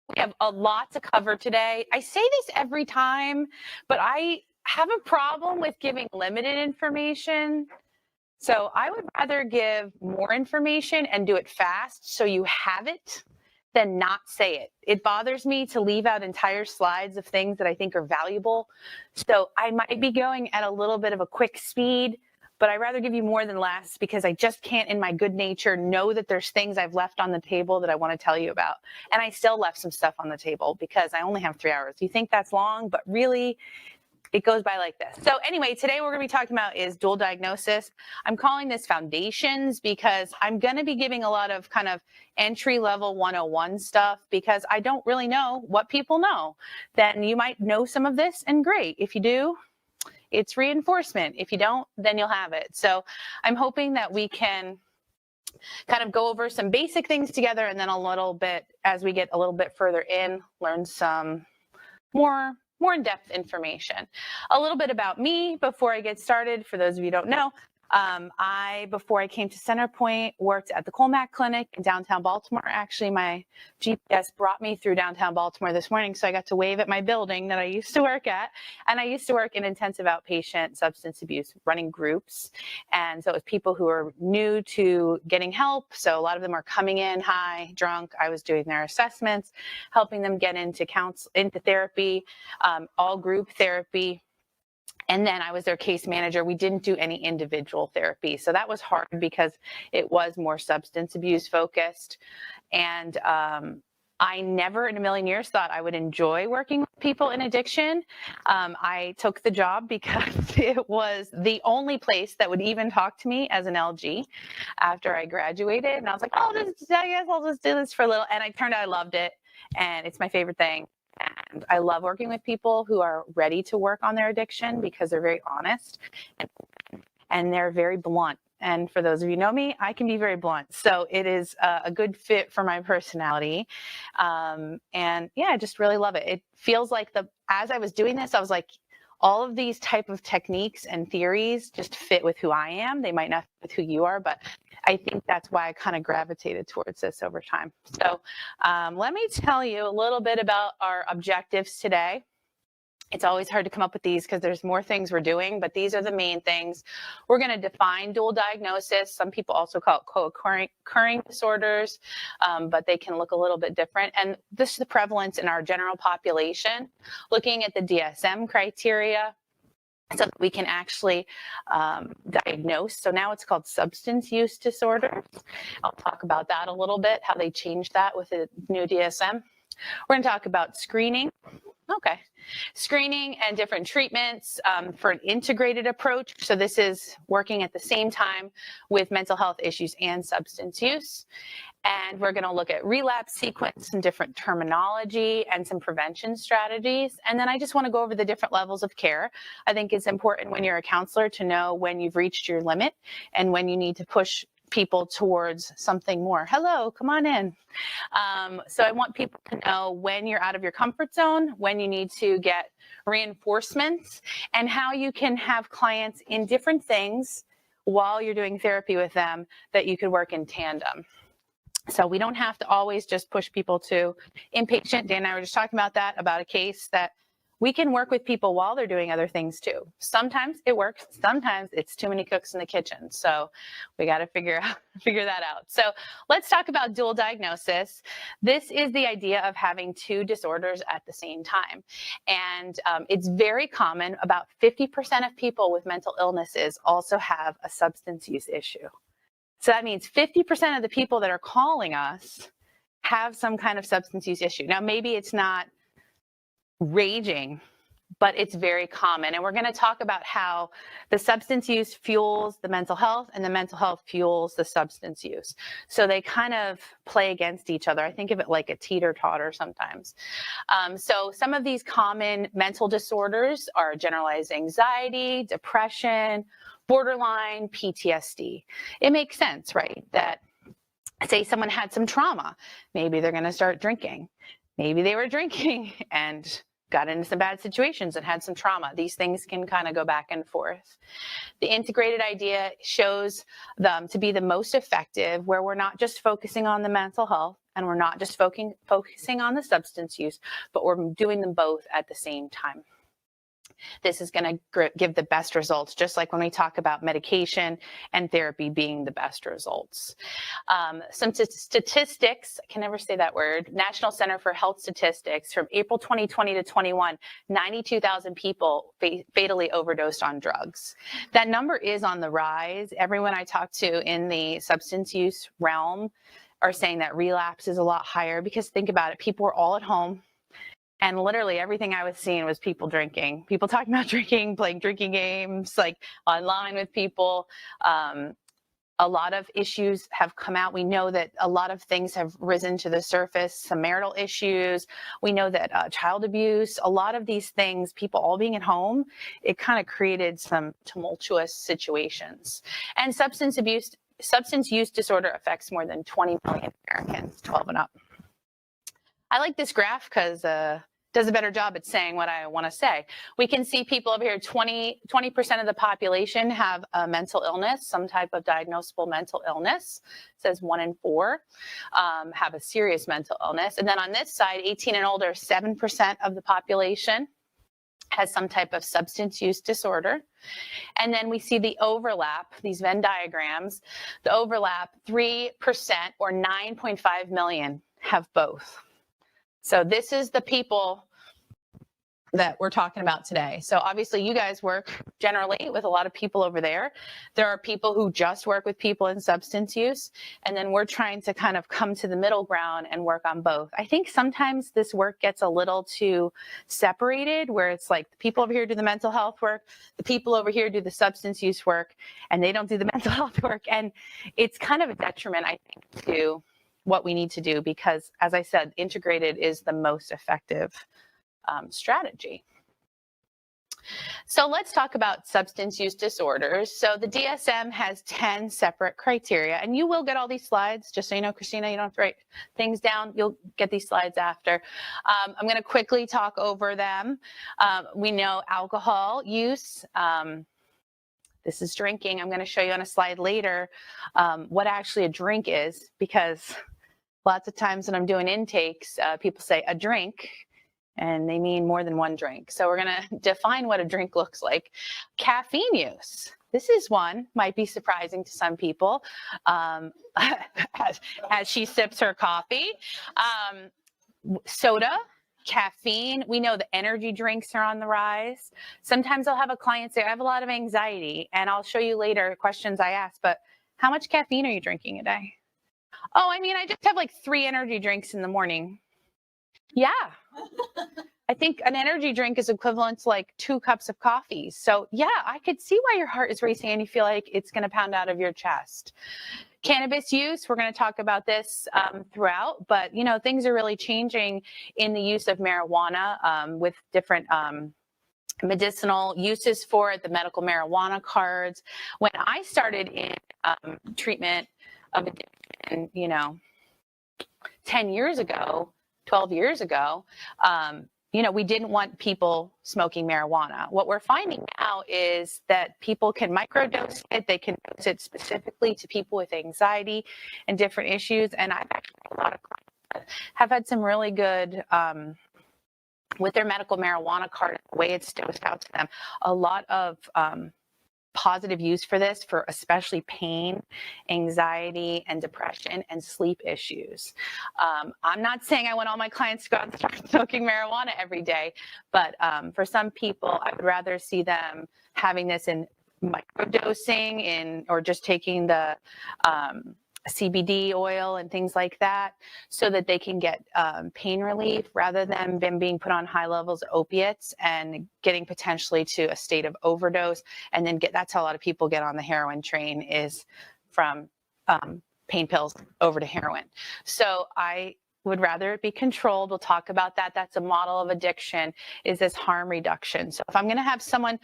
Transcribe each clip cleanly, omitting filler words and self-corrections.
We have a lot to cover today. I say this every time, but I have a problem with giving limited information. So I would rather give more information and do it fast so you have it than not say it. It bothers me to leave out entire slides of things that I think are valuable. So I might be going at a little bit of a quick speed, but I'd rather give you more than less because I just can't in my good nature know that there's things I've left on the table that I want to tell you about. And I still left some stuff on the table because I only have 3 hours. You think that's long, but really it goes by like this. So anyway, today we're going to be talking about is dual diagnosis. I'm calling this foundations because I'm going to be giving a lot of kind of entry level 101 stuff because I don't really know what people know. Then you might know some of this and great. If you do, it's reinforcement. If you don't, then you'll have it. So I'm hoping that we can kind of go over some basic things together and then a little bit, as we get a little bit further in, learn some more in-depth information. A little bit about me before I get started, for those of you who don't know. Before I came to Centerpoint, worked at the Colmac Clinic in downtown Baltimore. Actually, my GPS brought me through downtown Baltimore this morning, so I got to wave at my building that I used to work at. And I used to work in intensive outpatient substance abuse, running groups. And so it was people who are new to getting help. So a lot of them are coming in high, drunk. I was doing their assessments, helping them get into therapy, all group therapy. And then I was their case manager. We didn't do any individual therapy. So that was hard because it was more substance abuse focused. And I never in a million years thought I would enjoy working with people in addiction. I took the job because it was the only place that would even talk to me as an LG after I graduated. And I was like, I guess I'll just do this for a little. And it turned out I loved it. And it's my favorite thing. And I love working with people who are ready to work on their addiction because they're very honest and they're very blunt. And for those of you who know me, I can be very blunt. So it is a good fit for my personality. And yeah, I just really love it. It feels like as I was doing this, I was like, all of these type of techniques and theories just fit with who I am. They might not fit with who you are, but I think that's why I kind of gravitated towards this over time. So let me tell you a little bit about our objectives today. It's always hard to come up with these because there's more things we're doing, but these are the main things. We're going to define dual diagnosis. Some people also call it co-occurring disorders, but they can look a little bit different. And this is the prevalence in our general population, looking at the DSM criteria so that we can actually diagnose. So now it's called substance use disorders. I'll talk about that a little bit, how they changed that with the new DSM. We're going to talk about screening. Okay. Screening and different treatments for an integrated approach. So this is working at the same time with mental health issues and substance use. And we're going to look at relapse sequence and different terminology and some prevention strategies. And then I just want to go over the different levels of care. I think it's important when you're a counselor to know when you've reached your limit and when you need to push people towards something more. Hello, come on in. So I want people to know when you're out of your comfort zone, when you need to get reinforcements, and how you can have clients in different things while you're doing therapy with them that you could work in tandem. So we don't have to always just push people to inpatient. Dan and I were just talking about that, about a case that we can work with people while they're doing other things too. Sometimes it works. Sometimes it's too many cooks in the kitchen. So we got to figure that out. So let's talk about dual diagnosis. This is the idea of having two disorders at the same time. And it's very common. About 50% of people with mental illnesses also have a substance use issue. So that means 50% of the people that are calling us have some kind of substance use issue. Now, maybe it's not raging, but it's very common. And we're going to talk about how the substance use fuels the mental health and the mental health fuels the substance use. So they kind of play against each other. I think of it like a teeter-totter sometimes. So some of these common mental disorders are generalized anxiety, depression, borderline, PTSD. It makes sense, right? That say someone had some trauma, maybe they're going to start drinking. Maybe they were drinking and got into some bad situations and had some trauma. These things can kind of go back and forth. The integrated idea shows them to be the most effective, where we're not just focusing on the mental health and we're not just focusing on the substance use, but we're doing them both at the same time. This is going to give the best results, just like when we talk about medication and therapy being the best results. Some statistics, I can never say that word, National Center for Health Statistics, from April 2020 to 21, 92,000 people fatally overdosed on drugs. That number is on the rise. Everyone I talk to in the substance use realm are saying that relapse is a lot higher, because think about it, people were all at home. And literally everything I was seeing was people drinking, people talking about drinking, playing drinking games, like online with people. A lot of issues have come out. We know that a lot of things have risen to the surface, some marital issues. We know that child abuse, a lot of these things, people all being at home, it kind of created some tumultuous situations. And substance use disorder affects more than 20 million Americans, 12 and up. I like this graph because does a better job at saying what I want to say. We can see people over here, 20% of the population have a mental illness, some type of diagnosable mental illness. It says 1 in 4 have a serious mental illness. And then on this side, 18 and older, 7% of the population has some type of substance use disorder. And then we see the overlap, these Venn diagrams, the overlap, 3% or 9.5 million have both. So this is the people that we're talking about today. So obviously you guys work generally with a lot of people over there. There are people who just work with people in substance use, and then we're trying to kind of come to the middle ground and work on both. I think sometimes this work gets a little too separated, where it's like the people over here do the mental health work, the people over here do the substance use work, and they don't do the mental health work. And it's kind of a detriment, I think, to what we need to do, because as I said, integrated is the most effective strategy. So let's talk about substance use disorders. So the DSM has 10 separate criteria, and you will get all these slides, just so you know, Christina, you don't have to write things down. You'll get these slides after. I'm going to quickly talk over them. We know alcohol use. This is drinking. I'm going to show you on a slide later what actually a drink is, because lots of times when I'm doing intakes, people say a drink, and they mean more than one drink. So we're going to define what a drink looks like. Caffeine use. This is one, might be surprising to some people as she sips her coffee. Soda, caffeine. We know the energy drinks are on the rise. Sometimes I'll have a client say, I have a lot of anxiety, and I'll show you later questions I ask, but how much caffeine are you drinking a day? Oh, I mean, I just have like 3 energy drinks in the morning. Yeah. I think an energy drink is equivalent to like 2 cups of coffee. So yeah, I could see why your heart is racing and you feel like it's going to pound out of your chest. Cannabis use, we're going to talk about this throughout, but you know, things are really changing in the use of marijuana with different medicinal uses for it, the medical marijuana cards. When I started in treatment of addiction, you know, 10 years ago, 12 years ago, you know, we didn't want people smoking marijuana. What we're finding now is that people can microdose it. They can dose it specifically to people with anxiety and different issues. And I've actually a lot of clients that have had some really good, with their medical marijuana card, the way it's dosed out to them, a lot of positive use for this, for especially pain, anxiety, and depression, and sleep issues. I'm not saying I want all my clients to go out and start smoking marijuana every day, but for some people, I would rather see them having this in microdosing or just taking the CBD oil and things like that, so that they can get pain relief, rather than them being put on high levels of opiates and getting potentially to a state of overdose. And then that's how a lot of people get on the heroin train, is from pain pills over to heroin. So I would rather it be controlled. We'll talk about that. That's a model of addiction, is this harm reduction. So if I'm going to have someone,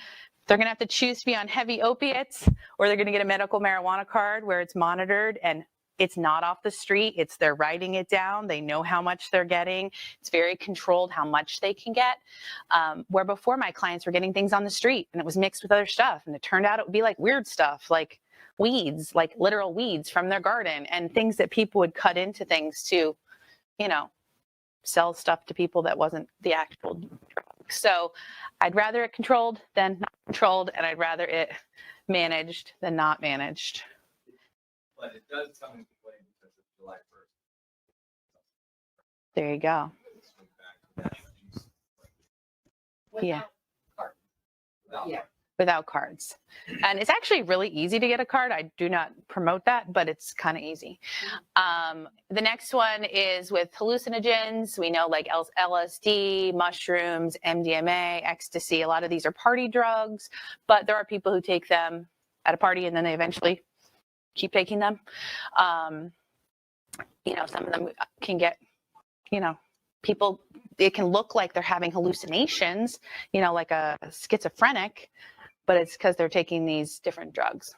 they're going to have to choose to be on heavy opiates, or they're going to get a medical marijuana card where it's monitored and it's not off the street. They're writing it down. They know how much they're getting. It's very controlled how much they can get. Where before my clients were getting things on the street and it was mixed with other stuff. And it turned out it would be like weird stuff, like weeds, like literal weeds from their garden, and things that people would cut into things to you know, sell stuff to people that wasn't the actual drug. So I'd rather it controlled than not controlled, and I'd rather it managed than not managed. But it does come into play because of July 1st. There you go. Yeah. Without cards. And it's actually really easy to get a card. I do not promote that, but it's kind of easy. The next one is with hallucinogens. We know like LSD, mushrooms, MDMA, ecstasy. A lot of these are party drugs, but there are people who take them at a party and then they eventually keep taking them. You know, some of them can get, you know, people, it can look like they're having hallucinations, you know, like a schizophrenic, but it's because they're taking these different drugs.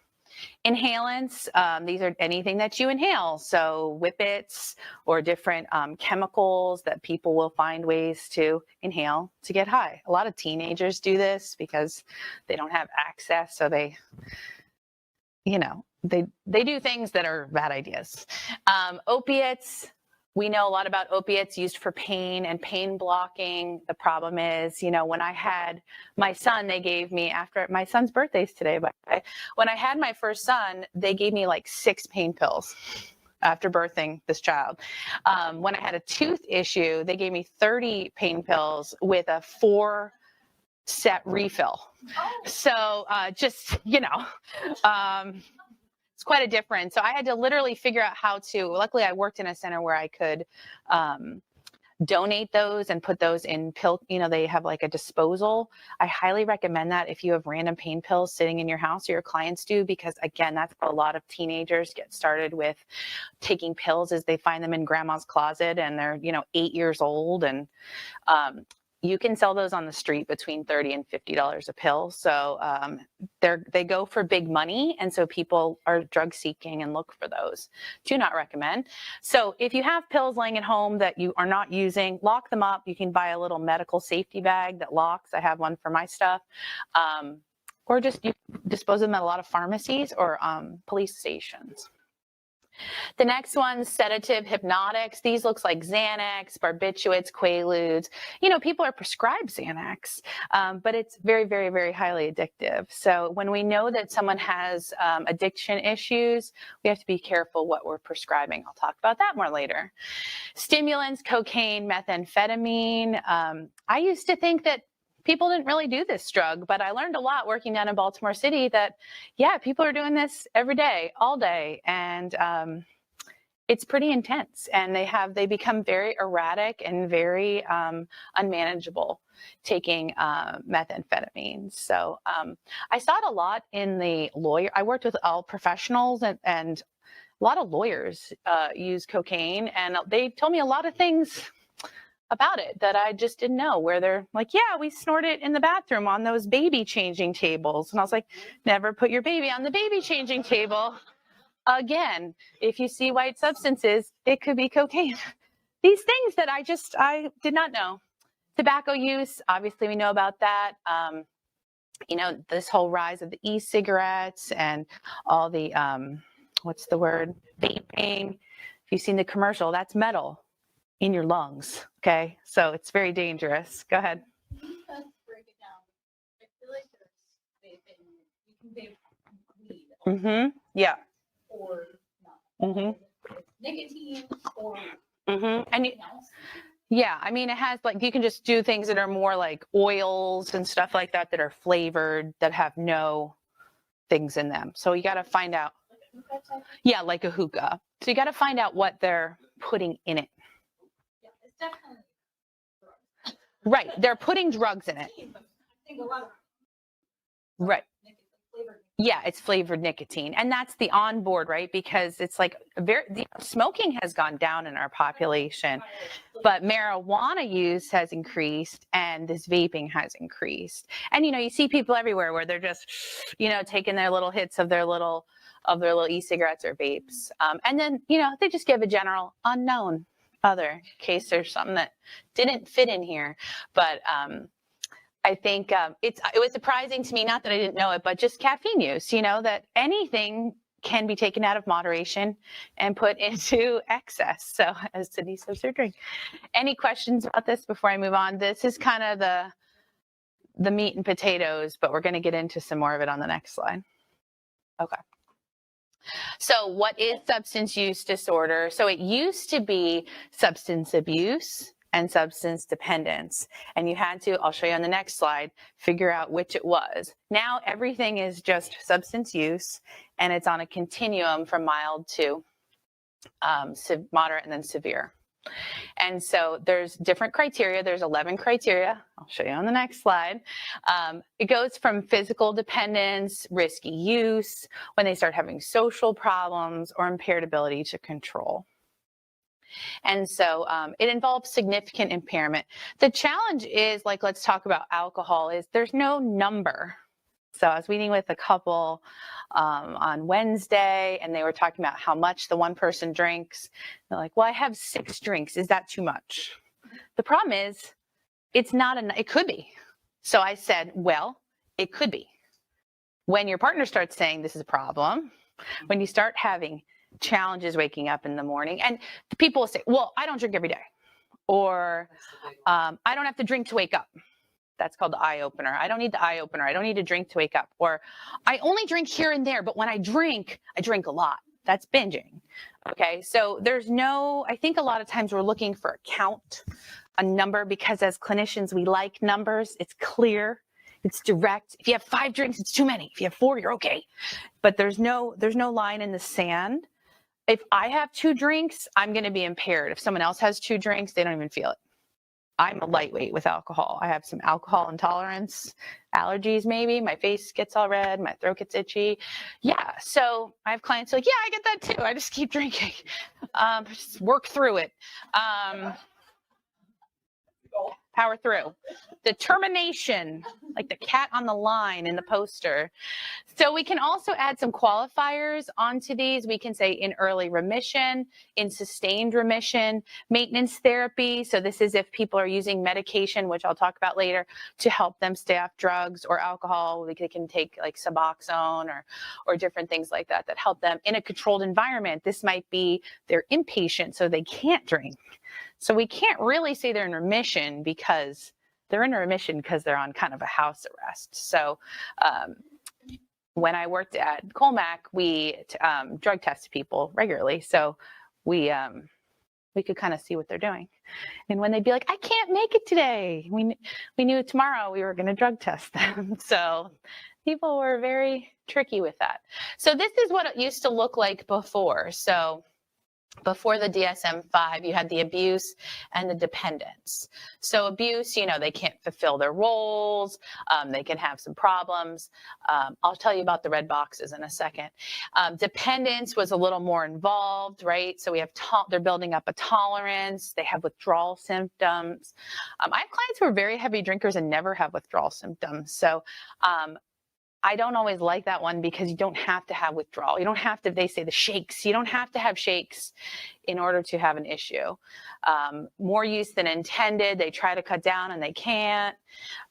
Inhalants, these are anything that you inhale. So whippets or different chemicals that people will find ways to inhale to get high. A lot of teenagers do this because they don't have access. So they, you know, they do things that are bad ideas. Opiates. We know a lot about opiates used for pain and pain blocking. The problem is, you know, when I had my son, they gave me, after my son's birthday's today, by the way, when I had my first son, they gave me like 6 pain pills after birthing this child. When I had a tooth issue, they gave me 30 pain pills with a 4-set refill. So just, you know, it's quite a difference. So I had to literally figure out how to, luckily I worked in a center where I could donate those and put those in pill, you know, they have like a disposal. I highly recommend that if you have random pain pills sitting in your house or your clients do, because again, that's how a lot of teenagers get started with taking pills, is they find them in grandma's closet and they're, you know, 8 years old, and you can sell those on the street between $30 and $50 a pill. So they go for big money. And so people are drug seeking and look for those. Do not recommend. So if you have pills laying at home that you are not using, lock them up. You can buy a little medical safety bag that locks. I have one for my stuff. Or just you dispose of them at a lot of pharmacies or police stations. The next one, sedative hypnotics. These looks like Xanax, barbiturates, Quaaludes. You know, people are prescribed Xanax, but it's very, very, very highly addictive. So when we know that someone has addiction issues, we have to be careful what we're prescribing. I'll talk about that more later. Stimulants, cocaine, methamphetamine. I used to think that people didn't really do this drug, but I learned a lot working down in Baltimore City that, yeah, people are doing this every day, all day. And it's pretty intense, and they become very erratic and very unmanageable taking methamphetamine. So I saw it a lot in the lawyer. I worked with all professionals, and a lot of lawyers use cocaine, and they told me a lot of things about it that I just didn't know, where they're like, yeah, we snort it in the bathroom on those baby changing tables. And I was like, never put your baby on the baby changing table again. If you see white substances, it could be cocaine. These things that I did not know. Tobacco use, obviously we know about that. You know, this whole rise of the e-cigarettes and all the, what's the word, vaping. If you've seen the commercial, that's metal in your lungs, okay? So it's very dangerous. Go ahead. Can you just break it down? I feel like there's vaping. You can vape weed. Mm-hmm. Yeah. Or not. Mm-hmm. Nicotine or Mm-hmm. And else. yeah, I mean, it has like, you can just do things that are more like oils and stuff like that that are flavored, that have no things in them. So you got to find out. Like a hookah type? Yeah, like a hookah. So you got to find out what they're putting in it. Yeah, it's definitely drugs. Right, they're putting drugs in it. I think a lot of Right. flavored. Yeah, it's flavored nicotine. And that's the on board, right? Because it's like smoking has gone down in our population, but marijuana use has increased and this vaping has increased. And, you know, you see people everywhere where they're just, you know, taking their little hits of their little e-cigarettes or vapes. And then, you know, they just give a general unknown other in case there's something that didn't fit in here. But, I think it was surprising to me, not that I didn't know it, but just caffeine use, you know, that anything can be taken out of moderation and put into excess. So as Denise says, her drink. Any questions about this before I move on? This is kind of the meat and potatoes, but we're going to get into some more of it on the next slide. Okay. So what is substance use disorder? So it used to be substance abuse and substance dependence. And you had to, I'll show you on the next slide, figure out which it was. Now everything is just substance use, and it's on a continuum from mild to moderate and then severe. And so there's different criteria. There's 11 criteria. I'll show you on the next slide. It goes from physical dependence, risky use, when they start having social problems, or impaired ability to control. And so it involves significant impairment. The challenge is, like, let's talk about alcohol, is there's no number. So I was meeting with a couple on Wednesday, and they were talking about how much the one person drinks. They're like, well, I have 6 drinks. Is that too much? The problem is, it's not enough. It could be. So I said, well, it could be. When your partner starts saying this is a problem, when you start having challenges waking up in the morning, and the people will say, well, I don't drink every day, or I don't have to drink to wake up. That's called the eye opener. I don't need the eye opener. I don't need to drink to wake up. Or I only drink here and there, but when I drink a lot. That's binging. Okay, so there's no, I think a lot of times we're looking for a count, a number, because as clinicians, we like numbers. It's clear, it's direct. If you have 5 drinks, it's too many. If you have 4, you're okay. But there's no line in the sand. If I have 2 drinks, I'm going to be impaired. If someone else has 2 drinks, they don't even feel it. I'm a lightweight with alcohol. I have some alcohol intolerance, allergies maybe. My face gets all red, my throat gets itchy. Yeah, so I have clients who are like, yeah, I get that too. I just keep drinking. Just work through it. Power through. Determination, like the cat on the line in the poster. So we can also add some qualifiers onto these. We can say in early remission, in sustained remission, maintenance therapy. So this is if people are using medication, which I'll talk about later, to help them stay off drugs or alcohol. They can take like Suboxone or different things like that that help them in a controlled environment. This might be they're inpatient, so they can't drink. So we can't really say they're in remission because they're in remission because they're on kind of a house arrest. So when I worked at Colmac, we drug tested people regularly. So we could kind of see what they're doing. And when they'd be like, I can't make it today, we knew tomorrow we were going to drug test them. So people were very tricky with that. So this is what it used to look like before. So before the DSM-5, you had the abuse and the dependence. So abuse, they can't fulfill their roles. They can have some problems. I'll tell you about the red boxes in a second. Dependence was a little more involved, right? So we have they're building up a tolerance. They have withdrawal symptoms. I have clients who are very heavy drinkers and never have withdrawal symptoms. So I don't always like that one because you don't have to have withdrawal. You don't have to, they say the shakes. You don't have to have shakes in order to have an issue. More use than intended. They try to cut down and they can't.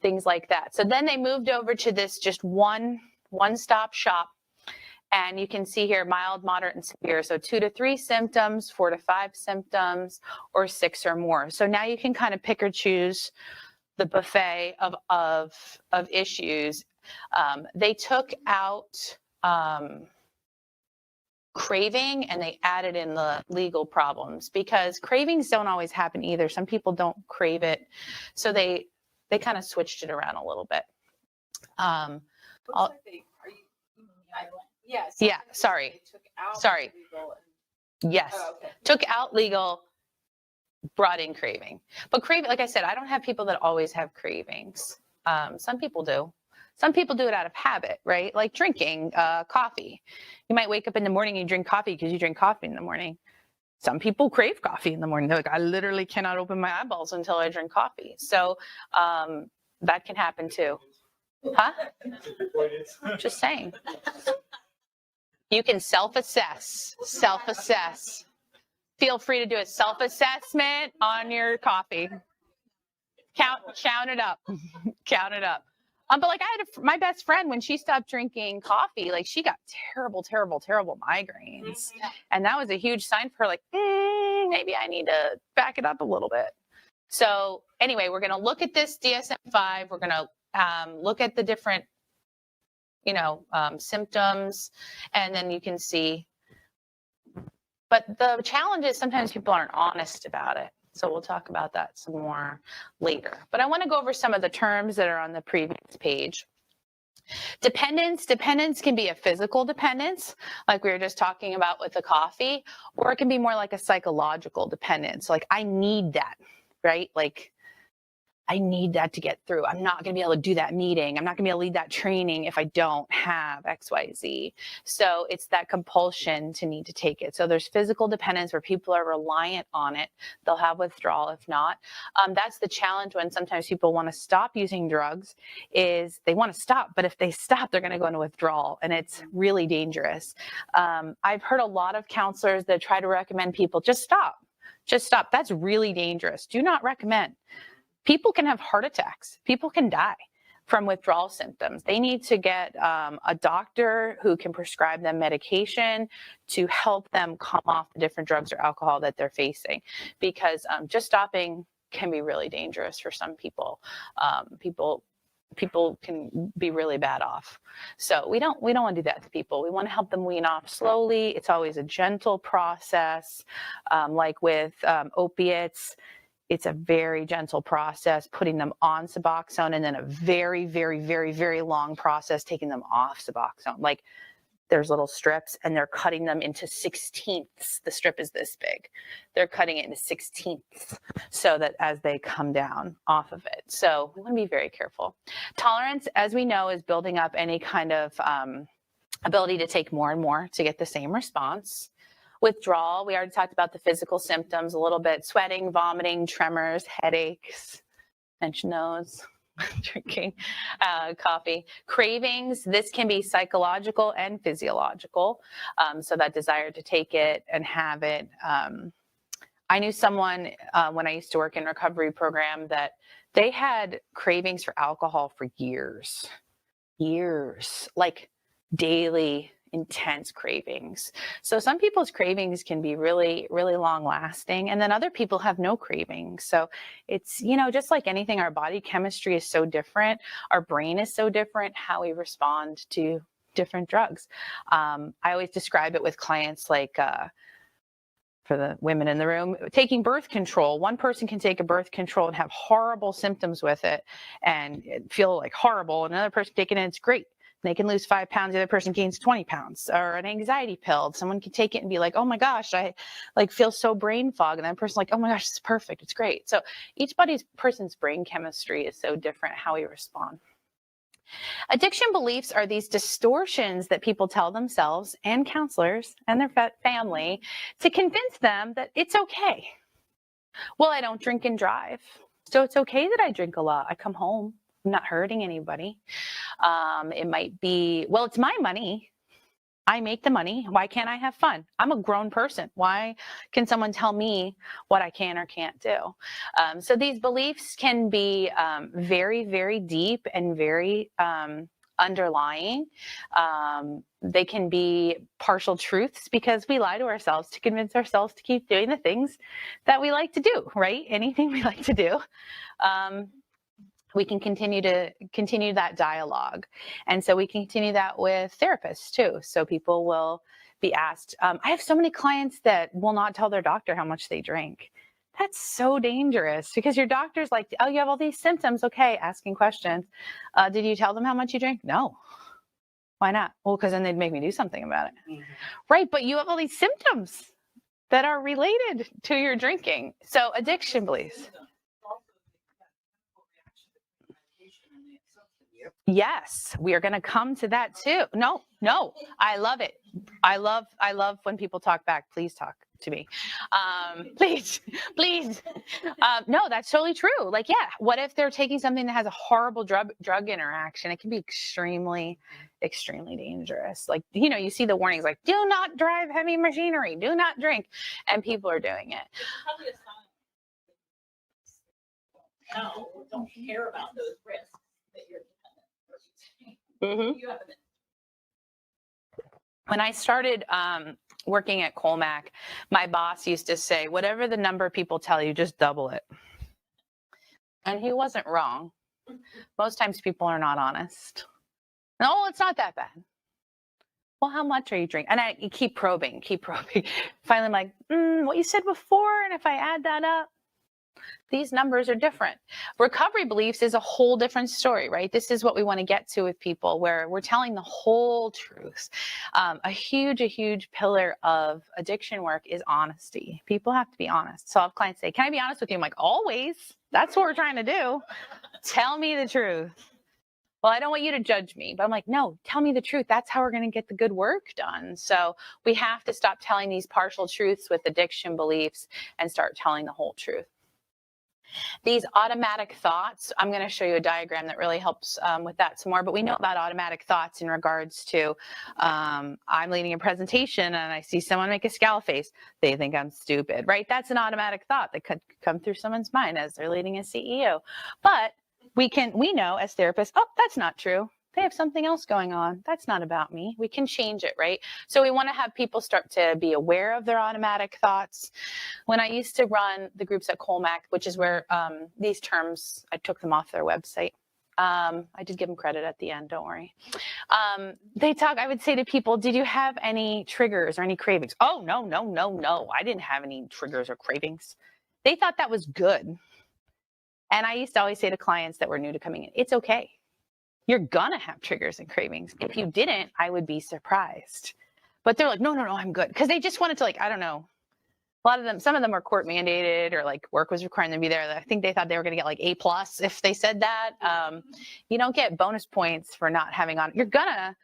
Things like that. So then they moved over to this just one-stop shop. And you can see here mild, moderate, and severe. So 2 to 3 symptoms, 4 to 5 symptoms, or 6 or more. So now you can kind of pick or choose the buffet of issues. They took out craving and they added in the legal problems because cravings don't always happen either. Some people don't crave it. So they kind of switched it around a little bit. Yes. Yeah, sorry. Sorry. Yes. Oh, okay. Took out legal, brought in craving. But craving, like I said, I don't have people that always have cravings. Some people do. Some people do it out of habit, right? Like drinking coffee. You might wake up in the morning and drink coffee because you drink coffee in the morning. Some people crave coffee in the morning. They're like, I literally cannot open my eyeballs until I drink coffee. So that can happen too. Huh? Just saying. You can self-assess. Self-assess. Feel free to do a self-assessment on your coffee. Count it up. Count it up. But like my best friend, when she stopped drinking coffee, like she got terrible, terrible, terrible migraines. And that was a huge sign for her, like, maybe I need to back it up a little bit. So anyway, we're going to look at this DSM-5. We're going to look at the different, symptoms, and then you can see. But the challenge is sometimes people aren't honest about it. So we'll talk about that some more later. But I want to go over some of the terms that are on the previous page. Dependence can be a physical dependence, like we were just talking about with the coffee, or it can be more like a psychological dependence. Like, I need that, right? Like, I need that to get through. I'm not going to be able to do that meeting. I'm not going to be able to lead that training if I don't have XYZ. So it's that compulsion to need to take it. So there's physical dependence where people are reliant on it. They'll have withdrawal if not. That's the challenge when sometimes people want to stop using drugs, is they want to stop, but if they stop, they're going to go into withdrawal, and it's really dangerous. I've heard a lot of counselors that try to recommend people just stop. Just stop. That's really dangerous. Do not recommend. People can have heart attacks. People can die from withdrawal symptoms. They need to get a doctor who can prescribe them medication to help them come off the different drugs or alcohol that they're facing, because just stopping can be really dangerous for some people. People can be really bad off. So we don't want to do that to people. We want to help them wean off slowly. It's always a gentle process, like with opiates. It's a very gentle process, putting them on Suboxone, and then a very, very, very, very long process taking them off Suboxone. Like, there's little strips and they're cutting them into 16ths. The strip is this big. They're cutting it into 16ths so that as they come down off of it. So we want to be very careful. Tolerance, as we know, is building up any kind of ability to take more and more to get the same response. Withdrawal, we already talked about the physical symptoms a little bit: sweating, vomiting, tremors, headaches, mention those, drinking coffee. Cravings, this can be psychological and physiological. So that desire to take it and have it. I knew someone when I used to work in recovery program that they had cravings for alcohol for years, like daily intense cravings. So some people's cravings can be really, really long lasting, and then other people have no cravings. So it's, just like anything, our body chemistry is so different. Our brain is so different, how we respond to different drugs. I always describe it with clients like, for the women in the room, taking birth control. One person can take a birth control and have horrible symptoms with it and feel like horrible. Another person taking it, it's great. They can lose 5 pounds, the other person gains 20 pounds. Or an anxiety pill, someone can take it and be like, oh my gosh, I feel so brain fog. And that person's like, oh my gosh, it's perfect, it's great. So each person's brain chemistry is so different, how we respond. Addiction beliefs are these distortions that people tell themselves and counselors and their family to convince them that it's okay. Well, I don't drink and drive, so it's okay that I drink a lot. I come home, I'm not hurting anybody. It might be, well, it's my money. I make the money. Why can't I have fun? I'm a grown person. Why can someone tell me what I can or can't do? So these beliefs can be very, very deep and very underlying. They can be partial truths because we lie to ourselves to convince ourselves to keep doing the things that we like to do, right? Anything we like to do. We can continue that dialogue. And so we continue that with therapists too. So people will be asked, I have so many clients that will not tell their doctor how much they drink. That's so dangerous because your doctor's like, oh, you have all these symptoms. Okay, asking questions. Did you tell them how much you drink? No. Why not? Well, because then they'd make me do something about it. Mm-hmm. Right, but you have all these symptoms that are related to your drinking. So addiction beliefs. Yes, we are going to come to that too. No, I love it. I love when people talk back. Please talk to me. Please. No, that's totally true. Like, yeah, what if they're taking something that has a horrible drug interaction? It can be extremely, extremely dangerous. Like, you see the warnings like, do not drive heavy machinery, do not drink. And people are doing it. No, don't care about those risks that you're. Mm-hmm. You have a minute. When I started working at Colmac, my boss used to say, whatever the number people tell you, just double it. And he wasn't wrong. Most times people are not honest. No, it's not that bad. Well, how much are you drinking? And I keep probing. Finally, I'm like, what you said before, and if I add that up, these numbers are different. Recovery beliefs is a whole different story, right? This is what we want to get to with people, where we're telling the whole truth. A huge pillar of addiction work is honesty. People have to be honest. So I'll have clients say, can I be honest with you? I'm like, always. That's what we're trying to do. Tell me the truth. Well, I don't want you to judge me. But I'm like, no, tell me the truth. That's how we're going to get the good work done. So we have to stop telling these partial truths with addiction beliefs and start telling the whole truth. These automatic thoughts, I'm going to show you a diagram that really helps with that some more, but we know about automatic thoughts in regards to, I'm leading a presentation and I see someone make a scowl face. They think I'm stupid, right? That's an automatic thought that could come through someone's mind as they're leading a CEO. But we know as therapists, oh, that's not true. They have something else going on. That's not about me. We can change it, right? So we want to have people start to be aware of their automatic thoughts. When I used to run the groups at Colmac, which is where these terms, I took them off their website. I did give them credit at the end, don't worry. I would say to people, did you have any triggers or any cravings? Oh, no. I didn't have any triggers or cravings. They thought that was good. And I used to always say to clients that were new to coming in, it's okay. You're gonna have triggers and cravings. If you didn't, I would be surprised. But they're like, no, I'm good. Because they just wanted to, like, I don't know. A lot of them, some of them were court mandated or like work was requiring them to be there. I think they thought they were gonna get like A+ if they said that. You don't get bonus points for not having on. You're gonna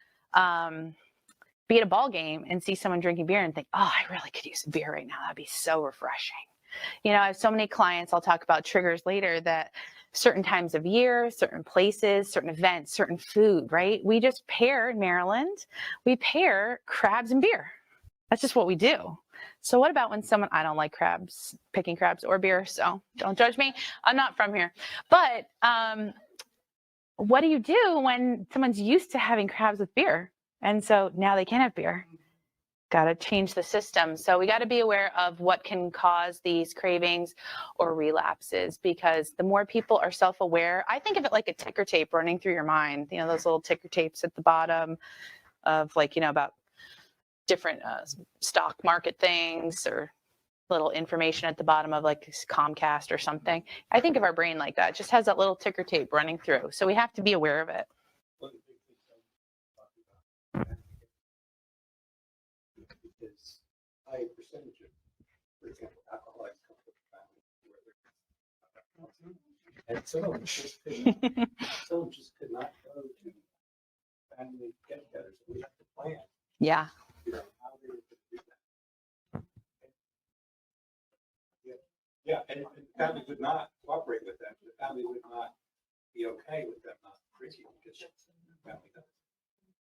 be at a ball game and see someone drinking beer and think, oh, I really could use a beer right now. That'd be so refreshing. You know, I have so many clients, I'll talk about triggers later, that certain times of year, certain places, certain events, certain food, right? We just pair in Maryland, we pair crabs and beer. That's just what we do. So what about when someone, I don't like crabs, picking crabs or beer, so don't judge me. I'm not from here. But what do you do when someone's used to having crabs with beer? And so now they can't have beer. Got to change the system. So we got to be aware of what can cause these cravings or relapses, because the more people are self-aware, I think of it like a ticker tape running through your mind. You know, those little ticker tapes at the bottom of, like, you know, about different stock market things, or little information at the bottom of like Comcast or something. I think of our brain like that. It just has that little ticker tape running through. So we have to be aware of it. Is high percentage of, for example, alcoholics come from family where and some of them just could not go to family get-togethers. We have to plan, Yeah. you know, how they would do that. Yeah, and if the family would not cooperate with them, the family would not be okay with them not drinking because the family does.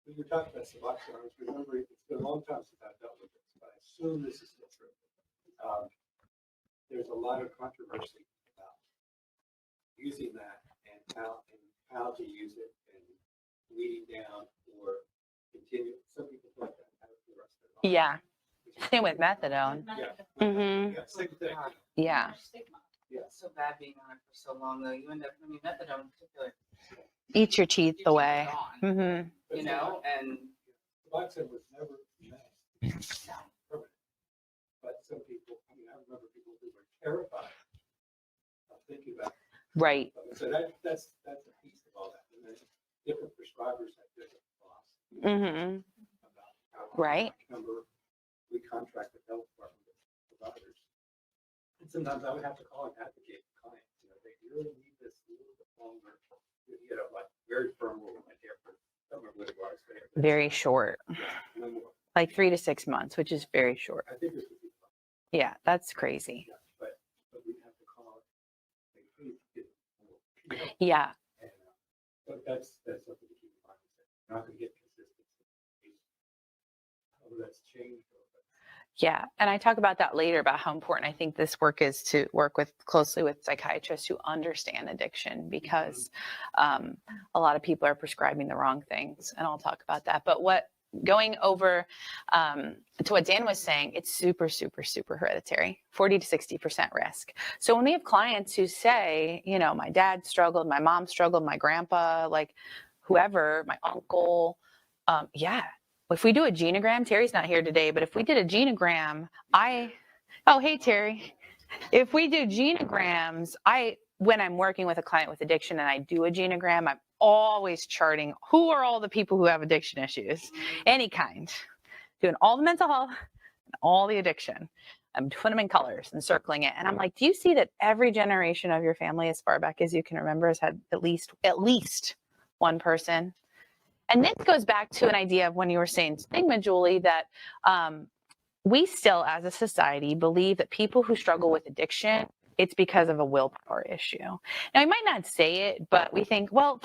We were talking about Suboxone. I was remembering, it's been a long time since I've dealt with this, but I assume this is still true. There's a lot of controversy about using that and how to use it, and weeding down or continue. Some people like that have it for the rest of their life. Yeah. Same with methadone. Yeah. Mm-hmm. Yeah, same thing. Yeah. Yeah. It's so bad being on it for so long, though. You end up, I mean, methadone in particular. Eat your teeth your away. teeth are gone, Mm-hmm. You know, and Suboxone was never meant to be permanent. But some people, I mean, I remember people who were terrified of thinking about it. Right. So that's a piece of all that. And then different prescribers have different philosophies Mm-hmm. about how. Right. I remember we contract with health department with providers. And sometimes I would have to call and advocate for clients. You know, they really need this a little bit longer. You know, like very firm rule right there for somewhere what it was there. Very short. No more. Like 3 to 6 months, which is very short. I think this would be fun. Yeah, that's crazy. Yeah, but we have to call it. Like, please get more. You know? Yeah. And, but that's something to keep in mind. You're not going to get consistency. How that's changed. Yeah, and I talk about that later about how important I think this work is to work with closely with psychiatrists who understand addiction, because a lot of people are prescribing the wrong things, and I'll talk about that. But going over to what Dan was saying, it's super, super, super hereditary, 40 to 60% risk. So when we have clients who say, you know, my dad struggled, my mom struggled, my grandpa, like whoever, my uncle, yeah. If we do a genogram, Terry's not here today, but if we did a genogram, oh, hey, Terry. If we do genograms, when I'm working with a client with addiction and I do a genogram, I'm always charting who are all the people who have addiction issues, any kind, doing all the mental health, and all the addiction. I'm putting them in colors and circling it. And I'm like, do you see that every generation of your family, as far back as you can remember, has had at least one person? And this goes back to an idea of when you were saying stigma, Julie, that we still, as a society, believe that people who struggle with addiction, it's because of a willpower issue. Now, we might not say it, but we think, well,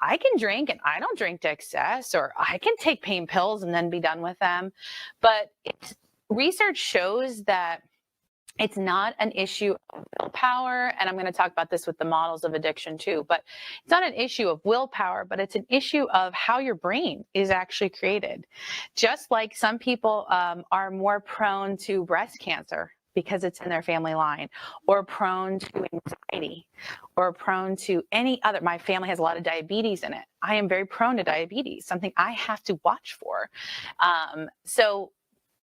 I can drink and I don't drink to excess, or I can take pain pills and then be done with them. But research shows that it's not an issue of willpower, and I'm going to talk about this with the models of addiction too, but it's not an issue of willpower, but it's an issue of how your brain is actually created. Just like some people are more prone to breast cancer because it's in their family line, or prone to anxiety, or prone to any other. My family has a lot of diabetes in it. I am very prone to diabetes, something I have to watch for. So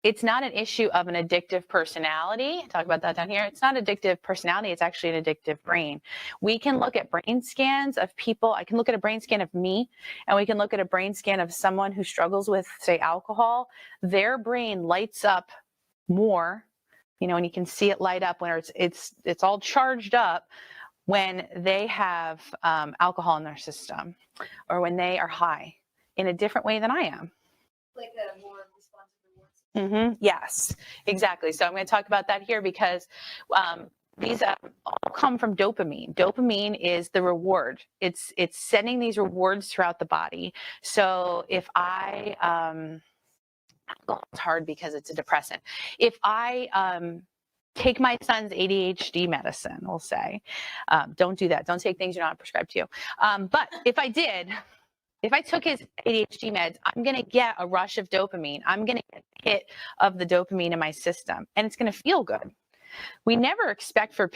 it's not an issue of an addictive personality. Talk about that down here. It's not addictive personality. It's actually an addictive brain. We can look at brain scans of people. I can look at a brain scan of me, and we can look at a brain scan of someone who struggles with, say, alcohol. Their brain lights up more, you know, and you can see it light up when it's all charged up when they have alcohol in their system, or when they are high, in a different way than I am. Like a more responsive reward. Yes, exactly. So I'm going to talk about that here, because these all come from dopamine. Dopamine is the reward. It's sending these rewards throughout the body. So if it's hard because it's a depressant. If I take my son's ADHD medicine, we'll say, don't do that. Don't take things you're not prescribed to. But if I did, if I took his ADHD meds, I'm going to get a rush of dopamine. I'm going to get a hit of the dopamine in my system, and it's going to feel good. We never expect for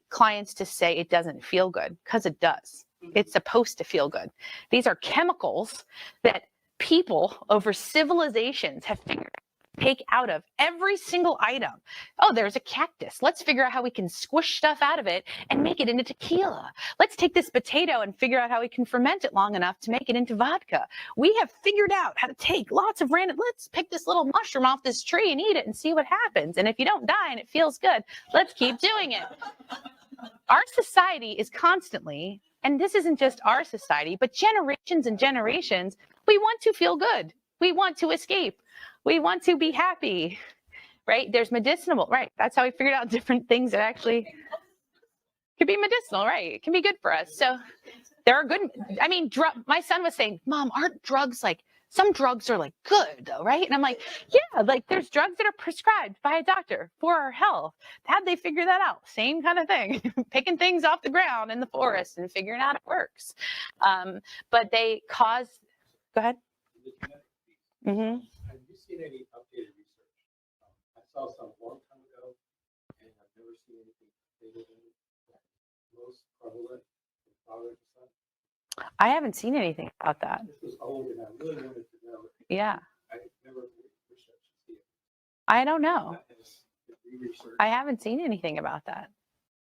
clients to say it doesn't feel good, because it does. It's supposed to feel good. These are chemicals that people over civilizations have figured out to take out of every single item. Oh, there's a cactus. Let's figure out how we can squish stuff out of it and make it into tequila. Let's take this potato and figure out how we can ferment it long enough to make it into vodka. We have figured out how to take lots of let's pick this little mushroom off this tree and eat it and see what happens. And if you don't die and it feels good, let's keep doing it. Our society is constantly, and this isn't just our society, but generations and generations, we want to feel good. We want to escape. We want to be happy, right? There's medicinal, right? That's how we figured out different things that actually could be medicinal, right? It can be good for us. So there are good, I mean, my son was saying, Mom, aren't drugs like, some drugs are like good though, right? And I'm like, yeah, like there's drugs that are prescribed by a doctor for our health. How'd they figure that out? Same kind of thing, picking things off the ground in the forest and figuring out it works. But they cause, go ahead. Mm-hmm. Have you seen any updated research? I saw some a long time ago, and I've never seen anything updated in it. Most prevalent in father to son. I haven't seen anything about that. This was old, and I really wanted to know. Yeah. I never researched to see it. I don't know. Research. I haven't seen anything about that.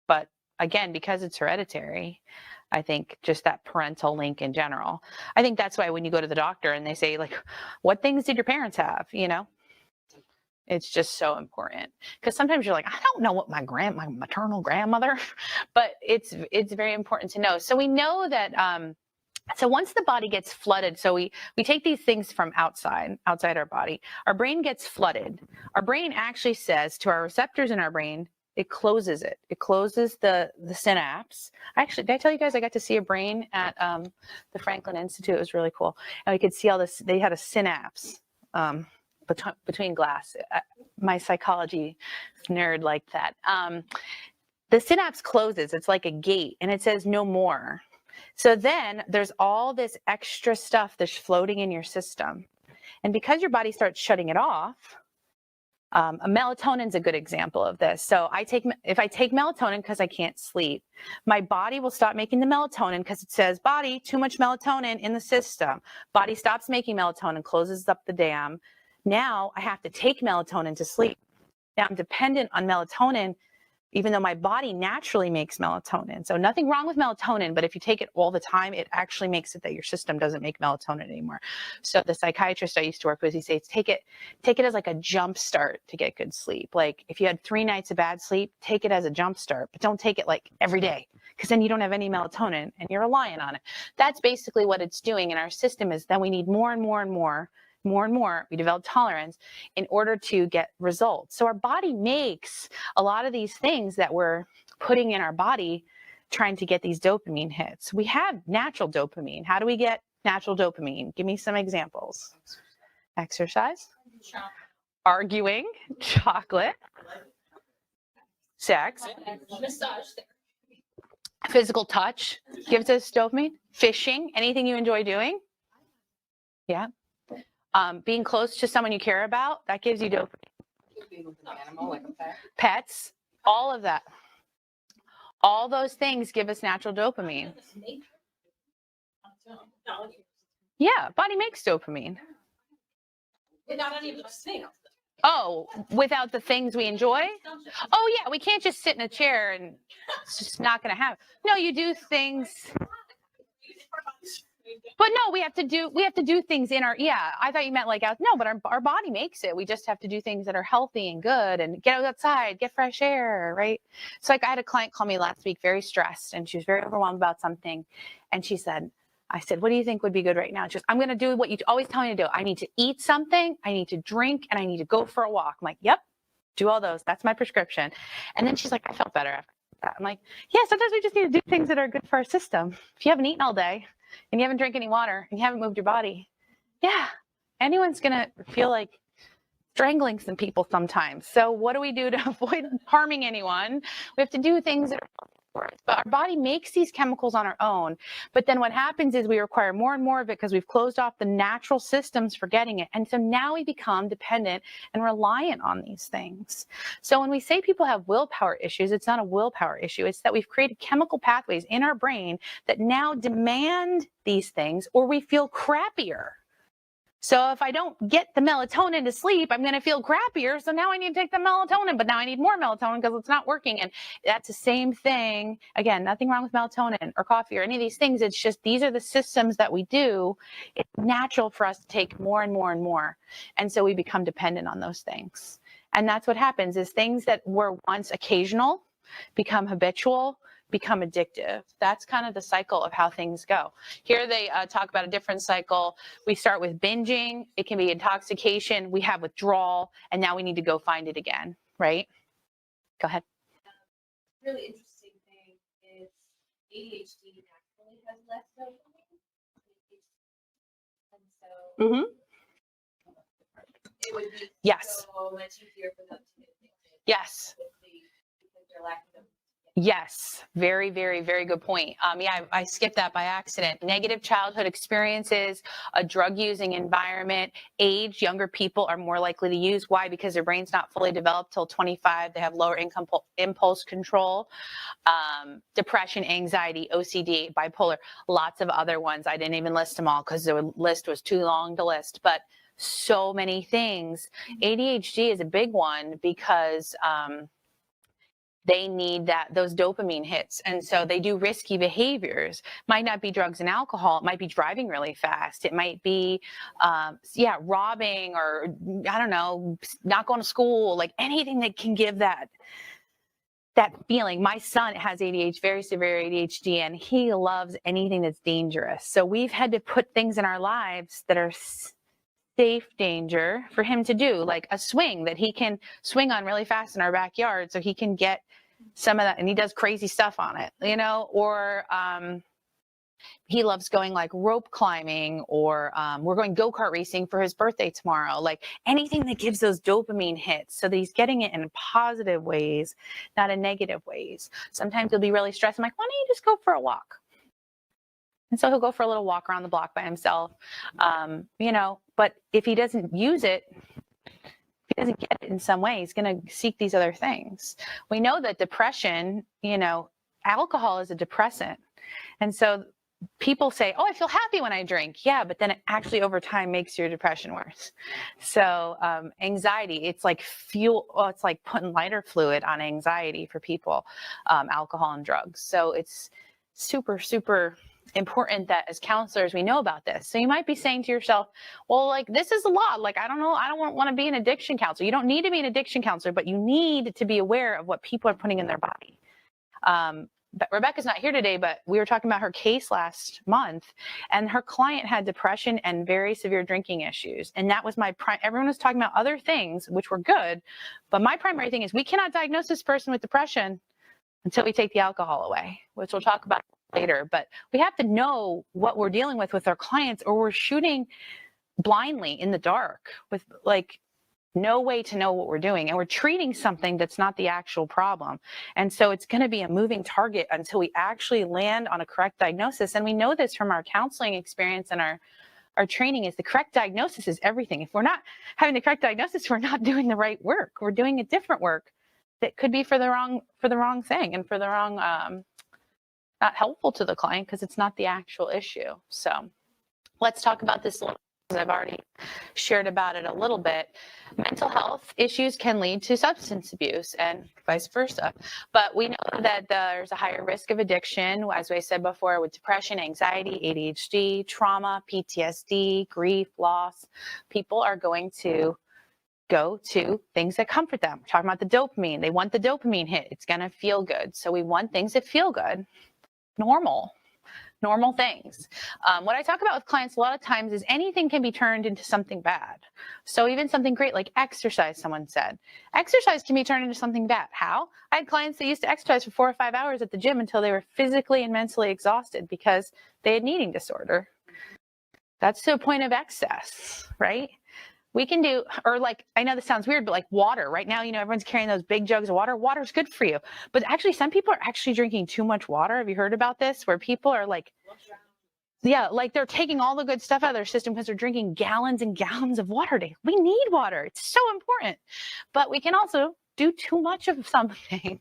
But again, because it's hereditary, I think just that parental link in general. I think that's why when you go to the doctor and they say, like, what things did your parents have? You know, it's just so important, because sometimes you're like, I don't know what my maternal grandmother, but it's very important to know. So we know that, so once the body gets flooded, so we take these things from outside our body, our brain gets flooded. Our brain actually says to our receptors in our brain, it closes it. It closes the synapse. Actually, did I tell you guys I got to see a brain at the Franklin Institute? It was really cool. And we could see all this. They had a synapse between glass. My psychology nerd like that. The synapse closes. It's like a gate, and it says no more. So then there's all this extra stuff that's floating in your system. And because your body starts shutting it off, melatonin's a good example of this. So if I take melatonin because I can't sleep, my body will stop making the melatonin because it says, body, too much melatonin in the system. Body stops making melatonin, closes up the dam. Now I have to take melatonin to sleep. Now I'm dependent on melatonin, even though my body naturally makes melatonin. So nothing wrong with melatonin, but if you take it all the time, it actually makes it that your system doesn't make melatonin anymore. So the psychiatrist I used to work with, he says, take it as like a jump start to get good sleep. Like if you had 3 nights of bad sleep, take it as a jump start, but don't take it like every day, because then you don't have any melatonin and you're relying on it. That's basically what it's doing in our system, is then we need more and more and more. More and more, we develop tolerance in order to get results. So our body makes a lot of these things that we're putting in our body trying to get these dopamine hits. We have natural dopamine. How do we get natural dopamine? Give me some examples. Exercise, arguing, chocolate, sex, Massage therapy. physical touch gives us dopamine, fishing, anything you enjoy doing. Yeah. Being close to someone you care about, that gives you dopamine. Being with an animal, like a pet. Pets, all of that. All those things give us natural dopamine. Yeah, body makes dopamine. Without any of those things. Oh, without the things we enjoy? Oh yeah, we can't just sit in a chair and it's just not going to happen. No, you do things. But no, we have to do things in our, I thought you meant like out. No, but our body makes it. We just have to do things that are healthy and good and get outside, get fresh air, right? So like I had a client call me last week, very stressed, and she was very overwhelmed about something. And I said, what do you think would be good right now? She goes, I'm going to do what you always tell me to do. I need to eat something, I need to drink, and I need to go for a walk. I'm like, yep, do all those. That's my prescription. And then she's like, I felt better after that. I'm like, yeah, sometimes we just need to do things that are good for our system. If you haven't eaten all day, and you haven't drank any water, and you haven't moved your body, anyone's going to feel like strangling some people sometimes. So what do we do to avoid harming anyone? We have to do things that are for us. But our body makes these chemicals on our own. But then what happens is we require more and more of it because we've closed off the natural systems for getting it. And so now we become dependent and reliant on these things. So when we say people have willpower issues, it's not a willpower issue. It's that we've created chemical pathways in our brain that now demand these things, or we feel crappier. So if I don't get the melatonin to sleep, I'm going to feel crappier. So now I need to take the melatonin, but now I need more melatonin because it's not working. And that's the same thing. Again, nothing wrong with melatonin or coffee or any of these things. It's just these are the systems that we do. It's natural for us to take more and more and more. And so we become dependent on those things. And that's what happens is things that were once occasional become habitual, become addictive. That's kind of the cycle of how things go. Here they talk about a different cycle. We start with binging. It can be intoxication. We have withdrawal, and now we need to go find it again, right? Go ahead. Really interesting thing is ADHD naturally has less dopamine. And so it would be Yes. so much easier for them to get things Yes. quickly because they're lacking them. Yes, very, very, very good point. I skipped that by accident. Negative childhood experiences, a drug-using environment, age, younger people are more likely to use. Why? Because their brain's not fully developed till 25. They have lower impulse control, depression, anxiety, OCD, bipolar, lots of other ones. I didn't even list them all because the list was too long to list, but so many things. ADHD is a big one because they need those dopamine hits. And so they do risky behaviors. Might not be drugs and alcohol. It might be driving really fast. It might be, robbing, or I don't know, not going to school, like anything that can give that feeling. My son has ADHD, very severe ADHD, and he loves anything that's dangerous. So we've had to put things in our lives that are safe danger for him to do, like a swing that he can swing on really fast in our backyard so he can get some of that, and he does crazy stuff on it, or he loves going like rope climbing, or we're going go-kart racing for his birthday tomorrow. Like anything that gives those dopamine hits so that he's getting it in positive ways, not in negative ways. Sometimes he'll be really stressed. I'm like, why don't you just go for a walk? And so he'll go for a little walk around the block by himself. But if he doesn't use it, if he doesn't get it in some way, he's going to seek these other things. We know that depression, alcohol is a depressant. And so people say, oh, I feel happy when I drink. Yeah, but then it actually over time makes your depression worse. So anxiety, it's like fuel. It's like putting lighter fluid on anxiety for people, alcohol and drugs. So it's super, super important that as counselors, we know about this. So you might be saying to yourself, well, like, this is a lot. Like, I don't know. I don't want to be an addiction counselor. You don't need to be an addiction counselor, but you need to be aware of what people are putting in their body. But Rebecca's not here today, but we were talking about her case last month, and her client had depression and very severe drinking issues. And that was everyone was talking about other things, which were good. But my primary thing is we cannot diagnose this person with depression until we take the alcohol away, which we'll talk about later. But we have to know what we're dealing with our clients, or we're shooting blindly in the dark with like no way to know what we're doing, and we're treating something that's not the actual problem. And so it's going to be a moving target until we actually land on a correct diagnosis. And we know this from our counseling experience and our training is the correct diagnosis is everything. If we're not having the correct diagnosis, we're not doing the right work. We're doing a different work that could be for the wrong thing and for the wrong, not helpful to the client because it's not the actual issue. So let's talk about this a little. I've already shared about it a little bit. Mental health issues can lead to substance abuse and vice versa. But we know that there's a higher risk of addiction, as I said before, with depression, anxiety, ADHD, trauma, PTSD, grief, loss. People are going to go to things that comfort them. We're talking about the dopamine. They want the dopamine hit. It's going to feel good. So we want things that feel good, normal things. What I talk about with clients a lot of times is anything can be turned into something bad. So even something great like exercise, someone said. Exercise can be turned into something bad. How? I had clients that used to exercise for 4 or 5 hours at the gym until they were physically and mentally exhausted because they had an eating disorder. That's to a point of excess, right? We can do, or like, I know this sounds weird, but like water. Right now, everyone's carrying those big jugs of water. Water's good for you. But actually, some people are actually drinking too much water. Have you heard about this? Where people are like, yeah, like they're taking all the good stuff out of their system because they're drinking gallons and gallons of water daily. We need water. It's so important. But we can also do too much of something.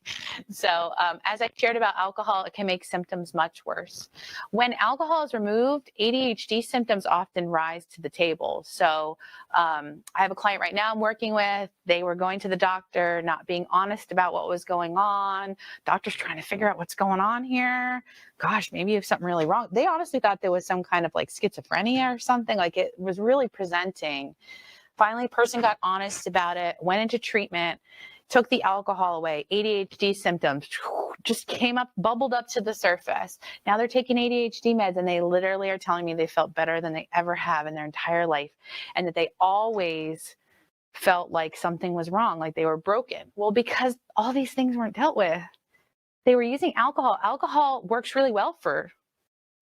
So as I shared about alcohol, it can make symptoms much worse. When alcohol is removed, ADHD symptoms often rise to the table. So I have a client right now I'm working with. They were going to the doctor, not being honest about what was going on. Doctor's trying to figure out what's going on here. Gosh, maybe you have something really wrong. They honestly thought there was some kind of like schizophrenia or something. Like it was really presenting. Finally, person got honest about it, went into treatment, took the alcohol away. ADHD symptoms just came up, bubbled up to the surface. Now they're taking ADHD meds, and they literally are telling me they felt better than they ever have in their entire life, and that they always felt like something was wrong, like they were broken. Well, because all these things weren't dealt with. They were using alcohol. Alcohol works really well for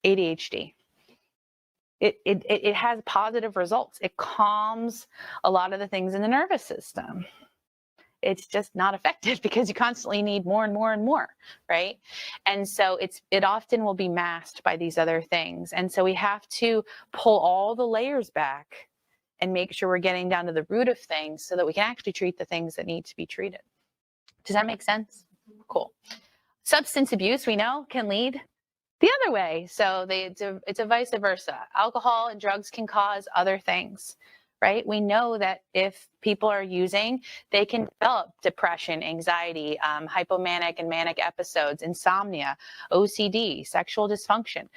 ADHD. It has positive results. It calms a lot of the things in the nervous system. It's just not effective because you constantly need more and more and more, right? And so it often will be masked by these other things. And so we have to pull all the layers back and make sure we're getting down to the root of things so that we can actually treat the things that need to be treated. Does that make sense? Cool. Substance abuse, we know, can lead the other way. So it's a vice versa. Alcohol and drugs can cause other things, right? We know that if people are using, they can develop depression, anxiety, hypomanic and manic episodes, insomnia, OCD, sexual dysfunction.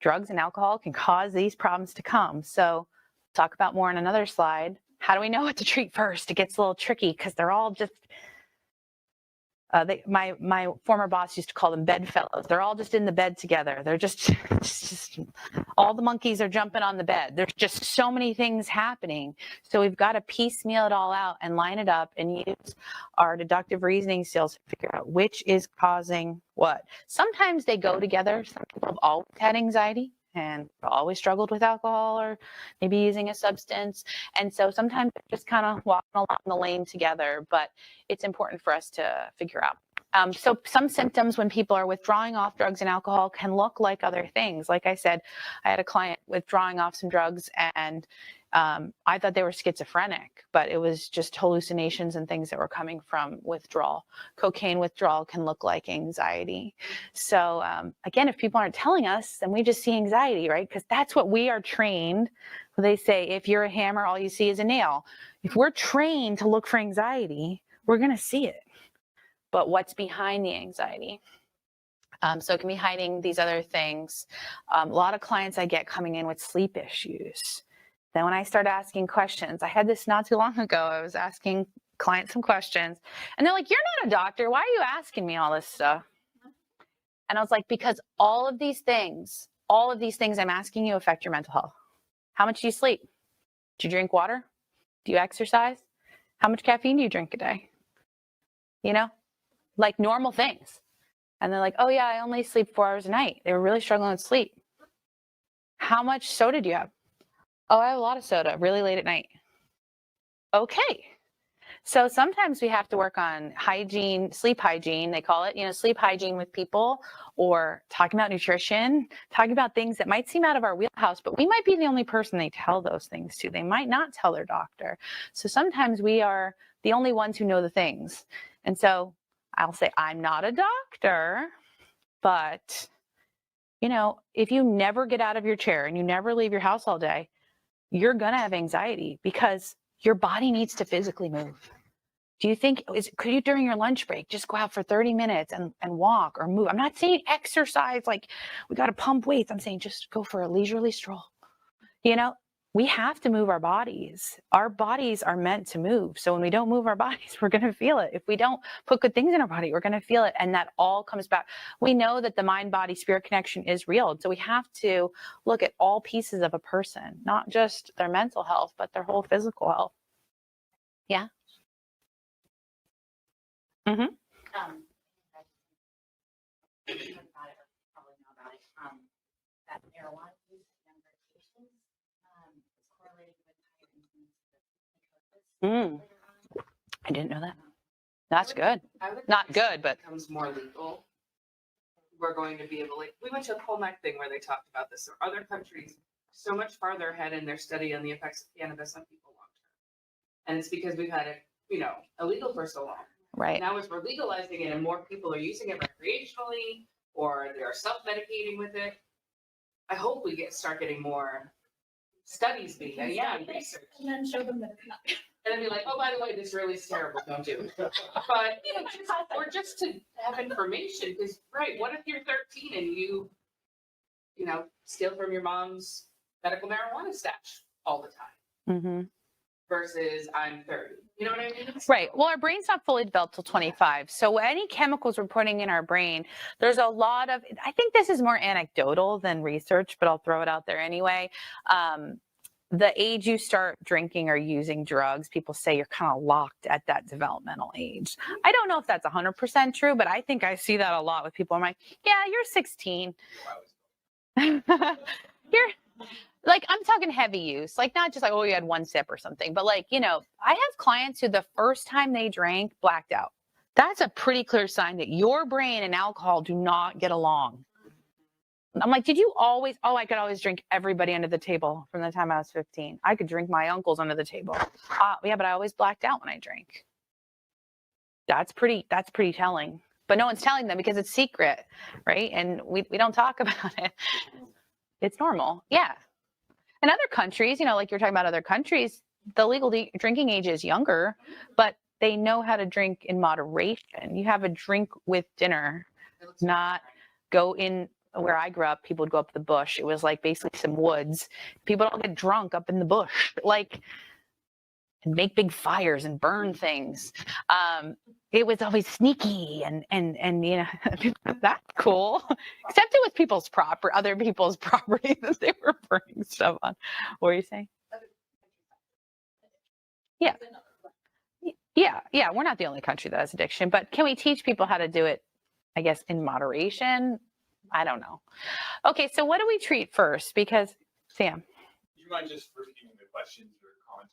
Drugs and alcohol can cause these problems to come. So talk about more on another slide. How do we know what to treat first? It gets a little tricky because they're all just My former boss used to call them bedfellows. They're all just in the bed together. They're just all the monkeys are jumping on the bed. There's just so many things happening. So we've got to piecemeal it all out and line it up and use our deductive reasoning skills to figure out which is causing what. Sometimes they go together. Some people have always had anxiety and always struggled with alcohol or maybe using a substance. And so sometimes they're just kind of walking along the lane together, but it's important for us to figure out. So some symptoms when people are withdrawing off drugs and alcohol can look like other things. Like I said, I had a client withdrawing off some drugs and I thought they were schizophrenic, but it was just hallucinations and things that were coming from withdrawal. Cocaine withdrawal can look like anxiety. So again, if people aren't telling us, then we just see anxiety, right? Because that's what we are trained. They say, if you're a hammer, all you see is a nail. If we're trained to look for anxiety, we're going to see it. But what's behind the anxiety? So it can be hiding these other things. A lot of clients I get coming in with sleep issues. Then when I start asking questions, I had this not too long ago, I was asking clients some questions and they're like, you're not a doctor. Why are you asking me all this stuff? And I was like, because all of these things I'm asking you affect your mental health. How much do you sleep? Do you drink water? Do you exercise? How much caffeine do you drink a day? You know, like normal things. And they're like, oh yeah, I only sleep 4 hours a night. They were really struggling with sleep. How much soda do you have? Oh, I have a lot of soda, really late at night. Okay. So sometimes we have to work on hygiene, sleep hygiene, they call it, sleep hygiene with people, or talking about nutrition, talking about things that might seem out of our wheelhouse, but we might be the only person they tell those things to. They might not tell their doctor. So sometimes we are the only ones who know the things. And so I'll say, I'm not a doctor, but if you never get out of your chair and you never leave your house all day, you're going to have anxiety because your body needs to physically move. Do you think, could you during your lunch break, just go out for 30 minutes and walk or move? I'm not saying exercise, like we got to pump weights. I'm saying just go for a leisurely stroll. We have to move our bodies. Our bodies are meant to move. So when we don't move our bodies, we're going to feel it. If we don't put good things in our body, we're going to feel it. And that all comes back. We know that the mind, body, spirit connection is real. So we have to look at all pieces of a person, not just their mental health, but their whole physical health. Yeah. Mm-hmm. That marijuana use in younger patients is correlated with higher incidence of psychosis. I didn't know that. That's good. Not good, but becomes more legal. We're going to be able, we went to a Colmac thing where they talked about this. There are other countries so much farther ahead in their study on the effects of cannabis on people long term. And it's because we've had it, illegal for so long. Right. Now as we're legalizing it and more people are using it recreationally or they are self-medicating with it, I hope we start getting more studies being done. Yeah, research. And then show them that it's not. And then be like, oh, by the way, this really is terrible. Don't do it. But or just to have information, because what if you're 13 and you steal from your mom's medical marijuana stash all the time? Mm-hmm. Versus I'm 30. You know what I mean? Right. Well, our brain's not fully developed till 25. So any chemicals we're putting in our brain, there's a lot of, I think this is more anecdotal than research, but I'll throw it out there anyway. The age you start drinking or using drugs, people say you're kind of locked at that developmental age. I don't know if that's 100% true, but I think I see that a lot with people. I'm like, yeah, you're 16. You're like, I'm talking heavy use, like not just like, oh, you had one sip or something, but I have clients who the first time they drank blacked out. That's a pretty clear sign that your brain and alcohol do not get along. I'm like, did you always, I could always drink everybody under the table from the time I was 15. I could drink my uncles under the table. Yeah, but I always blacked out when I drank. That's pretty telling, but no one's telling them because it's secret, right? And we don't talk about it. It's normal. Yeah. In other countries, like you're talking about other countries, the legal drinking age is younger, but they know how to drink in moderation. You have a drink with dinner, not go in. Where I grew up, people would go up the bush. It was like basically some woods. People don't get drunk up in the bush. and make big fires and burn things. It was always sneaky and you know, that's cool. Except it was other people's property that they were burning stuff on. What were you saying? Yeah. Yeah, we're not the only country that has addiction, but can we teach people how to do it, I guess, in moderation? I don't know. Okay, so what do we treat first? Because, Sam. Do you mind just repeating the questions or comments?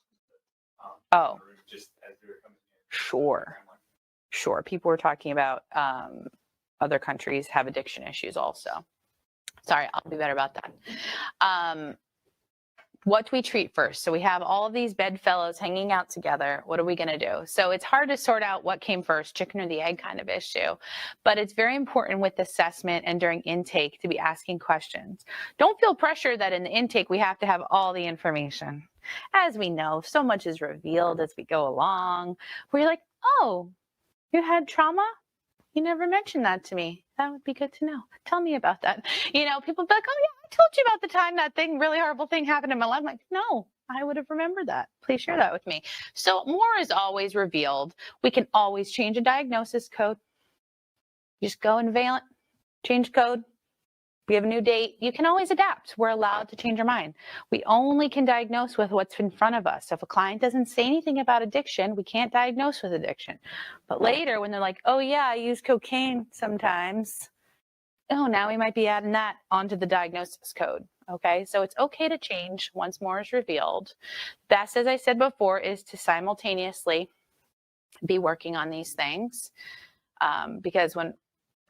Oh. Just as they were coming in? Sure. People were talking about other countries have addiction issues also. Sorry, I'll be better about that. What do we treat first? So we have all of these bedfellows hanging out together. What are we going to do? So it's hard to sort out what came first, chicken or the egg kind of issue. But it's very important with assessment and during intake to be asking questions. Don't feel pressure that in the intake we have to have all the information. As we know, so much is revealed as we go along. Where you're like, oh, you had trauma? You never mentioned that to me. That would be good to know. Tell me about that. You know, people be like, oh yeah, I told you about the time that really horrible thing happened in my life. I'm like, no, I would have remembered that. Please share that with me. So more is always revealed. We can always change a diagnosis code. Just go in Valent, change code. We have a new date. You can always adapt. We're allowed to change our mind. We only can diagnose with what's in front of us. So if a client doesn't say anything about addiction, we can't diagnose with addiction. But later when they're like, oh yeah, I use cocaine sometimes. Oh, now we might be adding that onto the diagnosis code. Okay, so it's okay to change once more is revealed. Best, as I said before, is to simultaneously be working on these things because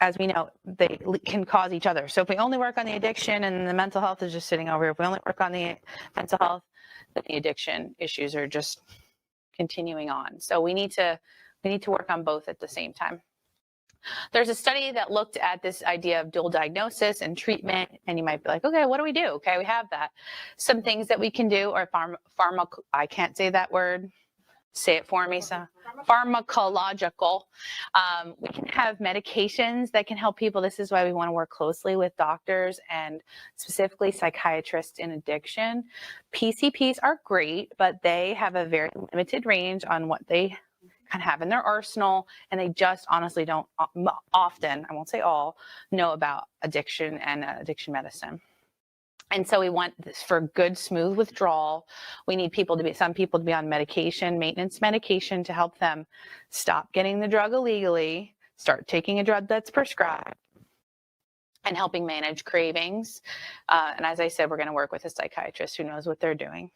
as we know, they can cause each other. So if we only work on the addiction and the mental health is just sitting over here, if we only work on the mental health, then the addiction issues are just continuing on. So we need to work on both at the same time. There's a study that looked at this idea of dual diagnosis and treatment, and you might be like, okay, what do we do? Okay, we have that. Some things that we can do are I can't say that word. Say it for me, so pharmacological. We can have medications that can help people. This is why we want to work closely with doctors and specifically psychiatrists in addiction. PCPs are great, but they have a very limited range on what they can have in their arsenal, and they just honestly don't often, I won't say all, know about addiction and addiction medicine. And so we want this for good, smooth withdrawal. We need some people to be on medication, maintenance medication to help them stop getting the drug illegally, start taking a drug that's prescribed, and helping manage cravings. And as I said, we're going to work with a psychiatrist who knows what they're doing.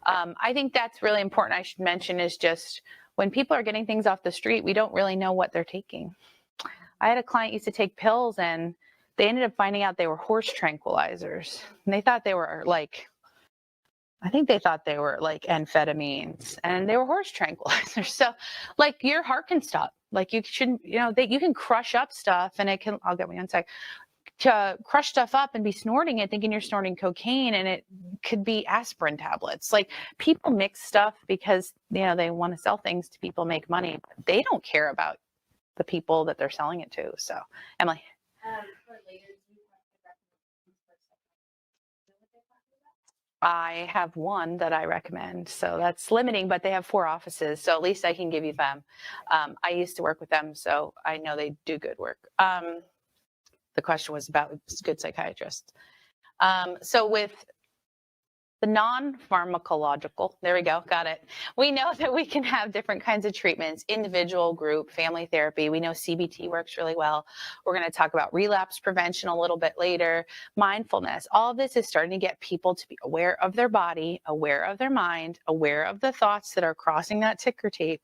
I think that's really important. I should mention is just when people are getting things off the street, we don't really know what they're taking. I had a client used to take pills and they ended up finding out they were horse tranquilizers. And they thought they were like amphetamines, and they were horse tranquilizers. So like your heart can stop. Like you shouldn't, you can crush up stuff and I'll get one sec, to crush stuff up and be snorting it, thinking you're snorting cocaine, and it could be aspirin tablets. Like people mix stuff because, they want to sell things to people, make money. They don't care about the people that they're selling it to. So Emily. For later, do you have I have one that I recommend. So that's limiting, but they have 4 offices. So at least I can give you them. I used to work with them, so I know they do good work. The question was about good psychiatrists. So with the non-pharmacological, there we go, got it. We know that we can have different kinds of treatments, individual, group, family therapy. We know CBT works really well. We're going to talk about relapse prevention a little bit later, mindfulness. All of this is starting to get people to be aware of their body, aware of their mind, aware of the thoughts that are crossing that ticker tape,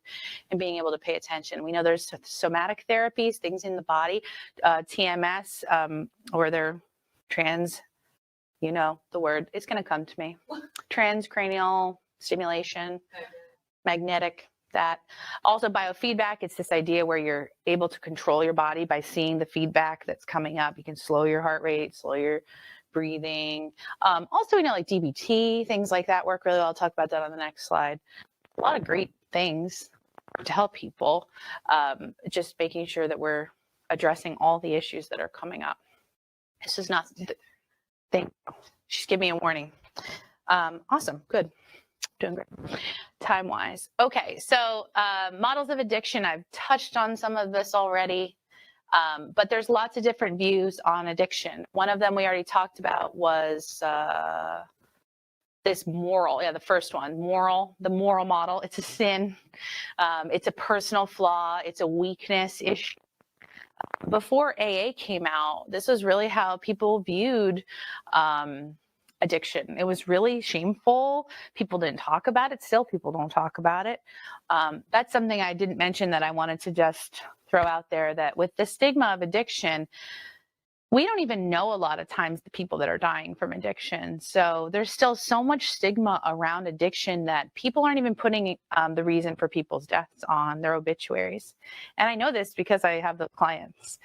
and being able to pay attention. We know there's somatic therapies, things in the body, TMS, or they're the word, it's going to come to me. Transcranial stimulation, magnetic, that. Also biofeedback, it's this idea where you're able to control your body by seeing the feedback that's coming up. You can slow your heart rate, slow your breathing. Also, like DBT, things like that work really well. I'll talk about that on the next slide. A lot of great things to help people, just making sure that we're addressing all the issues that are coming up. This is not... She's giving me a warning. Awesome. Good. Doing great. time-wise. Okay, so models of addiction, I've touched on some of this already, but there's lots of different views on addiction. One of them we already talked about was this moral, the first one, the moral model. It's a sin, it's a personal flaw, it's a weakness issue. Before AA came out, this was really how people viewed addiction. It was really shameful. People didn't talk about it. Still, people don't talk about it. That's something I didn't mention that I wanted to just throw out there, that with the stigma of addiction, we don't even know a lot of times the people that are dying from addiction. So there's still so much stigma around addiction that people aren't even putting the reason for people's deaths on their obituaries. And I know this because I have the clients.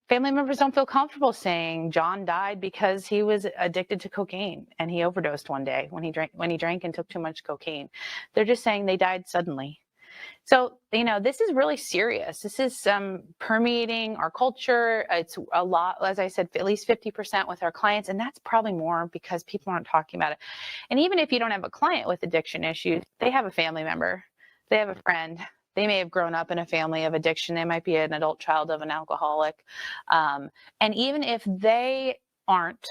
Family members don't feel comfortable saying John died because he was addicted to cocaine and he overdosed one day when he drank and took too much cocaine. They're just saying they died suddenly. So, this is really serious. This is permeating our culture. It's a lot, as I said, at least 50% with our clients, and that's probably more because people aren't talking about it. And even if you don't have a client with addiction issues, they have a family member, they have a friend. They may have grown up in a family of addiction. They might be an adult child of an alcoholic. And even if they aren't,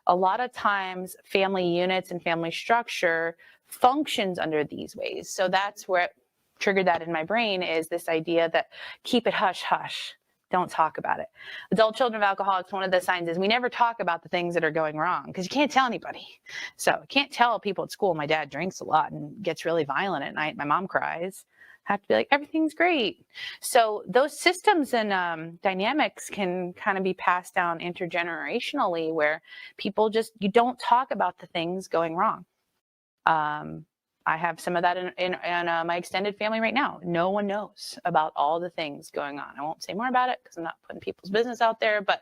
a lot of times family units and family structure functions under these ways. So that's where it triggered that in my brain, is this idea that keep it hush hush. Don't talk about it. Adult children of alcoholics, one of the signs is we never talk about the things that are going wrong because you can't tell anybody. So I can't tell people at school, my dad drinks a lot and gets really violent at night. My mom cries. I have to be like, everything's great. So those systems and dynamics can kind of be passed down intergenerationally, where people you don't talk about the things going wrong. I have some of that in my extended family right now. No one knows about all the things going on. I won't say more about it because I'm not putting people's business out there, but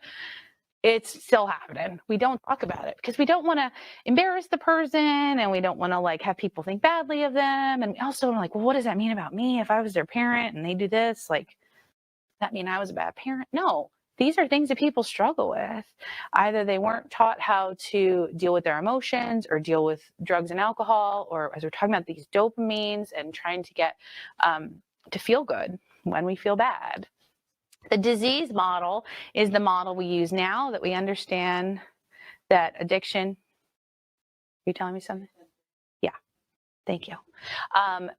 it's still happening. We don't talk about it because we don't want to embarrass the person, and we don't want to have people think badly of them. And we also well, what does that mean about me if I was their parent and they do this? That mean I was a bad parent? No. These are things that people struggle with. Either they weren't taught how to deal with their emotions or deal with drugs and alcohol, or as we're talking about these dopamines and trying to get to feel good when we feel bad. The disease model is the model we use now that we understand that addiction. Are you telling me something? Yeah, thank you.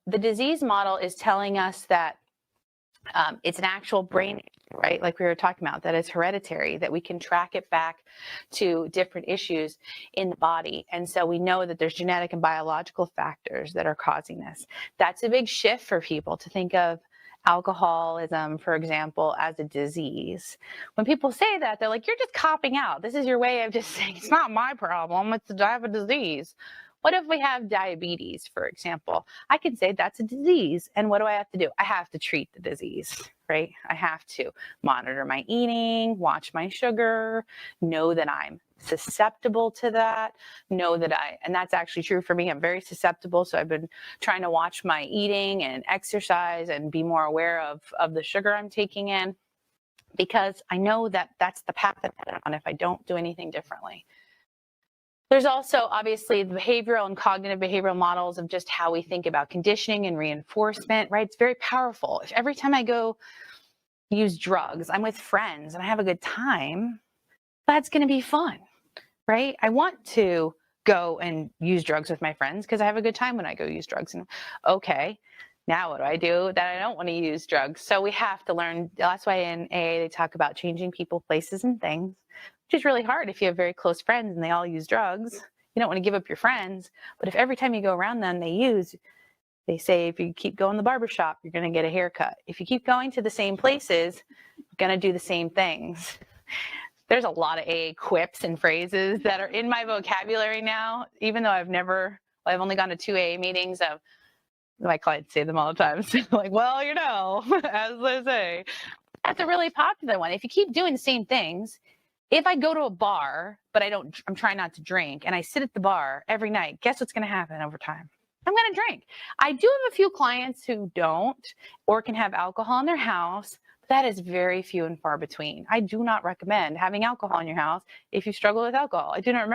The disease model is telling us that it's an actual brain, right? Like we were talking about, that it's hereditary, that we can track it back to different issues in the body. And so we know that there's genetic and biological factors that are causing this. That's a big shift for people to think of alcoholism, for example, as a disease. When people say that, they're like, you're just copping out. This is your way of just saying, it's not my problem, I have a disease. What if we have diabetes, for example? I can say that's a disease. And what do I have to do? I have to treat the disease, right? I have to monitor my eating, watch my sugar, know that I'm susceptible to that, and that's actually true for me. I'm very susceptible. So I've been trying to watch my eating and exercise and be more aware of the sugar I'm taking in, because I know that that's the path I'm headed on if I don't do anything differently. There's also obviously the behavioral and cognitive behavioral models of just how we think about conditioning and reinforcement, right? It's very powerful. If every time I go use drugs, I'm with friends and I have a good time, that's going to be fun, right? I want to go and use drugs with my friends because I have a good time when I go use drugs. And okay, now what do I do that I don't want to use drugs? So we have to learn. That's why in AA they talk about changing people, places, and things, which is really hard if you have very close friends and they all use drugs. You don't want to give up your friends, but if every time you go around them they say if you keep going to the barbershop, you're going to get a haircut. If you keep going to the same places, you're going to do the same things. There's a lot of AA quips and phrases that are in my vocabulary now, even though I've only gone to 2 AA meetings. My clients say them all the time. So like, well, as they say, that's a really popular one. If you keep doing the same things, if I go to a bar, but I'm trying not to drink, and I sit at the bar every night, guess what's going to happen over time? I'm going to drink. I do have a few clients who don't or can have alcohol in their house, but That is very few and far between. I do not recommend having alcohol in your house if you struggle with alcohol. I do not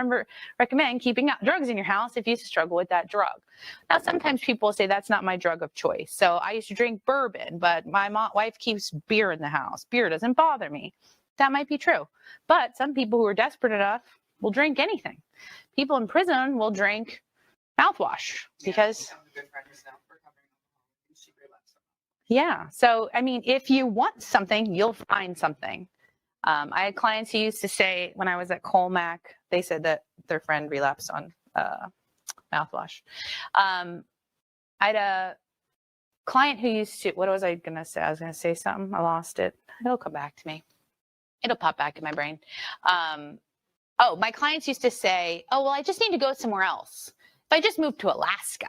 recommend keeping drugs in your house if you struggle with that drug. Now, sometimes people say that's not my drug of choice. So I used to drink bourbon, but my wife keeps beer in the house. Beer doesn't bother me. That might be true. But some people who are desperate enough will drink anything. People in prison will drink mouthwash because yeah. So, I mean, if you want something, you'll find something. I had clients who used to say when I was at Colmac, they said that their friend relapsed on mouthwash. I had a client who used to, what was I going to say? I was going to say something. I lost it. It'll come back to me. It'll pop back in my brain. My clients used to say, oh, well, I just need to go somewhere else. If I just move to Alaska,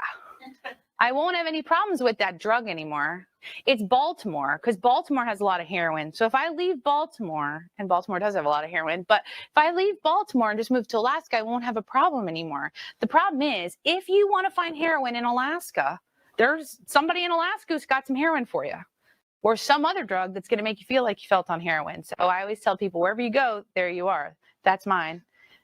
I won't have any problems with that drug anymore. It's Baltimore, because Baltimore has a lot of heroin. So if I leave Baltimore, and Baltimore does have a lot of heroin, but if I leave Baltimore and just move to Alaska, I won't have a problem anymore. The problem is, if you want to find heroin in Alaska, there's somebody in Alaska who's got some heroin for you, or some other drug that's going to make you feel like you felt on heroin. So I always tell people, wherever you go, there you are. That's mine.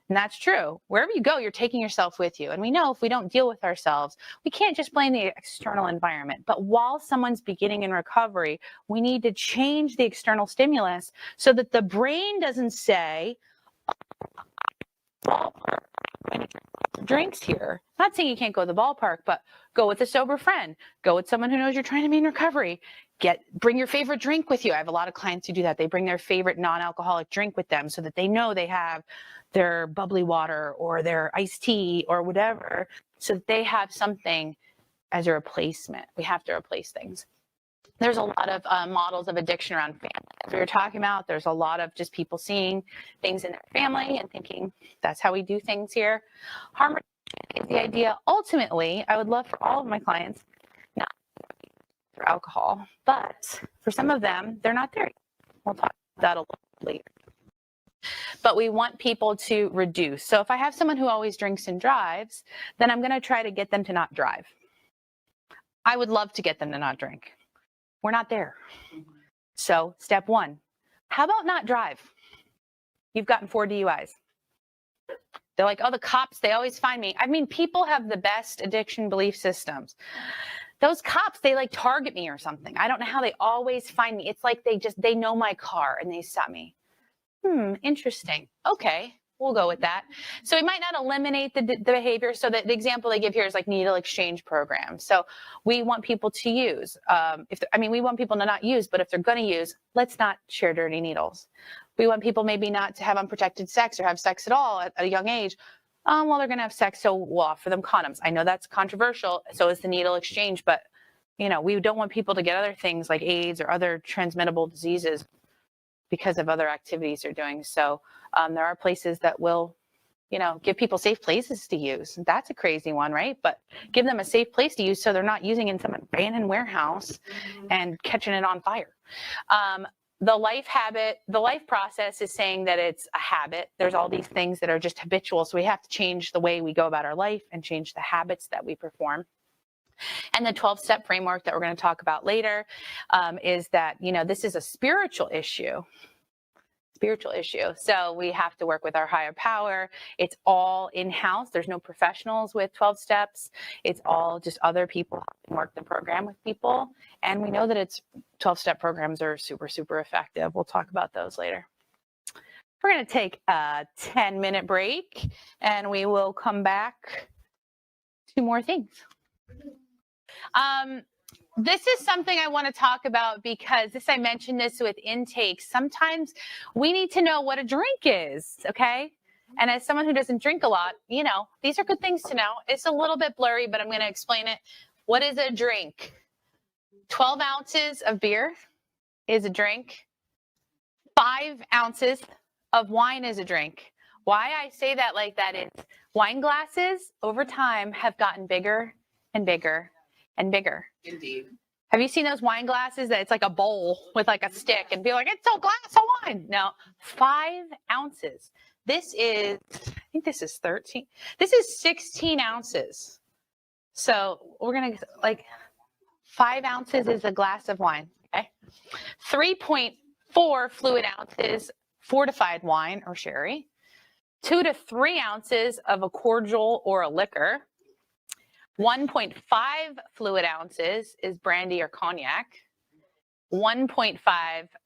And that's true. Wherever you go, you're taking yourself with you. And we know if we don't deal with ourselves, we can't just blame the external environment. But while someone's beginning in recovery, we need to change the external stimulus so that the brain doesn't say, ballpark, drinks here. I'm not saying you can't go to the ballpark, but go with a sober friend. Go with someone who knows you're trying to be in recovery. Bring your favorite drink with you. I have a lot of clients who do that. They bring their favorite non-alcoholic drink with them so that they know they have their bubbly water or their iced tea or whatever, so that they have something as a replacement. We have to replace things. There's a lot of models of addiction around family. As we were talking about, there's a lot of just people seeing things in their family and thinking that's how we do things here. Harm reduction is the idea. Ultimately, I would love for all of my clients not for alcohol, but for some of them, they're not there. We'll talk about that a little later. But we want people to reduce. So if I have someone who always drinks and drives, then I'm going to try to get them to not drive. I would love to get them to not drink. We're not there. So step one, how about not drive? You've gotten 4 DUIs. They're like, oh, the cops, they always find me. I mean, people have the best addiction belief systems. Those cops, they like target me or something. I don't know how they always find me. It's like they know my car and they stop me. Interesting. Okay, we'll go with that. So we might not eliminate the behavior. So the example they give here is like needle exchange programs. So we want people to use, we want people to not use, but if they're going to use, let's not share dirty needles. We want people maybe not to have unprotected sex or have sex at all at a young age. Well, they're going to have sex, so we'll offer them condoms. I know that's controversial. So is the needle exchange, but we don't want people to get other things like AIDS or other transmittable diseases because of other activities they're doing. So there are places that will, give people safe places to use. That's a crazy one, right? But give them a safe place to use so they're not using in some abandoned warehouse and catching it on fire. The life process is saying that it's a habit. There's all these things that are just habitual. So we have to change the way we go about our life and change the habits that we perform. And the 12-step framework that we're going to talk about later is that, this is a spiritual issue. So we have to work with our higher power. It's all in-house. There's no professionals with 12 steps. It's all just other people who work the program with people. And we know that 12-step programs are super, super effective. We'll talk about those later. We're going to take a 10-minute break and we will come back to more things. This is something I want to talk about because I mentioned this with intake. Sometimes we need to know what a drink is, okay? And as someone who doesn't drink a lot, these are good things to know. It's a little bit blurry, but I'm going to explain it. What is a drink? 12 ounces of beer is a drink. 5 ounces of wine is a drink. Why I say that like that is wine glasses over time have gotten bigger and bigger and bigger. Indeed. Have you seen those wine glasses that it's like a bowl with like a stick and be like, it's a glass of wine? No, 5 ounces. This is 13. This is 16 ounces. So we're going to 5 ounces is a glass of wine. Okay. 3.4 fluid ounces fortified wine or sherry. 2 to 3 ounces of a cordial or a liquor. 1.5 fluid ounces is brandy or cognac. 1.5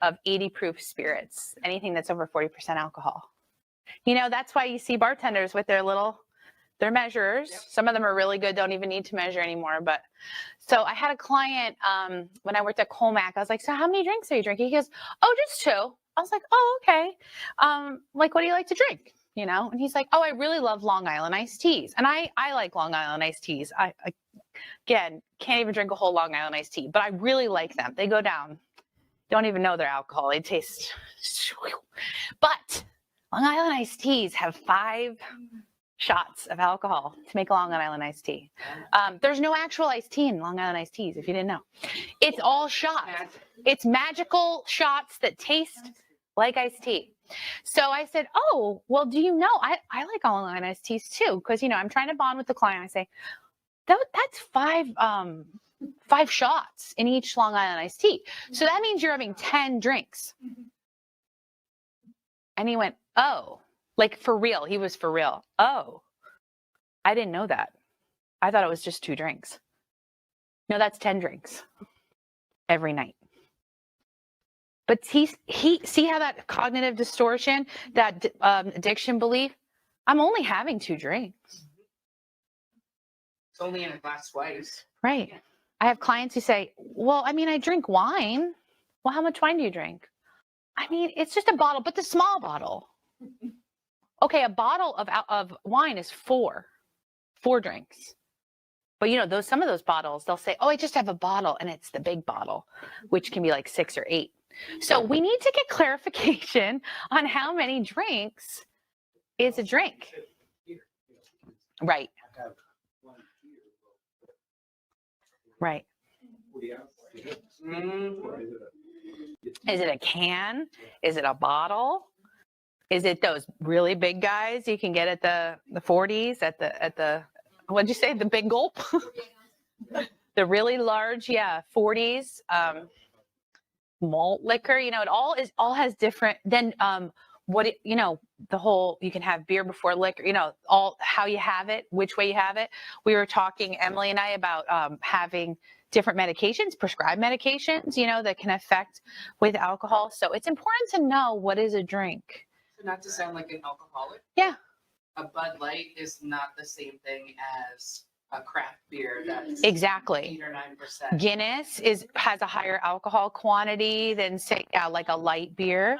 of 80 proof spirits, anything that's over 40% alcohol. You know, that's why you see bartenders with their measurers. Yep. Some of them are really good, don't even need to measure anymore. But so I had a client when I worked at Colmac. I was like, so how many drinks are you drinking? He goes, oh, just 2. I was like, oh, okay. Like, what do you like to drink? You know? And he's like, oh, I really love Long Island iced teas. And I like Long Island iced teas. I again, can't even drink a whole Long Island iced tea, but I really like them. They go down. Don't even know they're alcohol. They taste. But Long Island iced teas have 5 shots of alcohol to make a Long Island iced tea. There's no actual iced tea in Long Island iced teas, if you didn't know. It's all shots. It's magical shots that taste like iced tea. So I said, oh, well, do you know, I like Long Island iced teas too, because, you know, I'm trying to bond with the client. I say, that's 5 shots in each Long Island iced tea. So that means you're having 10 drinks. And he went, oh, like for real. He was for real. Oh, I didn't know that. I thought it was just 2 drinks. No, that's 10 drinks every night. But he see how that cognitive distortion, that addiction belief, I'm only having 2 drinks. It's only in a glass twice. Right. I have clients who say, well, I mean, I drink wine. Well, how much wine do you drink? I mean, it's just a bottle, but the small bottle. Okay, a bottle of wine is 4 drinks. But, you know, some of those bottles, they'll say, oh, I just have a bottle, and it's the big bottle, which can be like 6 or 8. So we need to get clarification on how many drinks is a drink. Right. I have 1 here. Right. 40 ounces. Mm. Or is Is it a can? Is it a bottle? Is it those really big guys you can get at the 40s at the what'd you say, the big gulp? The really large, 40s malt liquor. You know, it all has different. Then the whole, you can have beer before liquor. You know, all how you have it, which way you have it. We were talking, Emily and I, about having different medications, prescribed medications, you know, that can affect with alcohol. So it's important to know what is a drink. So not to sound like an alcoholic. Yeah. A Bud Light is not the same thing as a craft beer that's Exactly. 8 or 9%. Guinness has a higher alcohol quantity than, say, like a light beer.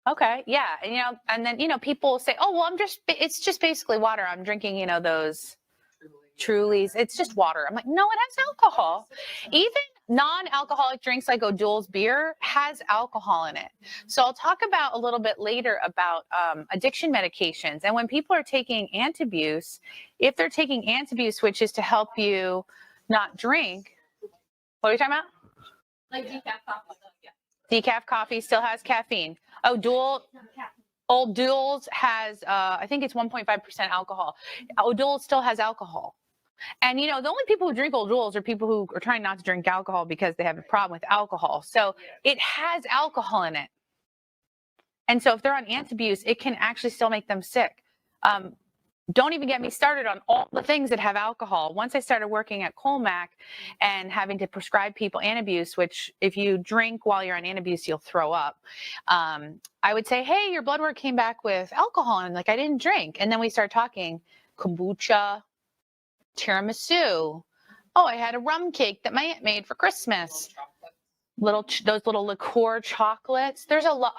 Okay, yeah, and and then people say, oh well, it's just basically water. I'm drinking, those Trulies. It's just water. I'm like, no, it has alcohol. Even non-alcoholic drinks like O'Doul's beer has alcohol in it. So I'll talk about a little bit later about addiction medications. And when people are taking Antabuse, if they're taking Antabuse, which is to help you not drink, what are you talking about? Like decaf coffee. Yeah. Decaf coffee still has caffeine. O'Doul's has, I think it's 1.5% alcohol. O'Doul's still has alcohol. And, the only people who drink O'Doul's are people who are trying not to drink alcohol because they have a problem with alcohol. So it has alcohol in it. And so if they're on Antabuse, it can actually still make them sick. Don't even get me started on all the things that have alcohol. Once I started working at Colmac and having to prescribe people Antabuse, which if you drink while you're on Antabuse, you'll throw up. I would say, hey, your blood work came back with alcohol. And I didn't drink. And then we start talking kombucha, tiramisu. Oh, I had a rum cake that my aunt made for Christmas. Those little liqueur chocolates. There's a lot.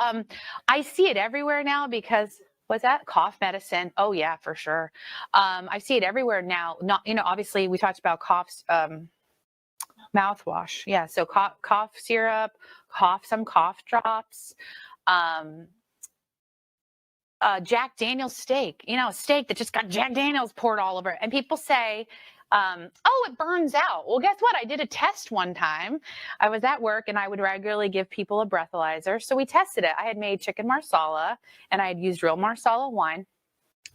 I see it everywhere now because what's that? Cough medicine. Oh yeah, for sure. I see it everywhere now. Not, obviously we talked about coughs, mouthwash. Yeah. So cough syrup, some cough drops, Jack Daniel's steak, a steak that just got Jack Daniel's poured all over it. And people say, oh, it burns out. Well, guess what? I did a test one time. I was at work and I would regularly give people a breathalyzer. So we tested it. I had made chicken marsala and I had used real marsala wine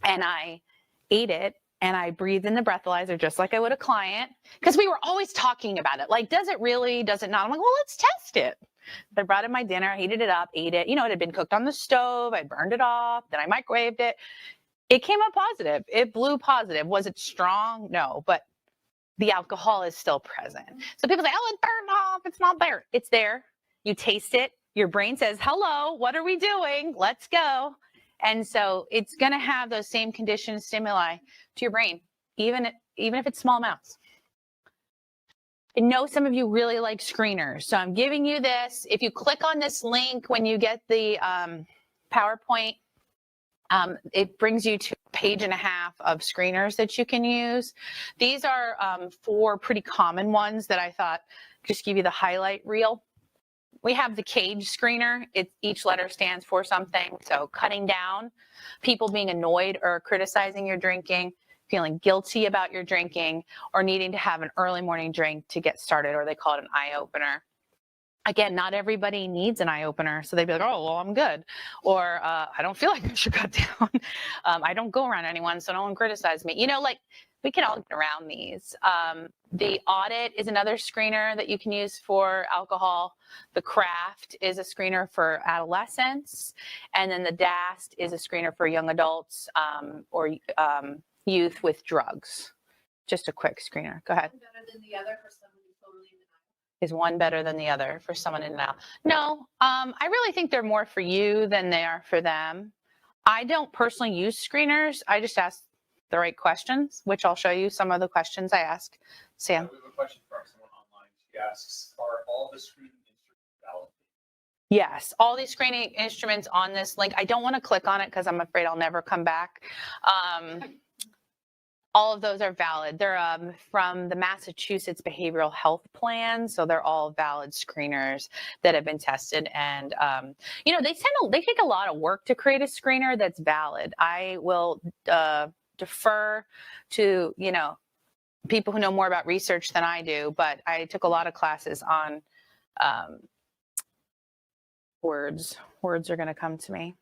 and I ate it and I breathed in the breathalyzer just like I would a client, because we were always talking about it. Like, does it really, does it not? I'm like, well, let's test it. I brought in my dinner, I heated it up, ate it. It had been cooked on the stove. I burned it off. Then I microwaved it. It came up positive. It blew positive. Was it strong? No, but the alcohol is still present. So people say, oh, it burned off. It's not there. It's there. You taste it. Your brain says, hello, what are we doing? Let's go. And so it's going to have those same conditioned stimuli to your brain, even if it's small amounts. I know some of you really like screeners. So I'm giving you this. If you click on this link when you get the PowerPoint, it brings you to a page and a half of screeners that you can use. These are 4 pretty common ones that I thought just give you the highlight reel. We have the CAGE screener. Each letter stands for something. So cutting down, people being annoyed or criticizing your drinking, feeling guilty about your drinking, or needing to have an early morning drink to get started, or they call it an eye opener. Again, not everybody needs an eye opener. So they'd be like, oh, well, I'm good. Or I don't feel like I should cut down. I don't go around anyone, so no one criticize me. Like we can all get around these. The audit is another screener that you can use for alcohol. The CRAFT is a screener for adolescents. And then the DAST is a screener for young adults or youth with drugs. Just a quick screener. Go ahead. Better than the other for somebody totally in the night. Is one better than the other for someone in and out? No, I really think they're more for you than they are for them. I don't personally use screeners. I just ask the right questions, which I'll show you some of the questions I ask. Sam? We have a question from someone online. She asks, are all the screening instruments valid? Yes, all these screening instruments on this link. I don't want to click on it because I'm afraid I'll never come back. All of those are valid. They're from the Massachusetts Behavioral Health Plan, so they're all valid screeners that have been tested. And they take a lot of work to create a screener that's valid. I will defer to people who know more about research than I do, but I took a lot of classes on words. Words are going to come to me.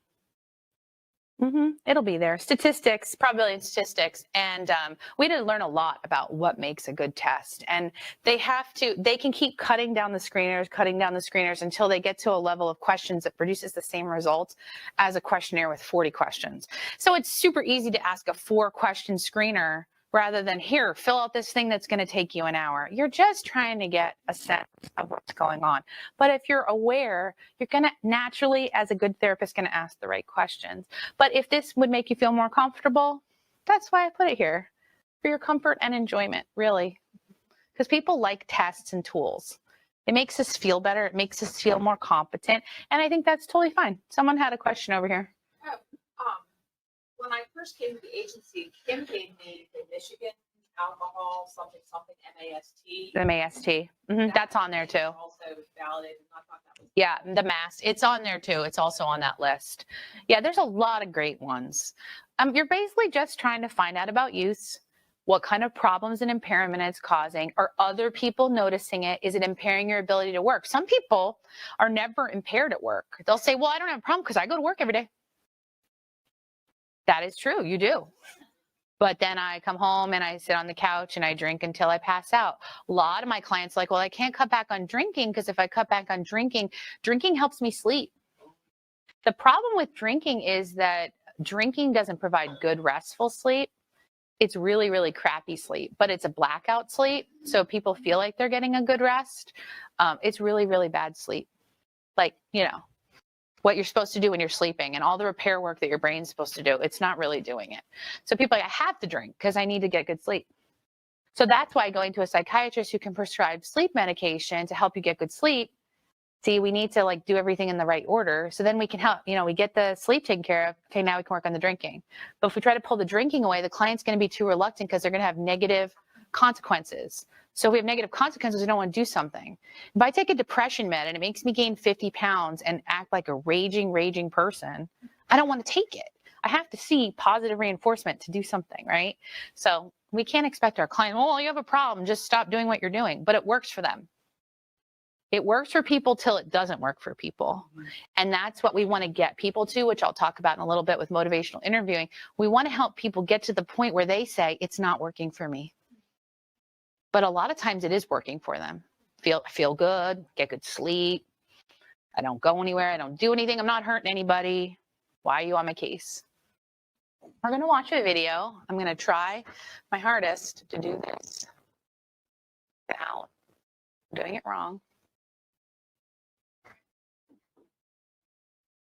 It'll be there. Statistics, probability and statistics. And we did learn a lot about what makes a good test. And they can keep cutting down the screeners until they get to a level of questions that produces the same results as a questionnaire with 40 questions. So it's super easy to ask a 4-question screener rather than, here, fill out this thing that's going to take you an hour. You're just trying to get a sense of what's going on. But if you're aware, you're going to naturally, as a good therapist, going to ask the right questions. But if this would make you feel more comfortable, that's why I put it here, for your comfort and enjoyment, really. Because people like tests and tools. It makes us feel better. It makes us feel more competent. And I think that's totally fine. Someone had a question over here. When I first came to the agency, Kim gave me the Michigan alcohol something MAST. MAST. That's on there too. Also validated. I thought that was Yeah, the MAST. It's on there too. It's also on that list. Yeah, there's a lot of great ones. You're basically just trying to find out about use, what kind of problems and impairment it's causing. Are other people noticing it? Is it impairing your ability to work? Some people are never impaired at work. They'll say, well, I don't have a problem because I go to work every day. That is true, you do. But then I come home and I sit on the couch and I drink until I pass out. A lot of my clients are like, well, I can't cut back on drinking because if I cut back on drinking helps me sleep. The problem with drinking is that drinking doesn't provide good restful sleep. It's really, really crappy sleep, but it's a blackout sleep. So people feel like they're getting a good rest. It's really, really bad sleep. Like, what you're supposed to do when you're sleeping and all the repair work that your brain's supposed to do. It's not really doing it. So people are like, I have to drink because I need to get good sleep. So that's why going to a psychiatrist who can prescribe sleep medication to help you get good sleep. See, we need to do everything in the right order. So then we can help, we get the sleep taken care of. Okay, now we can work on the drinking. But if we try to pull the drinking away, the client's going to be too reluctant because they're going to have negative consequences. So if we have negative consequences, we don't want to do something. If I take a depression med and it makes me gain 50 pounds and act like a raging person, I don't want to take it. I have to see positive reinforcement to do something, right? So we can't expect our client, oh, you have a problem, just stop doing what you're doing. But it works for them. It works for people till it doesn't work for people. And that's what we want to get people to, which I'll talk about in a little bit with motivational interviewing. We want to help people get to the point where they say, it's not working for me. But a lot of times it is working for them. Feel good, get good sleep. I don't go anywhere. I don't do anything. I'm not hurting anybody. Why are you on my case? We're going to watch a video. I'm going to try my hardest to do this without doing it wrong.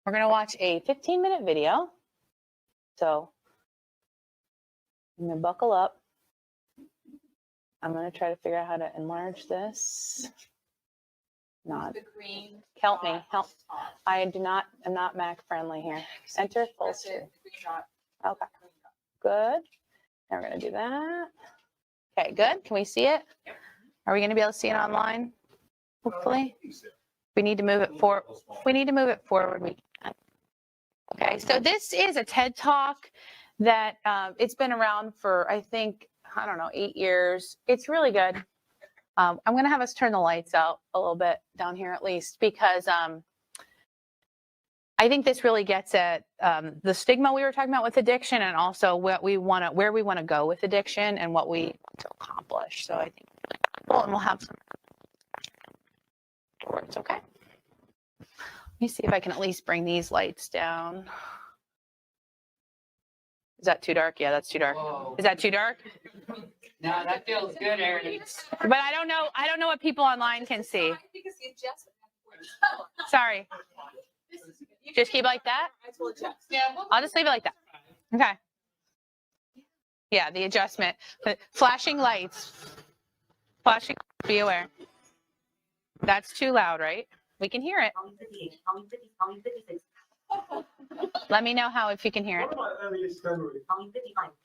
We're going to watch a 15-minute video. So I'm going to buckle up. I'm going to try to figure out how to enlarge this. Not. The green. Help me. Help. Top. I'm not Mac friendly here. Enter full That's screen. it, the green dot. Okay. Good. Now we're going to do that. Okay, good. Can we see it? Yep. Are we going to be able to see it online? Hopefully. We need to move it forward. We need to move it forward. We can. Okay, so this is a TED Talk that it's been around for, I think, I don't know, 8 years. It's really good. I'm going to have us turn the lights out a little bit down here at least, because I think this really gets at the stigma we were talking about with addiction, and also what we want to, where we want to go with addiction and what we want to accomplish. So I think it's really cool, and we'll have some words. Okay. Let me see if I can at least bring these lights down. Is that too dark? Yeah, that's too dark. Whoa. Is that too dark? No, that feels good, Erin. But I don't know what people online can see. Because the adjustment. Sorry. Just keep it like that? I will adjust. Yeah, I'll just leave it like that. Okay. Yeah, the adjustment. Flashing lights. Flashing, be aware. That's too loud, right? We can hear it. Let me know if you can hear it. One of my earliest memories,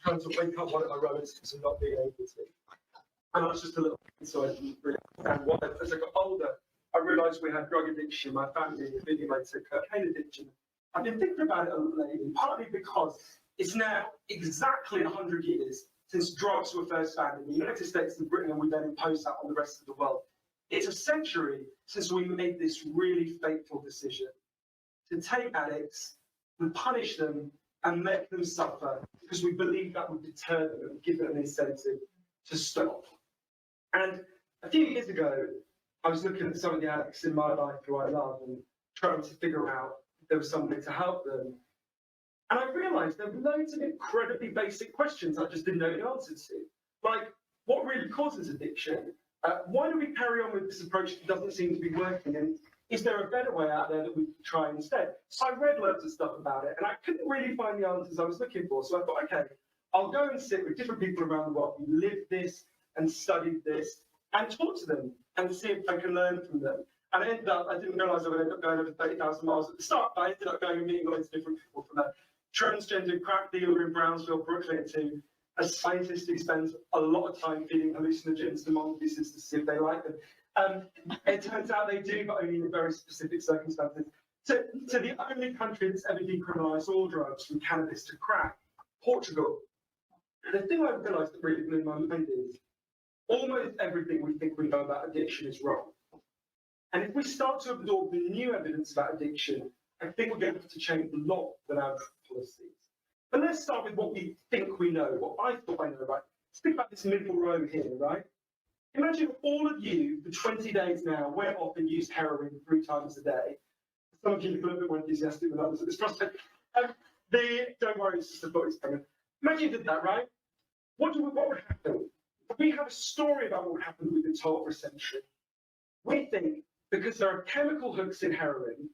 trying to wake up one of my relatives and not being able to. And I was just a little kid, so I didn't really understand why. As I got older, I realised we had drug addiction. My family really liked cocaine addiction. I've been thinking about it a lot lately, partly because it's now exactly 100 years since drugs were first banned in the United States and Britain, and we then imposed that on the rest of the world. It's a century since we made this really fateful decision to take addicts and punish them and make them suffer because we believe that would deter them and give them an incentive to stop. And a few years ago, I was looking at some of the addicts in my life who I love and trying to figure out if there was somebody to help them. And I realized there were loads of incredibly basic questions I just didn't know the answer to. Like, what really causes addiction? Why do we carry on with this approach that doesn't seem to be working? And is there a better way out there that we could try instead? So I read loads of stuff about it, and I couldn't really find the answers I was looking for. So I thought, okay, I'll go and sit with different people around the world who lived this and studied this and talk to them and see if I can learn from them. And I ended up, I didn't realize I would end up going over 30,000 miles at the start, but I ended up going and meeting loads of different people, from a transgender crack dealer in Brownsville, Brooklyn, to a scientist who spends a lot of time feeding hallucinogens to monkeys to see if they like them. It turns out they do, but only in very specific circumstances. To the only country that's ever decriminalised all drugs, from cannabis to crack, Portugal. The thing I realised that really blew my mind is almost everything we think we know about addiction is wrong. And if we start to absorb the new evidence about addiction, I think we're going to have to change a lot with our policies. But let's start with what we think we know, what I thought I know, right? Let's think about this middle row here, right? Imagine all of you for 20 days now went off and used heroin 3 times a day. Some of you look a little bit more enthusiastic than others at this prospect. Don't worry, it's just a thought experiment. Imagine you did that, right? What would happen? We have a story about what would happen we've been told for a century. We think because there are chemical hooks in heroin,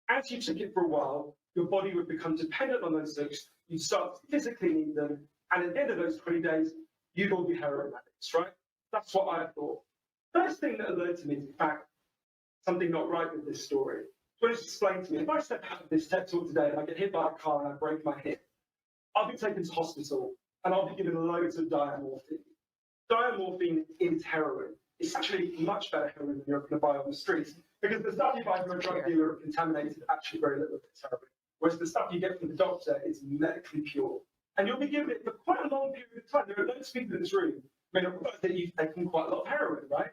as you took it for a while, your body would become dependent on those hooks, you'd start to physically need them, and at the end of those 20 days, you'd all be heroin addicts, right? That's what I thought. First thing that alerted me to the fact something not right with this story. So it's explained to me, if I step out of this TED talk today and I get hit by a car and I break my hip, I'll be taken to hospital and I'll be given loads of diamorphine. Diamorphine is heroin. It's actually much better heroin than you're going to buy on the streets, because the stuff you buy from a drug dealer are contaminated, actually very little of it's heroin, whereas the stuff you get from the doctor is medically pure. And you'll be given it for quite a long period of time. There are loads of people in this room may not realize that you've taken quite a lot of heroin, right?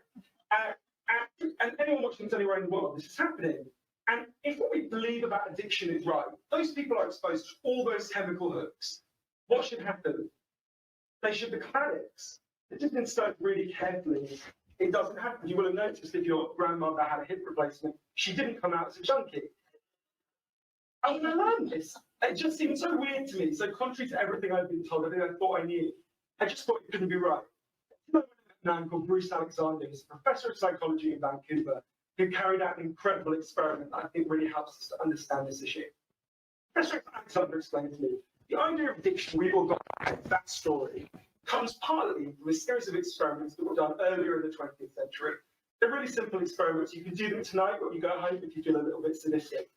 and anyone watching this anywhere in the world, this is happening. And if what we believe about addiction is right, those people are exposed to all those chemical hooks. What should happen? They should become addicts. It just been studied really carefully. It doesn't happen. You will have noticed if your grandmother had a hip replacement, she didn't come out as a junkie. I when I learned this, it just seemed so weird to me. So contrary to everything I've been told, everything I thought I knew, I just thought it couldn't be right. A man called Bruce Alexander, he's a professor of psychology in Vancouver, who carried out an incredible experiment that I think really helps us to understand this issue. Professor Alexander explained to me, the idea of addiction we've all got that story comes partly from a series of experiments that were done earlier in the 20th century. They're really simple experiments. You can do them tonight when you go home if you feel a little bit sadistic.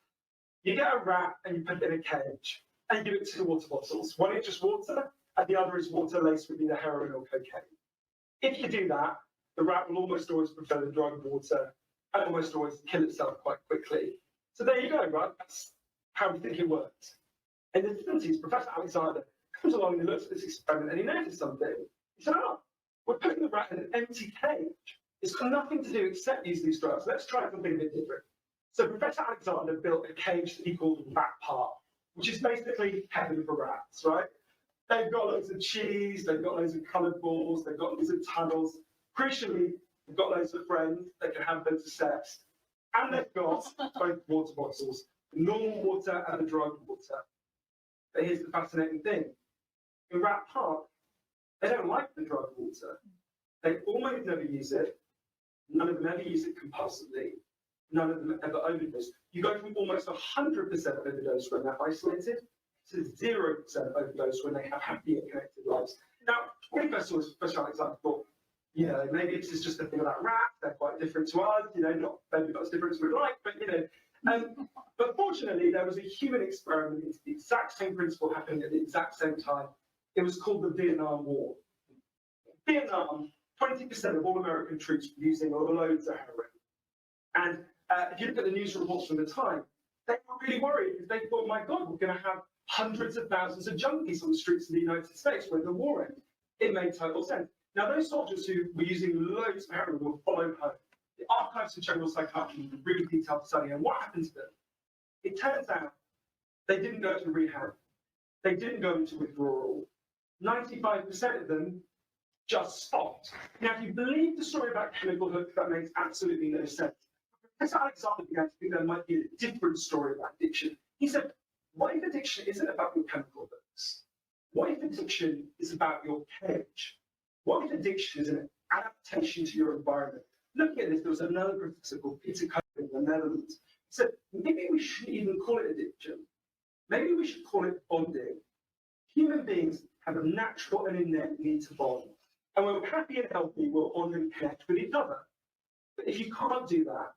You get a rat and you put it in a cage and you give it 2 water bottles. One is just water and the other is water laced with either heroin or cocaine. If you do that, the rat will almost always prefer the drug water and almost always kill itself quite quickly. So there you go, right? That's how we think it works. In the 70s, Professor Alexander comes along and he looks at this experiment and he noticed something. He said, oh, we're putting the rat in an empty cage. It's got nothing to do except use these drugs. Let's try something a bit different. So Professor Alexander built a cage that he called Rat Park, which is basically heaven for rats, right? They've got loads of cheese, they've got loads of coloured balls, they've got loads of tunnels. Crucially, they've got loads of friends, they can have loads of sex. And they've got both water bottles, the normal water and the drugged water. But here's the fascinating thing. In Rat Park, they don't like the drugged water. They almost never use it. None of them ever use it compulsively. None of them ever overdose. You go from almost 100% overdose when they're isolated to 0% overdose when they have happy and connected lives. Now, when I first saw this, Professor Alexander thought, you know, maybe this is just a thing about rats, they're quite different to us, you know, not maybe not as different as we'd like, but you know. But fortunately, there was a human experiment, it's the exact same principle happening at the exact same time. It was called the Vietnam War. Vietnam, 20% of all American troops were using loads of heroin. And if you look at the news reports from the time, they were really worried because they thought, my God, we're going to have hundreds of thousands of junkies on the streets of the United States when the war ends. It made total sense. Now, those soldiers who were using loads of heroin were followed home. The Archives of General Psychiatry did a really detailed study on what happened to them. It turns out they didn't go to rehab. They didn't go into withdrawal. 95% of them just stopped. Now, if you believe the story about chemical hooks, that makes absolutely no sense. Professor Alexander began to think there might be a different story about addiction. He said, what if addiction isn't about your chemical hooks? What if addiction is about your cage? What if addiction is an adaptation to your environment? Looking at this, there was another professor called Peter Kogan in the Netherlands. He said, maybe we shouldn't even call it addiction. Maybe we should call it bonding. Human beings have a natural and innate need to bond. And when we're happy and healthy, we'll bond and connect with each other. But if you can't do that,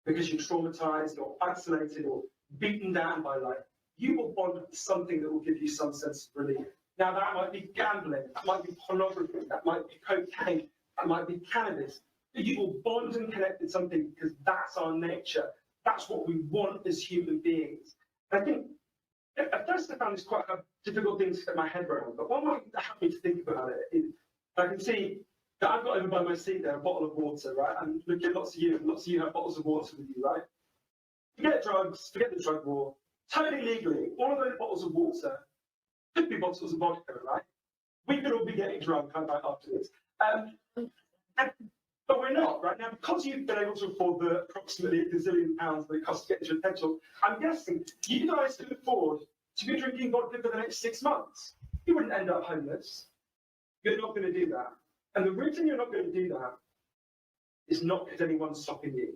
because you're traumatized or isolated or beaten down by life, you will bond with something that will give you some sense of relief. Now, that might be gambling, that might be pornography, that might be cocaine, that might be cannabis. But you will bond and connect with something because that's our nature. That's what we want as human beings. I think, at first I found this quite a difficult thing to get my head around, but one way that helped me to think about it is, I can see that I've got over by my seat there a bottle of water, right? And look at lots of you have bottles of water with you, right? Forget drugs, forget the drug war. Totally legally, all of those bottles of water could be bottles of vodka, right? We could all be getting drunk, kind of after this. But we're not, right? Now, because you've been able to afford the approximately £1 gazillion that it costs to get into a petrol, I'm guessing you guys could afford to be drinking vodka for the next 6 months. You wouldn't end up homeless. You're not going to do that. And the reason you're not going to do that is not because anyone's stopping you.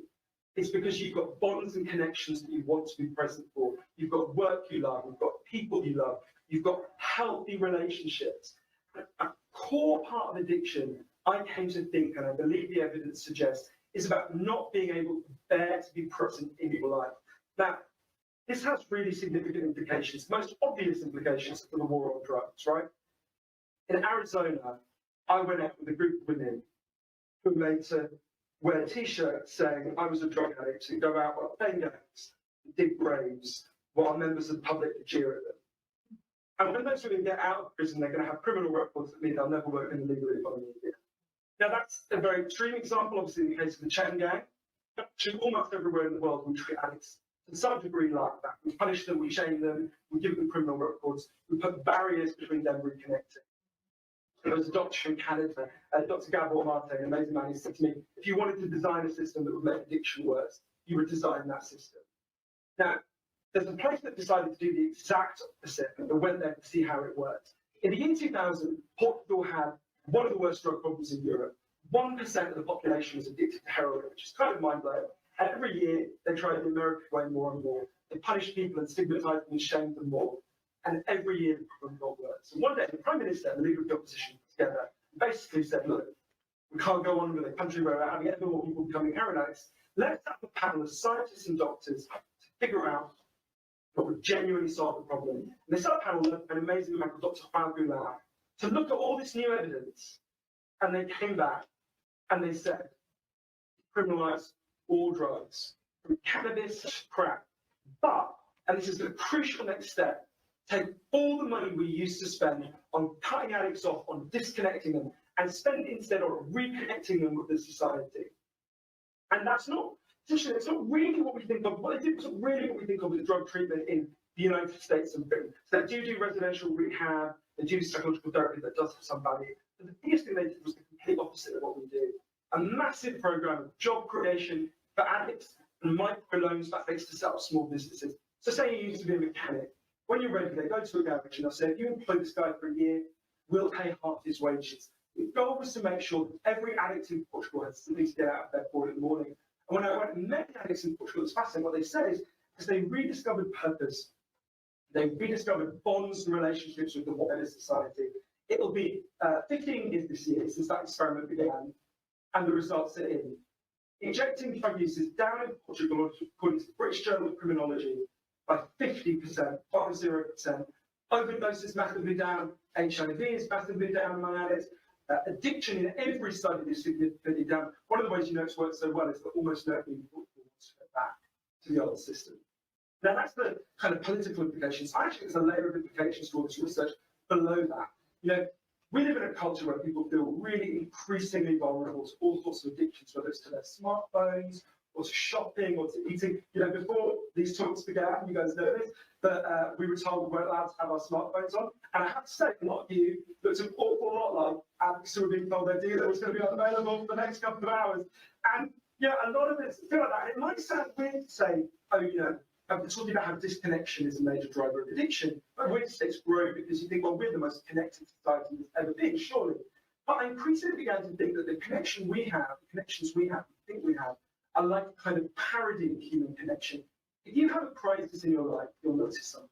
It's because you've got bonds and connections that you want to be present for. You've got work you love. You've got people you love. You've got healthy relationships. A core part of addiction, I came to think, and I believe the evidence suggests, is about not being able to bear to be present in your life. Now, this has really significant implications. The most obvious implications for the war on drugs, right? In Arizona, I went out with a group of women who were made to wear T-shirts saying I was a drug addict and go out while playing games, dig graves, while members of the public could jeer at them. And when those women get out of prison, they're going to have criminal records that mean they'll never work in the legal economy again. Now, that's a very extreme example, obviously, in the case of the chain gang. Actually, almost everywhere in the world, we treat addicts to some degree like that. We punish them, we shame them, we give them criminal records, we put barriers between them reconnecting. There was a doctor in Canada, Dr. Gabor Mate, an amazing man, he said to me, if you wanted to design a system that would make addiction worse, you would design that system. Now, there's a place that decided to do the exact opposite and went there to see how it worked. In the year 2000, Portugal had one of the worst drug problems in Europe. 1% of the population was addicted to heroin, which is kind of mind-blowing. And every year, they tried the American way more and more. They punished people and stigmatized them and shamed them more. And every year, the problem got worse. And one day, the Prime Minister and the Leader of the Opposition together basically said, look, we can't go on with a country where we're having ever more people becoming heroin addicts. Let's have a panel of scientists and doctors to figure out what would genuinely solve the problem. And they set up a panel, an amazing man called Dr. Juan Goulart, to look at all this new evidence. And they came back and they said, criminalize all drugs, from cannabis to crack. But, and this is the crucial next step, take all the money we used to spend on cutting addicts off, on disconnecting them, and spend it instead on reconnecting them with the society. And that's not, it's not really what we think of. What they did wasn't really what we think of as drug treatment in the United States and Britain. So they do residential rehab, they do psychological therapy that does have some value. But the biggest thing they did was the complete opposite of what we do. A massive program of job creation for addicts and microloans for addicts to set up small businesses. So say you used to be a mechanic. When you're ready, they go to a garage and they'll say, if you employ this guy for a year, we'll pay half his wages. The goal was to make sure that every addict in Portugal has something to get out of bed for in the morning. And when I went and met addicts in Portugal, it's fascinating. What they said is, because they rediscovered purpose, they rediscovered bonds and relationships with the wider society. It'll be 15 years this year since that experiment began, and the results are in. Injecting drug use is down in Portugal, according to the British Journal of Criminology, by 50%, 50%. Overdoses massively down, HIV is massively down among addicts. Addiction in every study is significantly down. One of the ways you know it's worked so well is that almost nobody wants to go back to the old system. Now that's the kind of political implications. Actually, there's a layer of implications to all this research below that. You know, we live in a culture where people feel really increasingly vulnerable to all sorts of addictions, whether it's to their smartphones, or to shopping, or to eating. You know, before these talks began, you guys know this, but we were told we weren't allowed to have our smartphones on. And I have to say, a lot of you looked an awful lot like addicts who were being told their dealer was going to be unavailable for the next couple of hours. And yeah, a lot of it feel like that. It might sound weird to say, oh, you know, I'm talking about how disconnection is a major driver of addiction, but weird to say it's growing because you think, well, we're the most connected society there's ever been, surely. But I increasingly began to think that the connections we have, think we have, are like a kind of parody of human connection. If you have a crisis in your life, you'll notice something.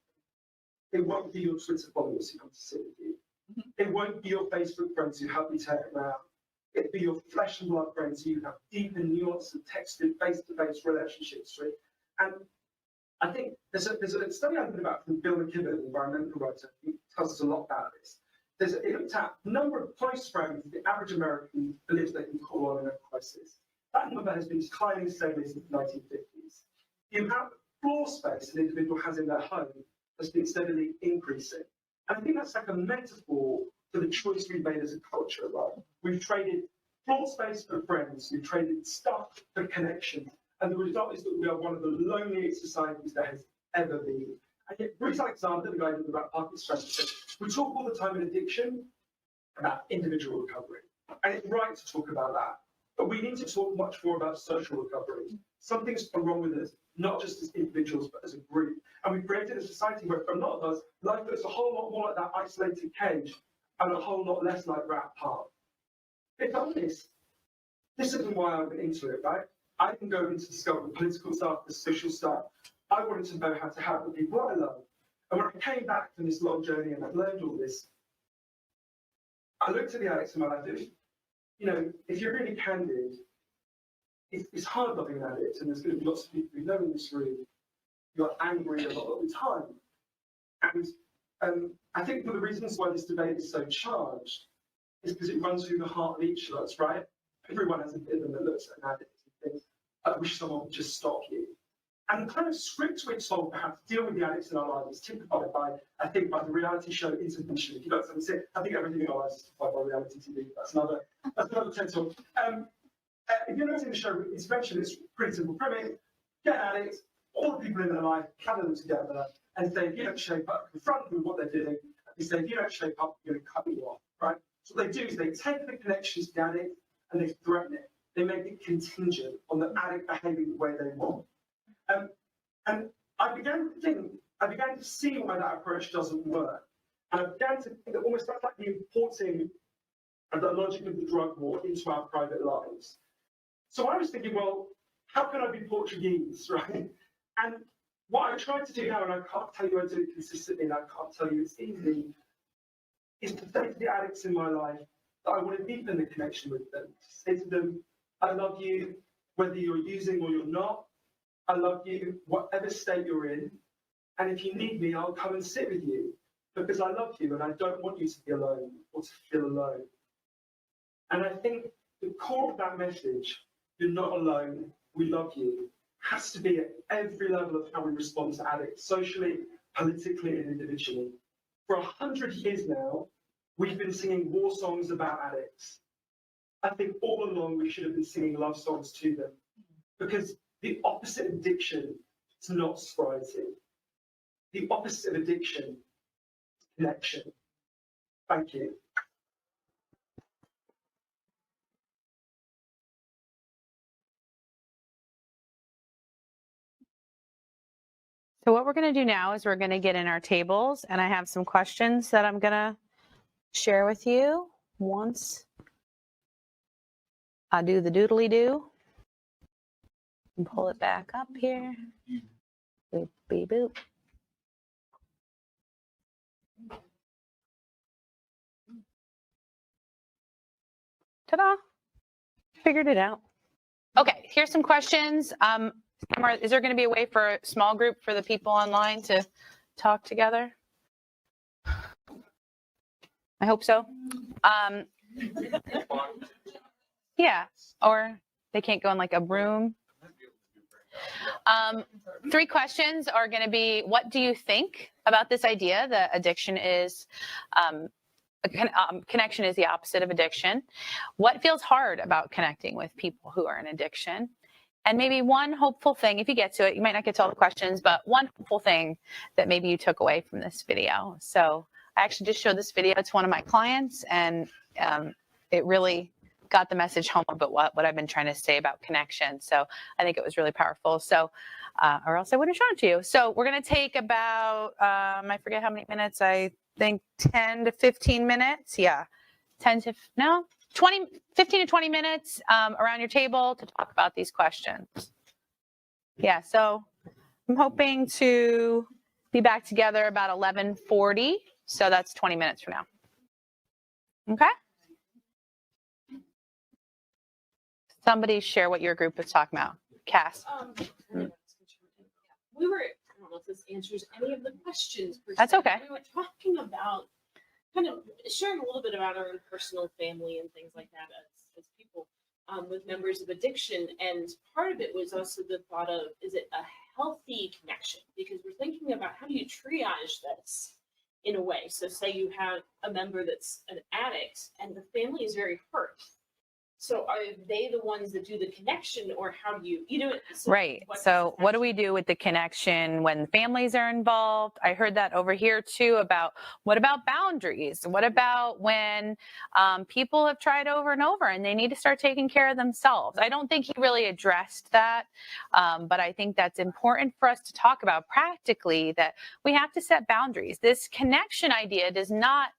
It won't be your Twitter followers who come to sit with you. It won't be your Facebook friends who help you turn it around. It'll be your flesh and blood friends who you have deep and nuanced and texted face-to-face relationships with. And I think there's a study I read about from Bill McKibben, an environmental writer, who tells us a lot about this. It looked at the number of close friends the average American believes they can call on in a crisis. That number has been declining steadily since the 1950s. The amount of floor space an individual has in their home has been steadily increasing. And I think that's like a metaphor for the choice we've made as a culture, right? We've traded floor space for friends, we've traded stuff for connection. And the result is that we are one of the loneliest societies there has ever been. And yet, Bruce Alexander, the guy who about Parkinson's, said, we talk all the time in addiction about individual recovery. And it's right to talk about that. But we need to talk much more about social recovery. Something's gone wrong with us, not just as individuals, but as a group. And we've created a society where, for a lot of us, life looks a whole lot more like that isolated cage and a whole lot less like Rat Park. If I'm honest, this isn't why I went into it, right? I didn't go into discover the political stuff, the social stuff. I wanted to know how to help the people I love. And when I came back from this long journey and I've learned all this, I looked at the addicts in my life. You know, if you're really candid, it's hard loving an addict, and there's going to be lots of people who know in this room you're angry a lot of the time. And I think one of the reasons why this debate is so charged is because it runs through the heart of each of us, right? Everyone has a bit of them that looks at an addict and thinks, I wish someone would just stop you. And the kind of script we're told perhaps to deal with the addicts in our lives is typified by, I think, by the reality show Intervention. If you don't haven't seen it, I think everything in our lives is typified by reality TV. That's another TED talk. If you're not seeing the show Intervention, it's pretty simple premise. Get an addict, all the people in their life, gather them together, and say, if you don't shape up, confront them with what they're doing, and say, if you don't shape up, we're going to cut you off, right? So what they do is they take the connections to the addict and they threaten it. They make it contingent on the addict behaving the way they want. And I began to see why that approach doesn't work. And I began to think that almost that's like the importing of the logic of the drug war into our private lives. So I was thinking, well, how can I be Portuguese, right? And what I tried to do now, and I can't tell you I do it consistently, and I can't tell you it's easy, is to say to the addicts in my life that I want to deepen the connection with them. To say to them, I love you, whether you're using or you're not. I love you, whatever state you're in. And if you need me, I'll come and sit with you because I love you and I don't want you to be alone or to feel alone. And I think the core of that message, you're not alone, we love you, has to be at every level of how we respond to addicts, socially, politically, and individually. For 100 years now, we've been singing war songs about addicts. I think all along we should have been singing love songs to them because the opposite of addiction is not sobriety. The opposite of addiction is connection. Thank you. So what we're going to do now is we're going to get in our tables, and I have some questions that I'm going to share with you once I do the doodly do. And pull it back up here. Boop, beep, boop. Ta-da! Figured it out. Okay, here's some questions. Is there going to be a way for a small group for the people online to talk together? I hope so. Yeah, or they can't go in like a room. 3 questions are going to be, what do you think about this idea that addiction is, connection is the opposite of addiction? What feels hard about connecting with people who are in addiction? And maybe one hopeful thing, if you get to it, you might not get to all the questions, but one hopeful thing that maybe you took away from this video. So I actually just showed this video to one of my clients, and it really got the message home about what I've been trying to say about connection. So I think it was really powerful. So, or else I wouldn't have shown it to you. So we're going to take about, I forget how many minutes, I think 10 to 15 minutes. Yeah, 15 to 20 minutes around your table to talk about these questions. Yeah, so I'm hoping to be back together about 11:40. So that's 20 minutes from now. Okay? Somebody share what your group was talking about. Cass. We were, I don't know if this answers any of the questions. That's okay. We were talking about kind of sharing a little bit about our own personal family and things like that as people with members of addiction. And part of it was also the thought of, is it a healthy connection? Because we're thinking about how do you triage this in a way? So say you have a member that's an addict and the family is very hurt. So are they the ones that do the connection, or how do you know? So right. So what do we do with the connection when families are involved? I heard that over here too about what about boundaries? What about when people have tried over and over and they need to start taking care of themselves? I don't think he really addressed that, but I think that's important for us to talk about practically, that we have to set boundaries. This connection idea does not,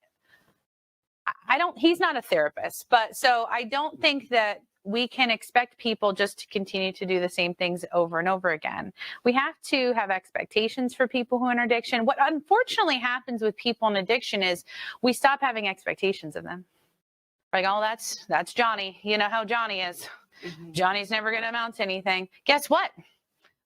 he's not a therapist, but so I don't think that we can expect people just to continue to do the same things over and over again. We have to have expectations for people who are in addiction. What unfortunately happens with people in addiction is we stop having expectations of them. Like, oh, that's Johnny. You know how Johnny is. Mm-hmm. Johnny's never going to amount to anything. Guess what?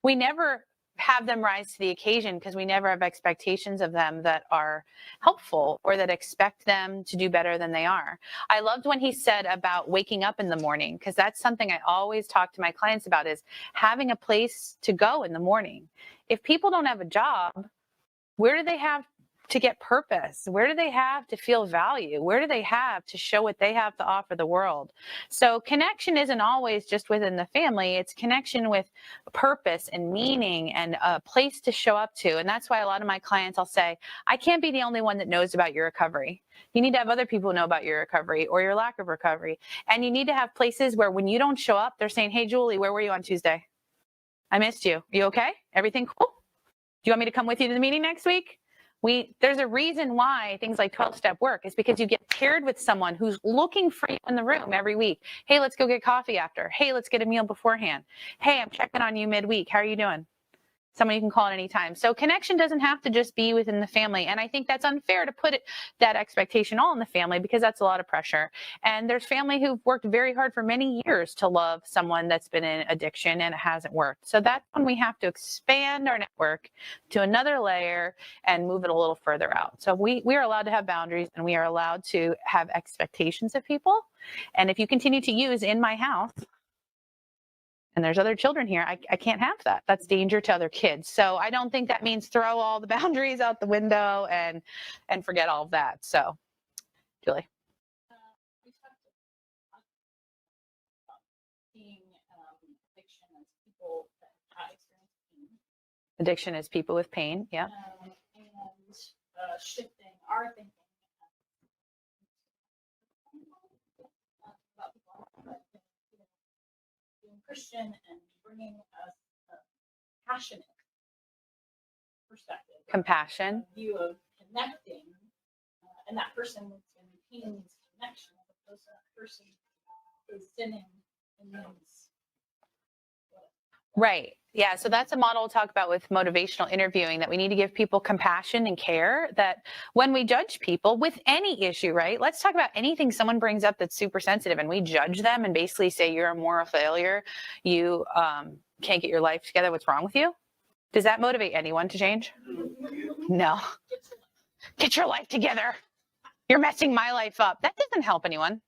We never have them rise to the occasion because we never have expectations of them that are helpful or that expect them to do better than they are. I loved when he said about waking up in the morning, because that's something I always talk to my clients about, is having a place to go in the morning. If people don't have a job, where do they have to get purpose? Where do they have to feel value? Where do they have to show what they have to offer the world? So connection isn't always just within the family. It's connection with purpose and meaning and a place to show up to. And that's why a lot of my clients, I'll say, I can't be the only one that knows about your recovery. You need to have other people know about your recovery or your lack of recovery. And you need to have places where when you don't show up, they're saying, hey, Julie, where were you on Tuesday? I missed you. You okay? Everything cool? Do you want me to come with you to the meeting next week? There's a reason why things like 12-step work is because you get paired with someone who's looking for you in the room every week. Hey, let's go get coffee after. Hey, let's get a meal beforehand. Hey, I'm checking on you midweek. How are you doing? Someone you can call at any time. So connection doesn't have to just be within the family. And I think that's unfair to put that expectation all in the family, because that's a lot of pressure. And there's family who've worked very hard for many years to love someone that's been in addiction and it hasn't worked. So that's when we have to expand our network to another layer and move it a little further out. So we are allowed to have boundaries, and we are allowed to have expectations of people. And if you continue to use in my house, and there's other children here, I can't have that. That's danger to other kids. So I don't think that means throw all the boundaries out the window and forget all of that. So, Julie. We talked about seeing addiction as people that have experienced pain. Addiction is people with pain, yeah. And shifting our thinking about people that, being Christian and bringing us a passionate perspective, Compassion. view of connecting, and that person that's in pain needs connection, as opposed to that person is sinning and needs. Right. Yeah. So that's a model we'll talk about with motivational interviewing, that we need to give people compassion and care, that when we judge people with any issue, right? Let's talk about anything someone brings up that's super sensitive and we judge them and basically say, you're a moral failure. You can't get your life together. What's wrong with you? Does that motivate anyone to change? No. Get your life together. You're messing my life up. That doesn't help anyone.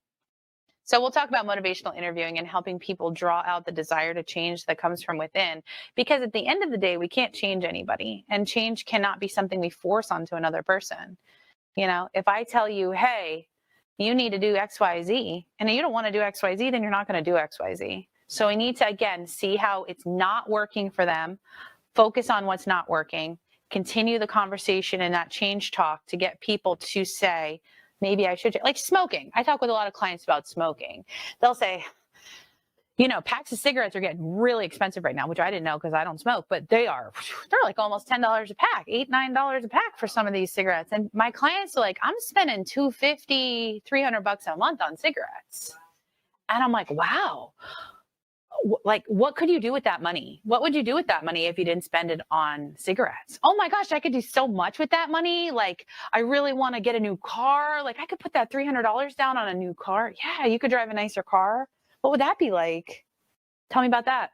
So we'll talk about motivational interviewing and helping people draw out the desire to change that comes from within. Because at the end of the day, we can't change anybody. And change cannot be something we force onto another person. You know, if I tell you, hey, you need to do X, Y, Z, and you don't want to do X, Y, Z, then you're not going to do X, Y, Z. So we need to, again, see how it's not working for them, focus on what's not working, continue the conversation and that change talk to get people to say, maybe I should, like smoking. I talk with a lot of clients about smoking. They'll say, you know, packs of cigarettes are getting really expensive right now, which I didn't know because I don't smoke, but they're like almost $10 a pack, $8, $9 a pack for some of these cigarettes. And my clients are like, I'm spending $250, $300 a month on cigarettes. And I'm like, wow. Like, what could you do with that money? What would you do with that money if you didn't spend it on cigarettes? Oh my gosh, I could do so much with that money. Like, I really want to get a new car. Like, I could put that $300 down on a new car. Yeah, you could drive a nicer car. What would that be like? Tell me about that.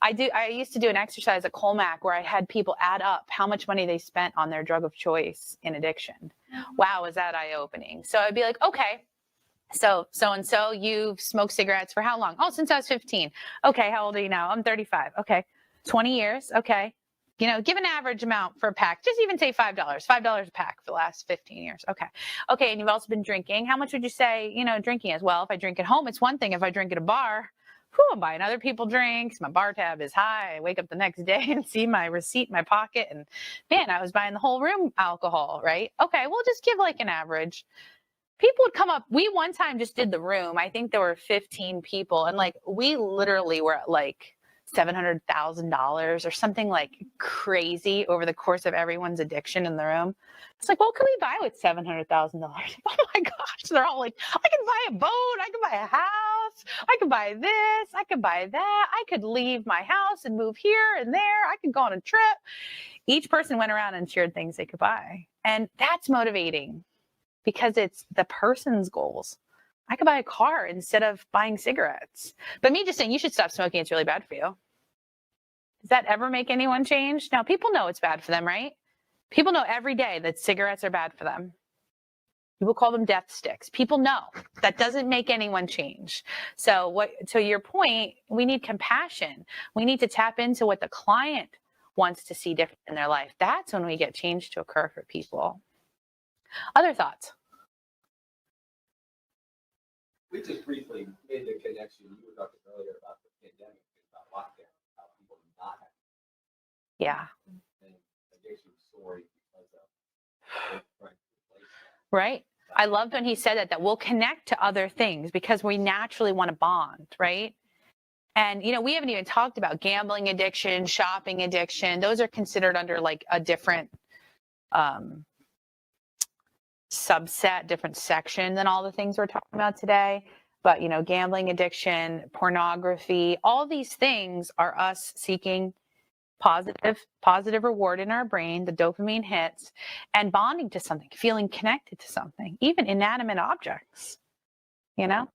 I used to do an exercise at Colmac where I had people add up how much money they spent on their drug of choice in addiction. Wow, was that eye-opening. So I'd be like, okay, so you've smoked cigarettes for how long? Oh, since I was 15. Okay, how old are you now? I'm 35. Okay, 20 years. Okay, you know, give an average amount for a pack. Just even say $5 a pack for the last 15 years. Okay, and you've also been drinking. How much would you say, you know, drinking is? Well, if I drink at home, it's one thing. If I drink at a bar, I'm buying other people's drinks. My bar tab is high. I wake up the next day and see my receipt in my pocket, and man, I was buying the whole room alcohol, right? Okay, we'll just give like an average. People would come up. We one time just did the room. I think there were 15 people, and like we literally were at like $700,000 or something like crazy over the course of everyone's addiction in the room. It's like, what can we buy with $700,000? Oh my gosh. They're all like, I can buy a boat. I can buy a house. I can buy this. I could buy that. I could leave my house and move here and there. I could go on a trip. Each person went around and shared things they could buy. And that's motivating because it's the person's goals. I could buy a car instead of buying cigarettes. But me just saying you should stop smoking, it's really bad for you. Does that ever make anyone change? Now, people know it's bad for them, right? People know every day that cigarettes are bad for them. People call them death sticks. People know. That doesn't make anyone change. So to your point, we need compassion. We need to tap into what the client wants to see different in their life. That's when we get change to occur for people. Other thoughts? We just briefly made the connection. You were talking earlier about the pandemic, about lockdown, how people not have Yeah. an addiction story because of Right. I loved when he said that we'll connect to other things because we naturally want to bond, right? And, we haven't even talked about gambling addiction, shopping addiction. Those are considered under like a different subset, different section than all the things we're talking about today. But, gambling addiction, pornography, all these things are us seeking positive reward in our brain, the dopamine hits, and bonding to something, feeling connected to something, even inanimate objects, it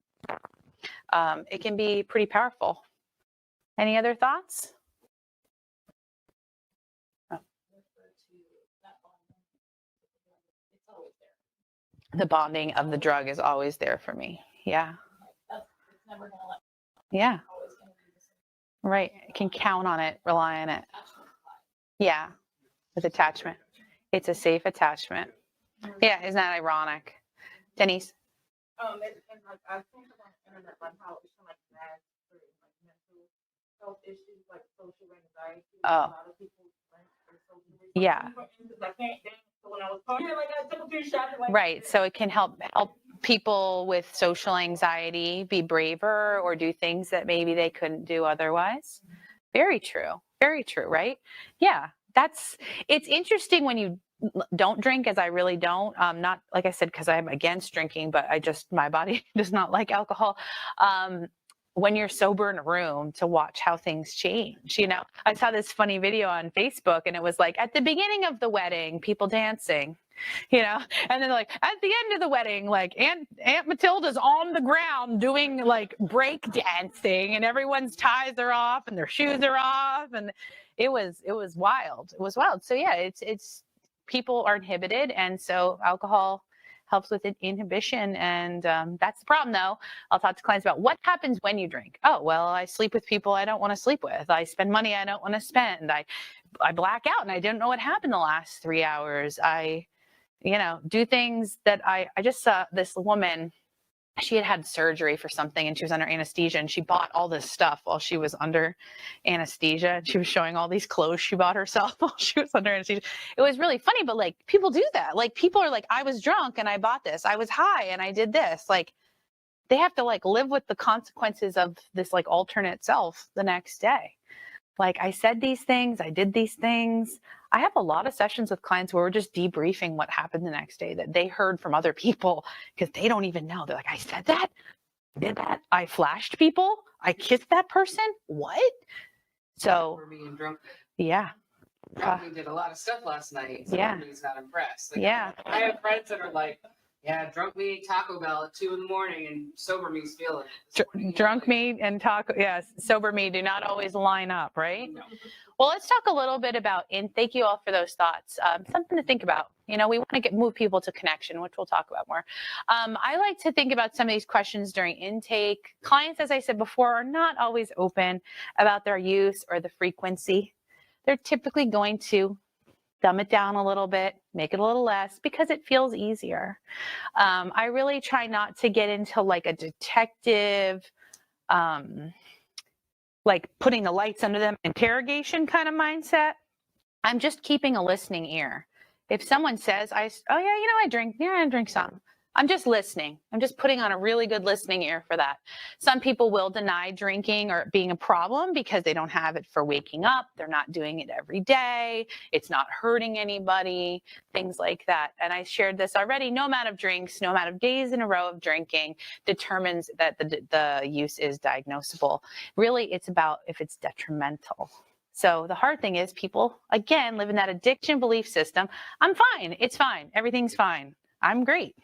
can be pretty powerful. Any other thoughts? Oh. The bonding of the drug is always there for me. Yeah. Yeah. Right. I can count on it, rely on it. Yeah. With attachment. It's a safe attachment. Yeah. Isn't that ironic? Denise? And like I think on the internet, like how it's like bad for like mental health issues, like social anxiety. Oh. A lot of people for social Yeah. I can't dance. So when I was talking, like I took a few shots. Like, right. So it can help people with social anxiety be braver or do things that maybe they couldn't do otherwise. Very true. Very true, right? Yeah. It's interesting when you don't drink, as I really don't. Not like I said, because I'm against drinking, but my body does not like alcohol. When you're sober in a room to watch how things change. I saw this funny video on Facebook and it was like at the beginning of the wedding, people dancing, and then like at the end of the wedding, like Aunt Matilda's on the ground doing like break dancing and everyone's ties are off and their shoes are off. And it was wild. It was wild. So yeah, it's people are inhibited. And so alcohol helps with inhibition. And that's the problem, though. I'll talk to clients about what happens when you drink. Oh, well, I sleep with people I don't want to sleep with. I spend money I don't want to spend. I black out and I didn't know what happened the last 3 hours. I, do things that I just saw this woman. She had surgery for something and she was under anesthesia and she bought all this stuff while she was under anesthesia. And she was showing all these clothes she bought herself while she was under anesthesia. It was really funny, but like people do that. Like people are like, I was drunk and I bought this. I was high and I did this. Like they have to like live with the consequences of this like alternate self the next day. Like I said these things, I did these things. I have a lot of sessions with clients where we're just debriefing what happened the next day that they heard from other people because they don't even know. They're like, I said that, did that, I flashed people, I kissed that person, what? So, For being drunk. Yeah. We did a lot of stuff last night. So Yeah. Everybody's not impressed. Like, Yeah. I have friends that are like, yeah, drunk me ate Taco Bell at 2 a.m. and sober me's feeling it. Drunk me and taco, yes, sober me do not always line up, right? No. Well, let's talk a little bit about, and thank you all for those thoughts. Something to think about. We want to move people to connection, which we'll talk about more. I like to think about some of these questions during intake. Clients, as I said before, are not always open about their use or the frequency. They're typically going to dumb it down a little bit, make it a little less because it feels easier. I really try not to get into like a detective, like putting the lights under them interrogation kind of mindset. I'm just keeping a listening ear. If someone says, I drink some. I'm just listening. I'm just putting on a really good listening ear for that. Some people will deny drinking or it being a problem because they don't have it for waking up. They're not doing it every day. It's not hurting anybody, things like that. And I shared this already. No amount of drinks, no amount of days in a row of drinking determines that the use is diagnosable. Really, it's about if it's detrimental. So the hard thing is people, again, live in that addiction belief system. I'm fine. It's fine. Everything's fine. I'm great.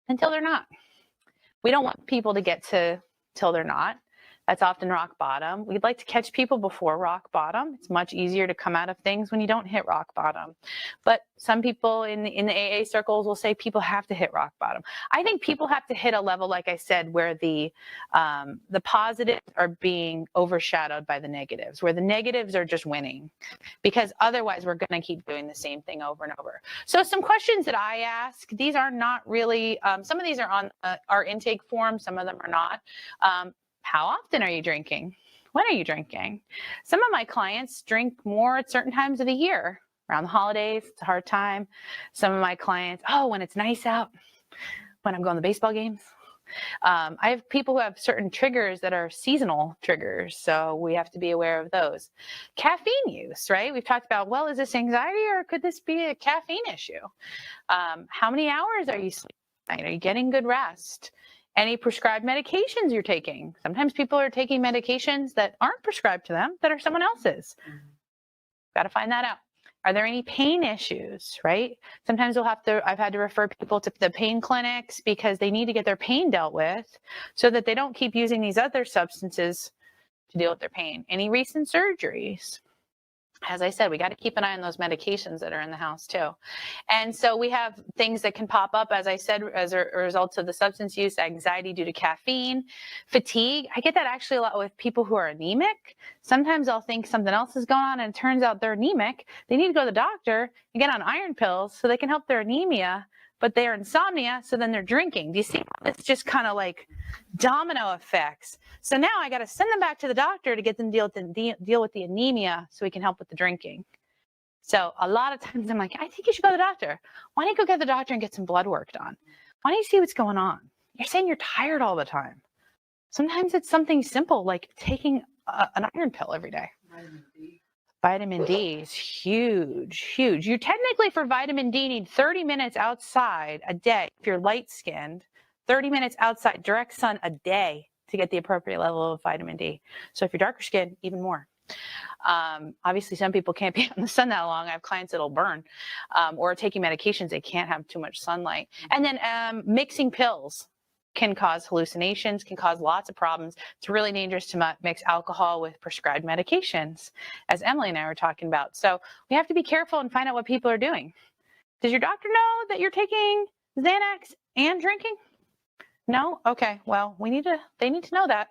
Until they're not. We don't want people to get to till they're not. That's often rock bottom. We'd like to catch people before rock bottom. It's much easier to come out of things when you don't hit rock bottom. But some people in the AA circles will say people have to hit rock bottom. I think people have to hit a level, like I said, where the positives are being overshadowed by the negatives, where the negatives are just winning, because otherwise we're going to keep doing the same thing over and over. So some questions that I ask, these are not really, some of these are on our intake form, some of them are not. How often are you drinking? When are you drinking? Some of my clients drink more at certain times of the year. Around the holidays, it's a hard time. Some of my clients, oh, when it's nice out, when I'm going to baseball games. I have people who have certain triggers that are seasonal triggers, so we have to be aware of those. Caffeine use, right? We've talked about, well, is this anxiety or could this be a caffeine issue? How many hours are you sleeping? Are you getting good rest? Any prescribed medications you're taking? Sometimes people are taking medications that aren't prescribed to them, that are someone else's. Got to find that out. Are there any pain issues, right? Sometimes I've had to refer people to the pain clinics because they need to get their pain dealt with so that they don't keep using these other substances to deal with their pain. Any recent surgeries? As I said, we got to keep an eye on those medications that are in the house too. And so we have things that can pop up, as I said, as a result of the substance use, anxiety due to caffeine, fatigue. I get that actually a lot with people who are anemic. Sometimes I'll think something else is going on and it turns out they're anemic. They need to go to the doctor and get on iron pills so they can help their anemia, but they're insomnia, so then they're drinking. Do you see? It's just kind of like domino effects. So now I got to send them back to the doctor to get them deal with the anemia so we can help with the drinking. So a lot of times I'm like, I think you should go to the doctor. Why don't you go get the doctor and get some blood work done? Why don't you see what's going on? You're saying you're tired all the time. Sometimes it's something simple like taking an iron pill every day. Vitamin D is huge, huge. You technically for vitamin D need 30 minutes outside a day. If you're light skinned, 30 minutes outside direct sun a day to get the appropriate level of vitamin D. So if you're darker skinned, even more. Obviously some people can't be out in the sun that long. I have clients that'll burn or taking medications. They can't have too much sunlight. And then mixing pills can cause hallucinations, can cause lots of problems. It's really dangerous to mix alcohol with prescribed medications, as Emily and I were talking about. So we have to be careful and find out what people are doing. Does your doctor know that you're taking Xanax and drinking? No? Okay, well, they need to know that.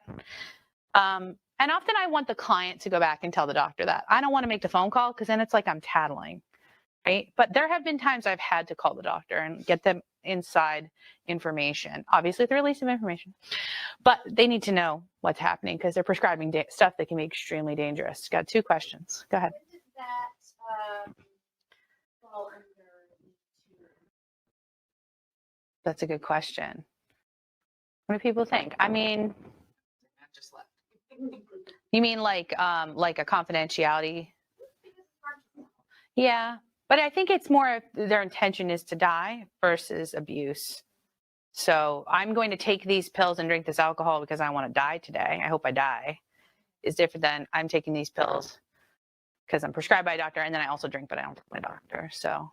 And often I want the client to go back and tell the doctor that. I don't want to make the phone call because then it's like I'm tattling, right? But there have been times I've had to call the doctor and get them inside information, obviously the release of information, but they need to know what's happening because they're prescribing stuff that can be extremely dangerous. Got 2 questions. Go ahead. When did that fall under the That's a good question. What do people think? I mean, Just left. you mean like a confidentiality? Yeah, but I think it's more if their intention is to die versus abuse. So I'm going to take these pills and drink this alcohol because I want to die today. I hope I die. Is different than I'm taking these pills because I'm prescribed by a doctor and then I also drink, but I don't take my doctor. So,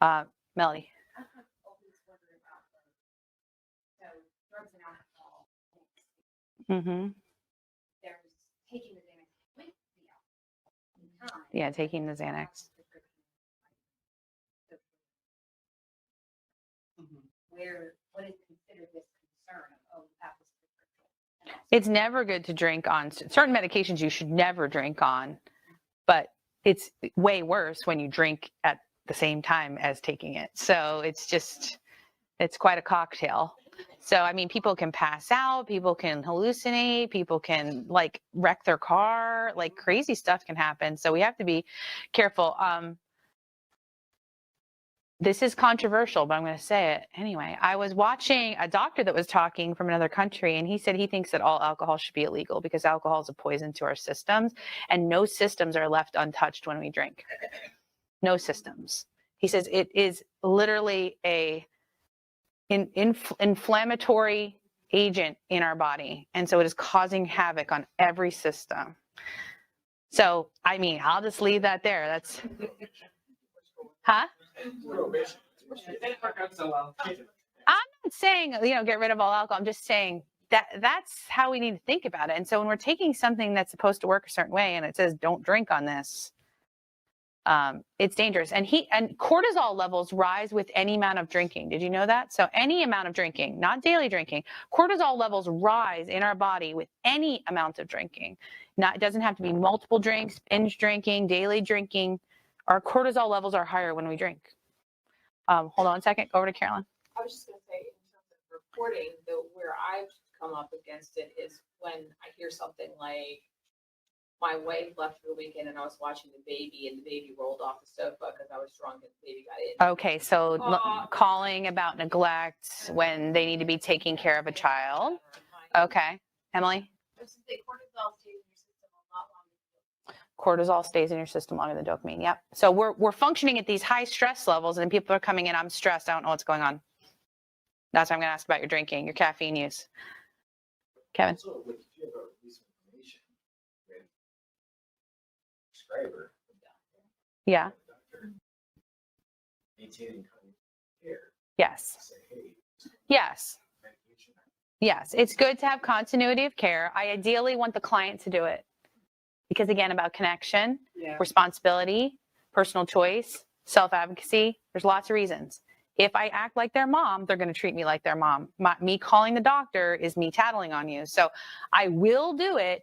Melody. I'm always wondering about so drugs and alcohol. Mm-hmm. There's taking the Xanax with the alcohol. Yeah, taking the Xanax. What is considered this concern of, oh, that was prescription? It's never good to drink on certain medications. You should never drink on, but it's way worse when you drink at the same time as taking it. So it's quite a cocktail. So, I mean, people can pass out, people can hallucinate, people can like wreck their car, like crazy stuff can happen. So we have to be careful. This is controversial, but I'm going to say it anyway. I was watching a doctor that was talking from another country, and he said he thinks that all alcohol should be illegal because alcohol is a poison to our systems, and no systems are left untouched when we drink. No systems. He says it is literally an inflammatory agent in our body, and so it is causing havoc on every system. So, I mean, I'll just leave that there. That's, huh? It didn't work out so well. I'm not saying, get rid of all alcohol. I'm just saying that's how we need to think about it. And so when we're taking something that's supposed to work a certain way and it says don't drink on this, it's dangerous. And cortisol levels rise with any amount of drinking. Did you know that? So any amount of drinking, not daily drinking, cortisol levels rise in our body with any amount of drinking. It doesn't have to be multiple drinks, binge drinking, daily drinking. Our cortisol levels are higher when we drink. Hold on a second. Go over to Carolyn. I was just gonna say, in terms of reporting, where I've come up against it is when I hear something like, my wife left for the weekend and I was watching the baby and the baby rolled off the sofa because I was drunk and the baby got in. Okay, so calling about neglect when they need to be taking care of a child. Okay, Emily? I was gonna say cortisol stays in your system a lot longer. Cortisol stays in your system longer than dopamine. Yep. So we're functioning at these high stress levels, and people are coming in. I'm stressed. I don't know what's going on. That's why I'm going to ask about your drinking, your caffeine use. Kevin. So, like, if you have a release of information with prescriber, Yeah. doctor, maintaining continuity of care, Yes. say, hey, Yes. medication. Yes. It's good to have continuity of care. I ideally want the client to do it because, again, about connection, responsibility, personal choice, self-advocacy. There's lots of reasons. If I act like their mom, they're going to treat me like their mom. Me calling the doctor is me tattling on you. So I will do it.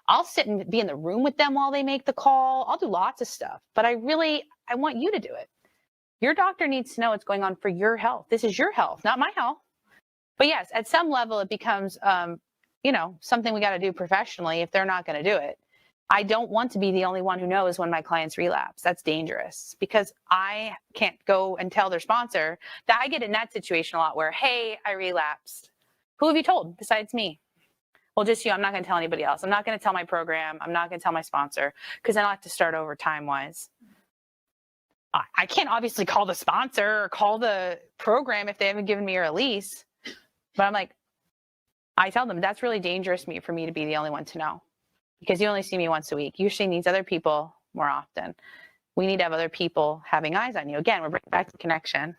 I'll sit and be in the room with them while they make the call. I'll do lots of stuff, but I want you to do it. Your doctor needs to know what's going on for your health. This is your health, not my health. But yes, at some level it becomes, something we got to do professionally if they're not going to do it. I don't want to be the only one who knows when my clients relapse. That's dangerous because I can't go and tell their sponsor that. I get in that situation a lot where, hey, I relapsed. Who have you told besides me? Well, just you. I'm not going to tell anybody else. I'm not going to tell my program. I'm not going to tell my sponsor because then I'll have to start over time-wise. I can't obviously call the sponsor or call the program if they haven't given me a release. But I'm like, I tell them that's really dangerous for me to be the only one to know. Because you only see me once a week. You're seeing these other people more often. We need to have other people having eyes on you. Again, we're bringing back the connection.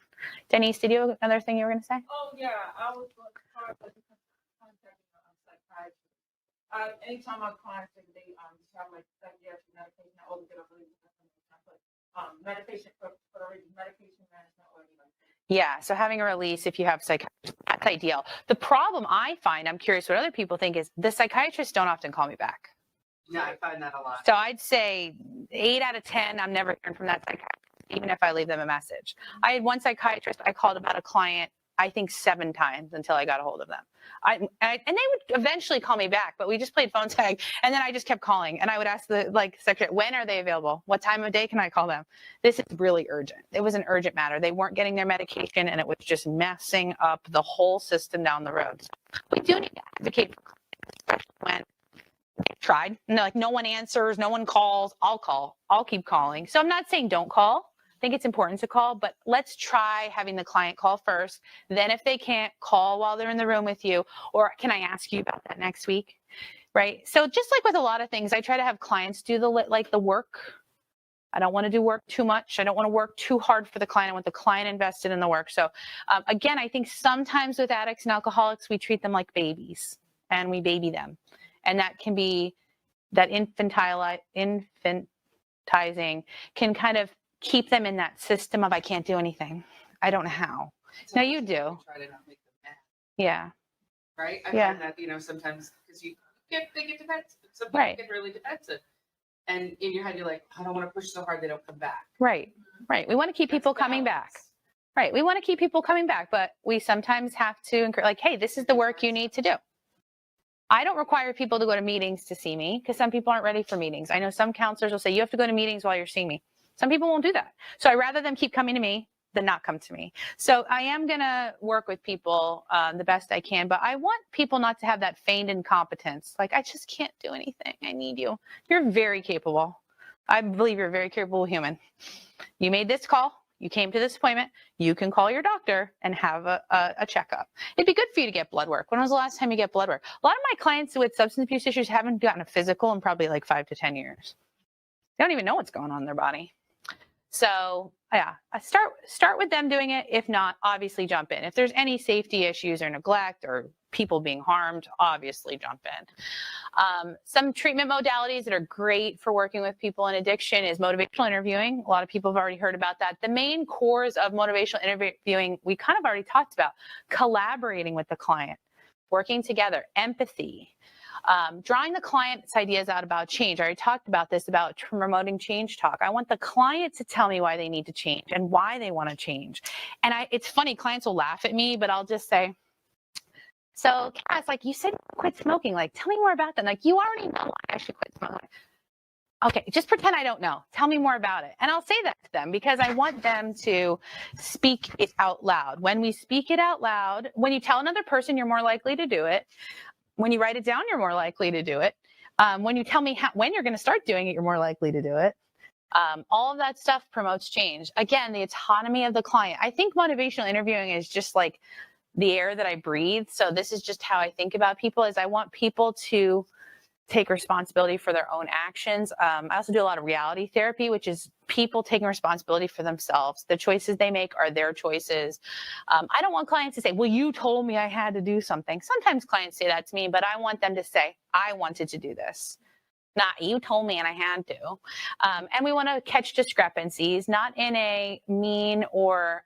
Denise, did you have another thing you were going to say? Oh, yeah, I was going to start with contacting a psychiatrist. Anytime I contact, they have like psychiatric medication, I always get a really medication for medication management or anything. Yeah, so having a release if you have psychiatrist, that's ideal. The problem I find, I'm curious what other people think, is the psychiatrists don't often call me back. Yeah, I find that a lot. So I'd say 8 out of 10, I'm never hearing from that psychiatrist, even if I leave them a message. I had one psychiatrist I called about a client, I think 7 times until I got a hold of them. And they would eventually call me back, but we just played phone tag. And then I just kept calling. And I would ask the secretary, when are they available? What time of day can I call them? This is really urgent. It was an urgent matter. They weren't getting their medication, and it was just messing up the whole system down the road. So we do need to advocate for clients, especially when they've tried. And they're like, no one answers, no one calls. I'll call. I'll keep calling. So I'm not saying don't call. I think it's important to call, but let's try having the client call first. Then if they can't, call while they're in the room with you, or can I ask you about that next week? Right? So just like with a lot of things, I try to have clients do the work. I don't want to do work too much. I don't want to work too hard for the client. I want the client invested in the work. So again, I think sometimes with addicts and alcoholics, we treat them like babies and we baby them. And that can be, that infantizing can kind of keep them in that system of I can't do anything. I don't know how. No, you do. Try to not make them mad, Yeah. right? I Yeah. find that, sometimes because they get defensive. Some people Right. get really defensive. And in your head, you're like, I don't want to push so hard they don't come back. Right. Right. We want to keep people That's coming back. balance. Right. We want to keep people coming back, but we sometimes have to encourage, hey, this is the work you need to do. I don't require people to go to meetings to see me because some people aren't ready for meetings. I know some counselors will say, you have to go to meetings while you're seeing me. Some people won't do that. So I'd rather them keep coming to me than not come to me. So I am going to work with people the best I can, but I want people not to have that feigned incompetence. Like, I just can't do anything. I need you. You're very capable. I believe you're a very capable human. You made this call. You came to this appointment. You can call your doctor and have a checkup. It'd be good for you to get blood work. When was the last time you get blood work? A lot of my clients with substance abuse issues haven't gotten a physical in probably like 5 to 10 years. They don't even know what's going on in their body. So yeah, I start with them doing it. If not, obviously jump in. If there's any safety issues or neglect or people being harmed, obviously jump in. Some treatment modalities that are great for working with people in addiction is motivational interviewing. A lot of people have already heard about that. The main cores of motivational interviewing, we kind of already talked about. Collaborating with the client, working together, empathy, drawing the client's ideas out about change. I already talked about this, about promoting change talk. I want the client to tell me why they need to change and why they want to change. And it's funny, clients will laugh at me, but I'll just say, so Cass, like you said, quit smoking. Like, tell me more about that. Like, you already know why I should quit smoking. Okay, just pretend I don't know. Tell me more about it. And I'll say that to them because I want them to speak it out loud. When we speak it out loud, when you tell another person, you're more likely to do it. When you write it down, you're more likely to do it. When you tell me when you're going to start doing it, you're more likely to do it. All of that stuff promotes change. Again, the autonomy of the client. I think motivational interviewing is just like the air that I breathe. So this is just how I think about people, is I want people to take responsibility for their own actions. I also do a lot of reality therapy, which is people taking responsibility for themselves. The choices they make are their choices. I don't want clients to say, well, you told me I had to do something. Sometimes clients say that to me, but I want them to say, I wanted to do this. Not you told me and I had to. And we want to catch discrepancies, not in a mean or,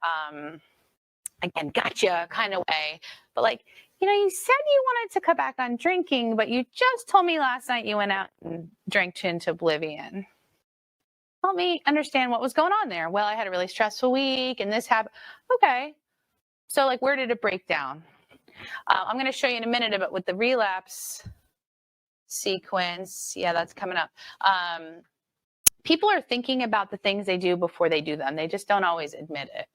again, gotcha kind of way, but like, you know, you said you wanted to cut back on drinking, but you just told me last night you went out and drank into oblivion. Help me understand what was going on there. Well, I had a really stressful week and this happened. Okay. So like, where did it break down? I'm going to show you in a minute about with the relapse sequence. Yeah, that's coming up. People are thinking about the things they do before they do them. They just don't always admit it.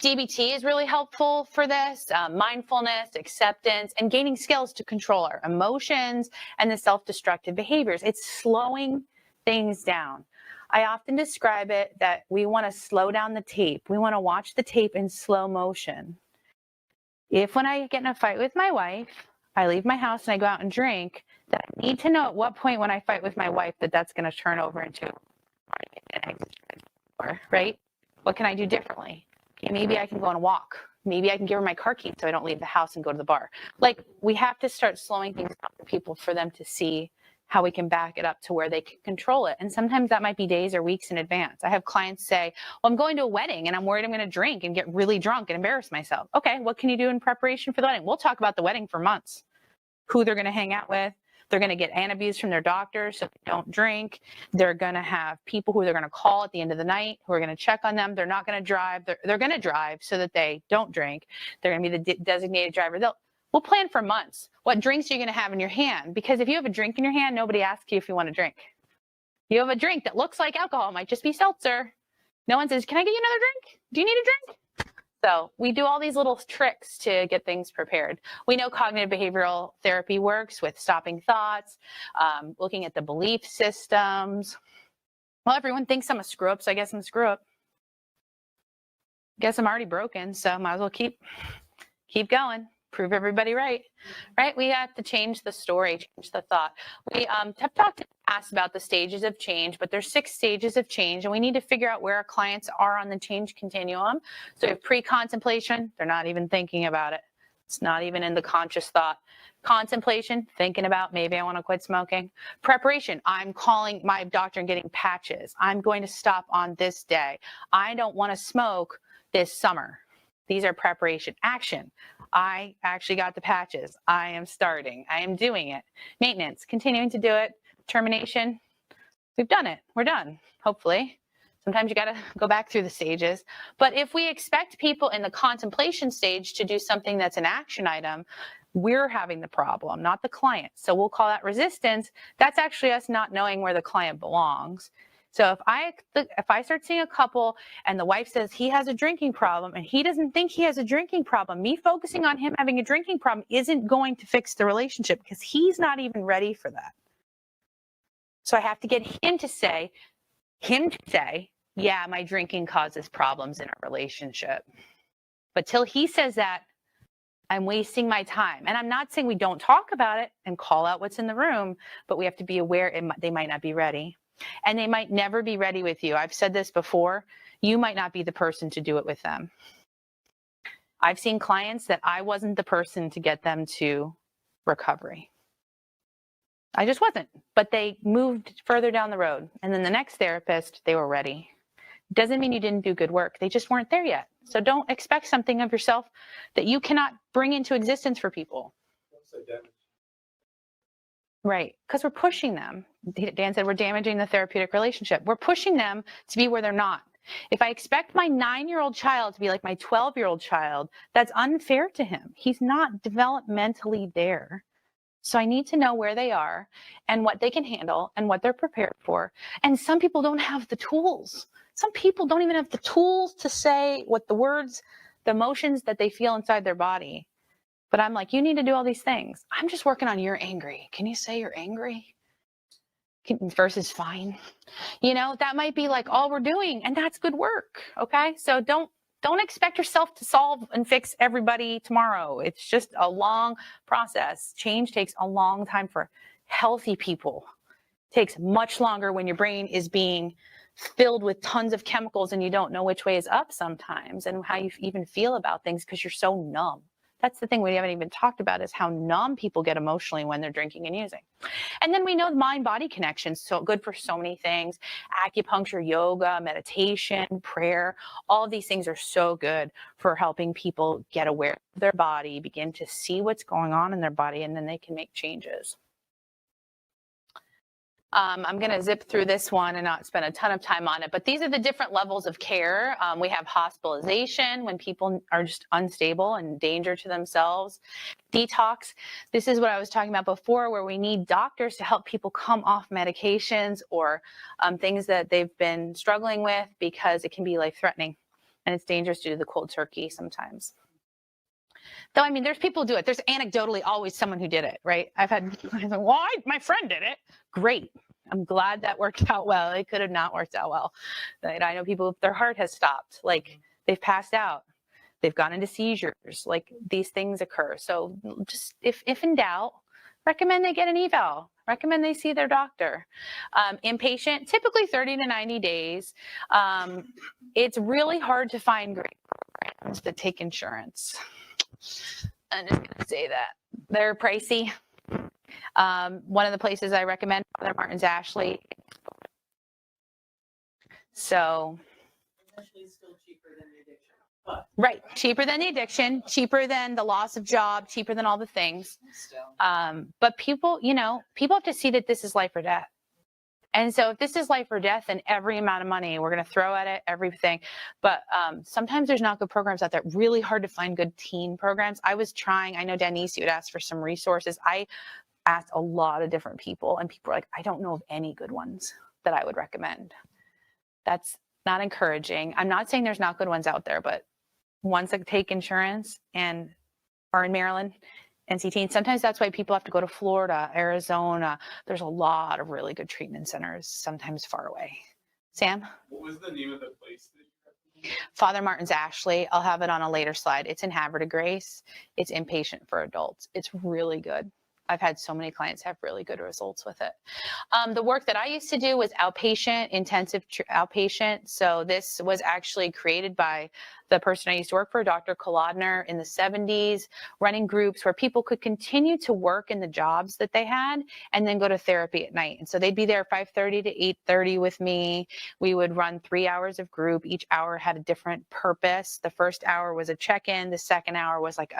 DBT is really helpful for this, mindfulness, acceptance, and gaining skills to control our emotions and the self-destructive behaviors. It's slowing things down. I often describe it that we want to slow down the tape. We want to watch the tape in slow motion. If when I get in a fight with my wife, I leave my house and I go out and drink, that I need to know at what point when I fight with my wife that that's going to turn over into right? What can I do differently? Okay, maybe I can go on a walk. Maybe I can give her my car keys so I don't leave the house and go to the bar. Like, we have to start slowing things down for people for them to see how we can back it up to where they can control it. And sometimes that might be days or weeks in advance. I have clients say, well, I'm going to a wedding and I'm worried I'm going to drink and get really drunk and embarrass myself. Okay, what can you do in preparation for the wedding? We'll talk about the wedding for months. Who they're going to hang out with. They're going to get antibiotics from their doctor so they don't drink. They're going to have people who they're going to call at the end of the night who are going to check on them. They're not going to drive. They're going to drive so that they don't drink. They're going to be the designated driver. We'll plan for months. What drinks are you going to have in your hand? Because if you have a drink in your hand, nobody asks you if you want to drink. You have a drink that looks like alcohol. It might just be seltzer. No one says, can I get you another drink? Do you need a drink? So we do all these little tricks to get things prepared. We know cognitive behavioral therapy works with stopping thoughts, looking at the belief systems. Well, everyone thinks I'm a screw up, so I guess I'm a screw up. Guess I'm already broken, so might as well keep going. Prove everybody right? We have to change the story, change the thought. We have talked in the past about the stages of change, but there's 6 stages of change, and we need to figure out where our clients are on the change continuum. So we have pre-contemplation, they're not even thinking about it. It's not even in the conscious thought. Contemplation, thinking about maybe I want to quit smoking. Preparation, I'm calling my doctor and getting patches. I'm going to stop on this day. I don't want to smoke this summer. These are preparation. Action, I actually got the patches. I am starting. I am doing it. Maintenance, continuing to do it. Termination, we've done it. We're done, hopefully. Sometimes you got to go back through the stages. But if we expect people in the contemplation stage to do something that's an action item, we're having the problem, not the client. So we'll call that resistance. That's actually us not knowing where the client belongs. So if I start seeing a couple and the wife says he has a drinking problem and he doesn't think he has a drinking problem, me focusing on him having a drinking problem isn't going to fix the relationship because he's not even ready for that. So I have to get him to say, yeah, my drinking causes problems in our relationship. But till he says that, I'm wasting my time. And I'm not saying we don't talk about it and call out what's in the room, but we have to be aware they might not be ready. And they might never be ready with you. I've said this before. You might not be the person to do it with them. I've seen clients that I wasn't the person to get them to recovery. I just wasn't, but they moved further down the road. And then the next therapist, they were ready. Doesn't mean you didn't do good work. They just weren't there yet. So don't expect something of yourself that you cannot bring into existence for people. Right, because we're pushing them. Dan said we're damaging the therapeutic relationship. We're pushing them to be where they're not. If I expect my 9-year-old child to be like my 12-year-old child, that's unfair to him. He's not developmentally there. So I need to know where they are and what they can handle and what they're prepared for. And some people don't have the tools. Some people don't even have the tools to say what the words, the emotions that they feel inside their body. But I'm like, you need to do all these things. I'm just working on you're angry. Can you say you're angry? Versus fine. You know, that might be like all we're doing, and that's good work. Okay. So don't expect yourself to solve and fix everybody tomorrow. It's just a long process. Change takes a long time for healthy people. It takes much longer when your brain is being filled with tons of chemicals and you don't know which way is up sometimes and how you even feel about things because you're so numb. That's the thing we haven't even talked about is how numb people get emotionally when they're drinking and using. And then we know the mind-body connection, so good for so many things. Acupuncture, yoga, meditation, prayer, all of these things are so good for helping people get aware of their body, begin to see what's going on in their body, and then they can make changes. I'm going to zip through this one and not spend a ton of time on it, but these are the different levels of care. We have hospitalization when people are just unstable and danger to themselves. Detox, this is what I was talking about before, where we need doctors to help people come off medications or things that they've been struggling with because it can be life-threatening and it's dangerous to do the cold turkey sometimes. Though, I mean, there's people who do it. There's anecdotally always someone who did it, right? I've had, why? My friend did it. Great. I'm glad that worked out well. It could have not worked out well. I know people, their heart has stopped. Like, they've passed out. They've gone into seizures. Like, these things occur. So just, if in doubt, recommend they get an eval. Recommend they see their doctor. Inpatient, typically 30 to 90 days. It's really hard to find great programs that take insurance. I'm just going to say that. They're pricey. One of the places I recommend, Father Martin's Ashley. So, Actually still cheaper than the addiction. But right, cheaper than the addiction, cheaper than the loss of job, cheaper than all the things. But people, you know, people have to see that this is life or death. And so if this is life or death, then every amount of money we're going to throw at it, everything. But sometimes there's not good programs out there. Really hard to find good teen programs. I was trying, I know Denise, you had asked for some resources. I asked a lot of different people and people were like, I don't know of any good ones that I would recommend. That's not encouraging. I'm not saying there's not good ones out there, but ones that take insurance and are in Maryland, NC-Teen. Sometimes that's why people have to go to Florida, Arizona. There's a lot of really good treatment centers, sometimes far away. Sam? What was the name of the place that you recommended? Father Martin's Ashley. I'll have it on a later slide. It's in Havre de Grace. It's inpatient for adults. It's really good. I've had so many clients have really good results with it. The work that I used to do was outpatient, intensive outpatient. So this was actually created by the person I used to work for, Dr. Kolodner, in the 70s, running groups where people could continue to work in the jobs that they had and then go to therapy at night. And so they'd be there 5:30 to 8:30 with me. We would run 3 hours of group. Each hour had a different purpose. The first hour was a check-in. The second hour was like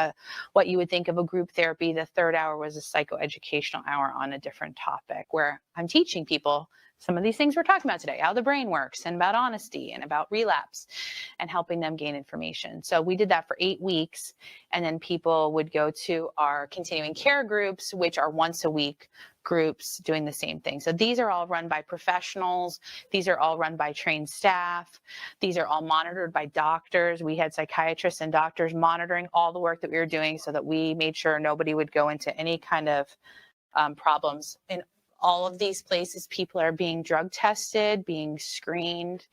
what you would think of a group therapy. The third hour was a psychoeducational hour on a different topic where I'm teaching people some of these things we're talking about today, how the brain works and about honesty and about relapse and helping them gain information. So we did that for 8 weeks. And then people would go to our continuing care groups, which are once a week groups doing the same thing. So these are all run by professionals. These are all run by trained staff. These are all monitored by doctors. We had psychiatrists and doctors monitoring all the work that we were doing so that we made sure nobody would go into any kind of problems. In all of these places, people are being drug tested, being screened,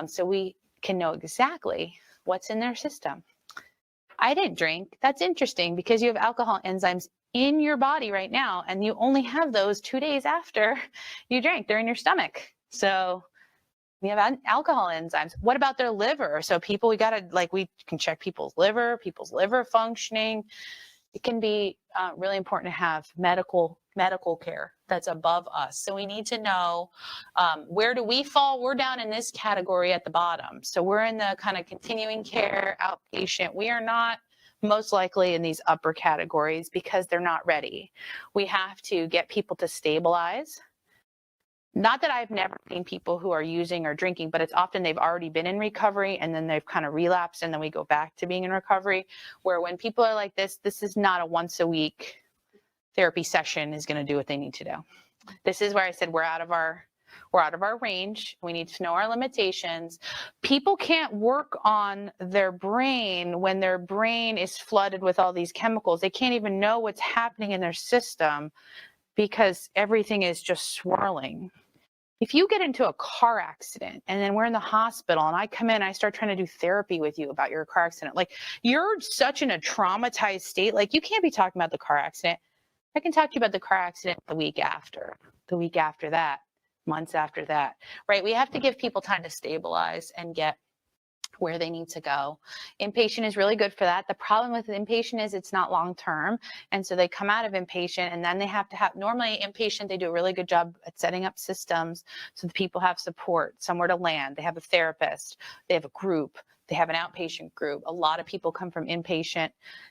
so we can know exactly what's in their system. I didn't drink. That's interesting because you have alcohol enzymes in your body right now, and you only have those 2 days after you drank. They're in your stomach. So We have alcohol enzymes. What about their liver? So people, we can check people's liver functioning. It can be really important to have medical care that's above us. So we need to know where do we fall? We're down in this category at the bottom. So we're in the kind of continuing care, outpatient. We are not most likely in these upper categories because they're not ready. We have to get people to stabilize. Not that I've never seen people who are using or drinking, but it's often they've already been in recovery and then they've kind of relapsed and then we go back to being in recovery, where when people are like this is not a once a week therapy session is going to do what they need to do. This is where I said we're out of our range. We need to know our limitations. People can't work on their brain when their brain is flooded with all these chemicals. They can't even know what's happening in their system because everything is just swirling. If you get into a car accident and then we're in the hospital and I come in, I start trying to do therapy with you about your car accident, like you're such in a traumatized state, like you can't be talking about the car accident. I can talk to you about the car accident the week after that, months after that, right? We have to give people time to stabilize and get where they need to go. Inpatient is really good for that. The problem with inpatient is it's not long-term. And so they come out of inpatient and then they have to have, normally inpatient, they do a really good job at setting up systems so the people have support, somewhere to land. They have a therapist, they have a group, they have an outpatient group. A lot of people come from inpatient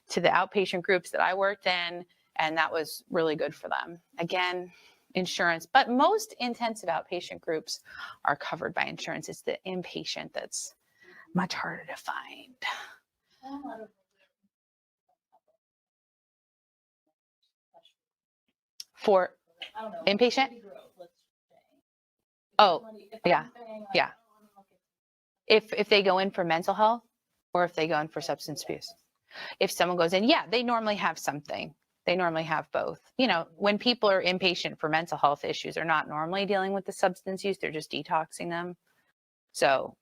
to the outpatient groups that I worked in, and that was really good for them. Again, insurance, but most intensive outpatient groups are covered by insurance. It's the inpatient that's much harder to find. For inpatient? Oh, yeah. If they go in for mental health or if they go in for substance abuse. If someone goes in, yeah, they normally have something. They normally have both. You know, when people are inpatient for mental health issues, they're not normally dealing with the substance use, they're just detoxing them. So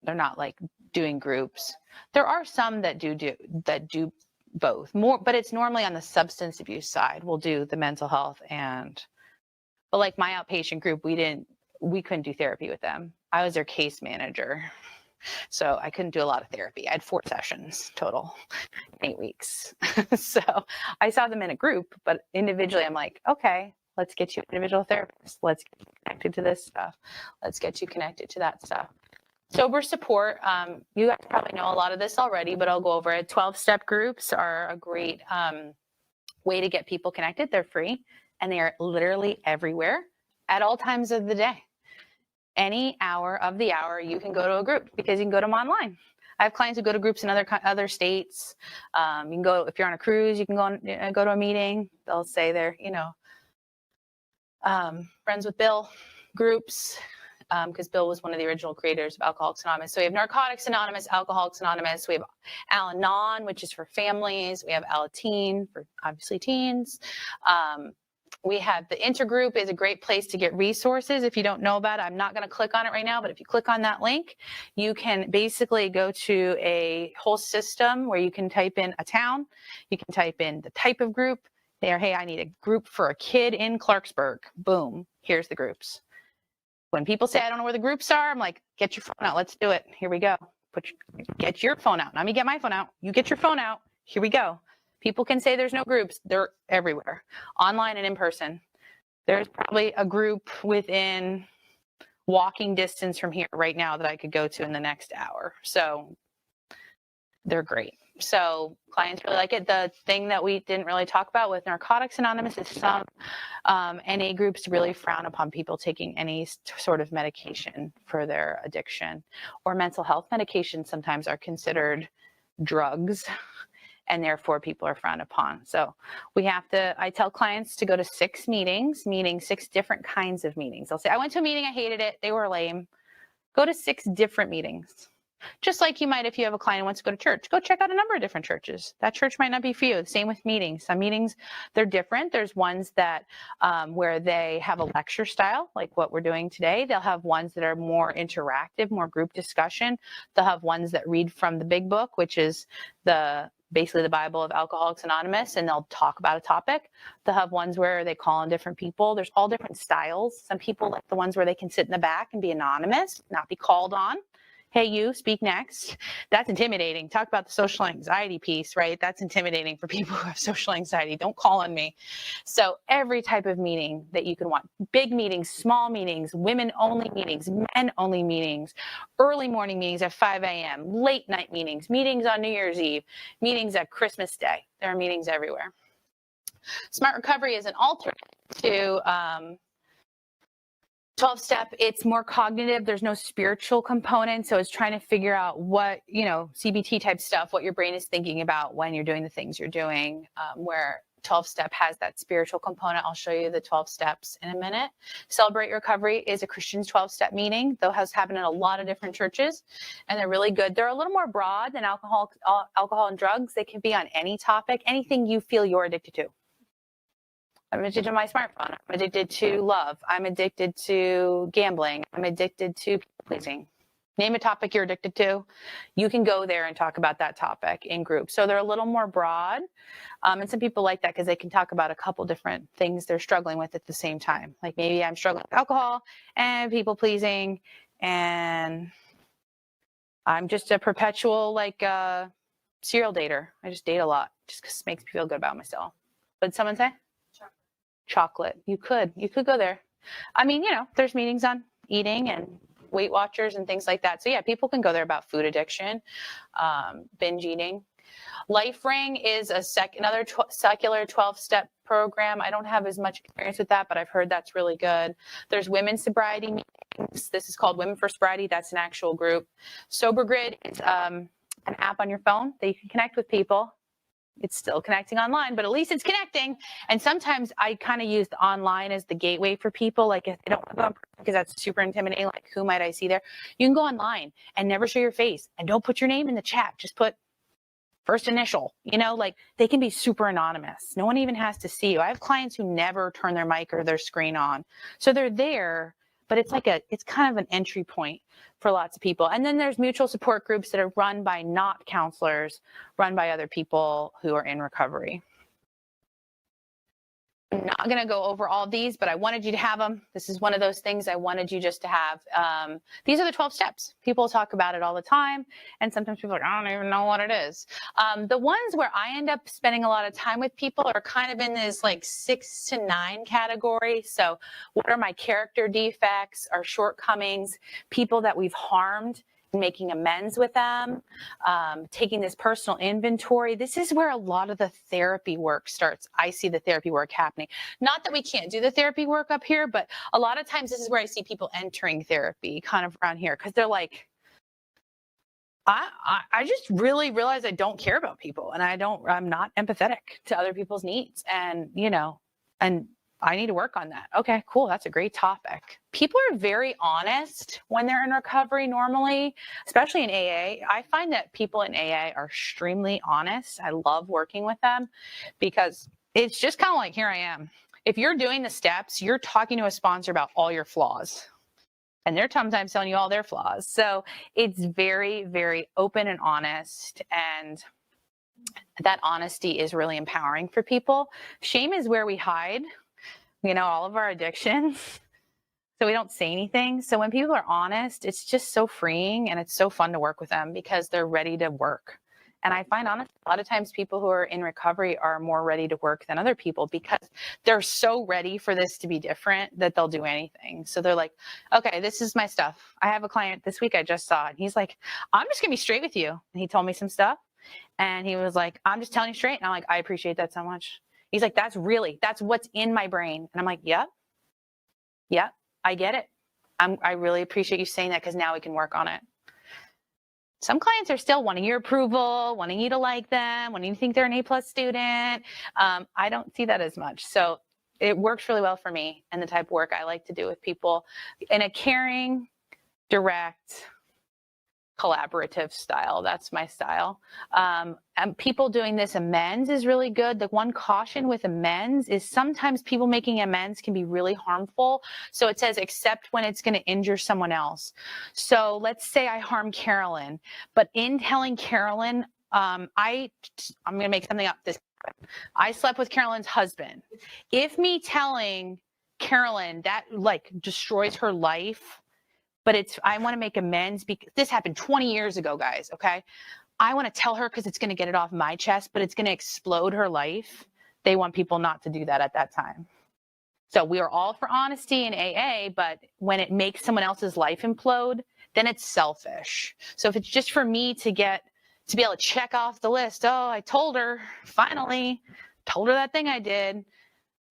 they're not like doing groups. There are some that do both more, but it's normally on the substance abuse side. We'll do the mental health but like my outpatient group, we couldn't do therapy with them. I was their case manager. So I couldn't do a lot of therapy. I had 4 sessions total, 8 weeks. So I saw them in a group, but individually I'm like, okay, let's get you an individual therapist. Let's get you connected to this stuff. Let's get you connected to that stuff. Sober support, you guys probably know a lot of this already, but I'll go over it. 12-step groups are a great way to get people connected. They're free, and they are literally everywhere at all times of the day. Any hour of the hour, you can go to a group because you can go to them online. I have clients who go to groups in other states. You can go, if you're on a cruise, you can go to a meeting. They'll say they're, friends with Bill groups. Because Bill was one of the original creators of Alcoholics Anonymous. So we have Narcotics Anonymous, Alcoholics Anonymous. We have Al-Anon, which is for families. We have Alateen for obviously teens. We have the Intergroup is a great place to get resources. If you don't know about it, I'm not going to click on it right now, but if you click on that link, you can basically go to a whole system where you can type in a town. You can type in the type of group. There, hey, I need a group for a kid in Clarksburg. Boom, here's the groups. When people say, I don't know where the groups are, I'm like, get your phone out. Let's do it. Here we go. Get your phone out. Let me get my phone out. You get your phone out. Here we go. People can say there's no groups. They're everywhere, online and in person. There's probably a group within walking distance from here right now that I could go to in the next hour. So they're great. So clients really like it. The thing that we didn't really talk about with Narcotics Anonymous is some NA groups really frown upon people taking any sort of medication for their addiction, or mental health medications sometimes are considered drugs, and therefore people are frowned upon. So I tell clients to go to 6 meetings, meaning 6 different kinds of meetings. They'll say, I went to a meeting, I hated it, they were lame. Go to 6 different meetings. Just like you might, if you have a client who wants to go to church, go check out a number of different churches. That church might not be for you. Same with meetings. Some meetings, they're different. There's ones that where they have a lecture style, like what we're doing today. They'll have ones that are more interactive, more group discussion. They'll have ones that read from the big book, which is the basically the Bible of Alcoholics Anonymous, and they'll talk about a topic. They'll have ones where they call on different people. There's all different styles. Some people like the ones where they can sit in the back and be anonymous, not be called on. Hey, you, speak next. That's intimidating. Talk about the social anxiety piece, right? That's intimidating for people who have social anxiety. Don't call on me. So every type of meeting that you can want, big meetings, small meetings, women-only meetings, men-only meetings, early morning meetings at 5 a.m., late night meetings, meetings on New Year's Eve, meetings at Christmas Day. There are meetings everywhere. Smart Recovery is an alternate to 12-step. It's more cognitive. There's no spiritual component. So it's trying to figure out what, CBT type stuff, what your brain is thinking about when you're doing the things you're doing, where 12-step has that spiritual component. I'll show you the 12 steps in a minute. Celebrate Recovery is a Christian's 12-step meeting. Those happen in a lot of different churches, and they're really good. They're a little more broad than alcohol and drugs. They can be on any topic, anything you feel you're addicted to. I'm addicted to my smartphone. I'm addicted to love. I'm addicted to gambling. I'm addicted to people pleasing. Name a topic you're addicted to. You can go there and talk about that topic in groups. So they're a little more broad. And some people like that because they can talk about a couple different things they're struggling with at the same time. Like maybe I'm struggling with alcohol and people pleasing, and I'm just a perpetual serial dater. I just date a lot just because it makes me feel good about myself. What did someone say? Chocolate. You could go there. I mean, there's meetings on eating and Weight Watchers and things like that. So yeah, people can go there about food addiction, binge eating. Life Ring is another secular 12-step program. I don't have as much experience with that, but I've heard that's really good. There's women's sobriety meetings. This is called Women for Sobriety. That's an actual group. Sober Grid is an app on your phone that you can connect with people. It's still connecting online, but at least it's connecting. And sometimes I kind of use the online as the gateway for people. Like if they don't want to go in person because that's super intimidating, like who might I see there? You can go online and never show your face and don't put your name in the chat. Just put first initial, they can be super anonymous. No one even has to see you. I have clients who never turn their mic or their screen on. So they're there, but it's kind of an entry point for lots of people. And then there's mutual support groups that are run by not counselors, run by other people who are in recovery. I'm not going to go over all of these, but I wanted you to have them. This is one of those things I wanted you just to have. These are the 12 steps. People talk about it all the time, and sometimes people are like, I don't even know what it is. The ones where I end up spending a lot of time with people are kind of in this 6 to 9 category. So what are my character defects, our shortcomings, people that we've harmed, making amends with them, taking this personal inventory. This is where a lot of the therapy work starts. I see the therapy work happening. Not that we can't do the therapy work up here, but a lot of times this is where I see people entering therapy kind of around here because they're like, I just really realize I don't care about people, and I'm not empathetic to other people's needs, and and I need to work on that. Okay, cool. That's a great topic. People are very honest when they're in recovery normally, especially in AA. I find that people in AA are extremely honest. I love working with them because it's just kind of like, here I am. If you're doing the steps, you're talking to a sponsor about all your flaws, and they're sometimes telling you all their flaws. So it's very, very open and honest, and that honesty is really empowering for people. Shame is where we hide all of our addictions, so we don't say anything. So when people are honest, it's just so freeing, and it's so fun to work with them because they're ready to work. And I find, honestly, a lot of times people who are in recovery are more ready to work than other people because they're so ready for this to be different that they'll do anything. So they're like, okay, this is my stuff. I have a client this week I just saw, and he's like, I'm just gonna be straight with you. And he told me some stuff, and he was like, I'm just telling you straight. And I'm like, I appreciate that so much. He's like, that's what's in my brain. And I'm like, yep, I get it. I really appreciate you saying that because now we can work on it. Some clients are still wanting your approval, wanting you to like them, wanting you to think they're an A+ student. I don't see that as much. So it works really well for me and the type of work I like to do with people in a caring, direct, collaborative style. That's my style. And people doing this amends is really good. The one caution with amends is sometimes people making amends can be really harmful. So it says except when it's going to injure someone else. So let's say I harm Carolyn, but in telling Carolyn I'm going to make something up. I slept with Carolyn's husband. If me telling Carolyn that like destroys her life, but I want to make amends because this happened 20 years ago, guys. Okay. I want to tell her because it's going to get it off my chest, but it's going to explode her life. They want people not to do that at that time. So we are all for honesty in AA, but when it makes someone else's life implode, then it's selfish. So if it's just for me to be able to check off the list, oh, I told her, finally, told her that thing I did.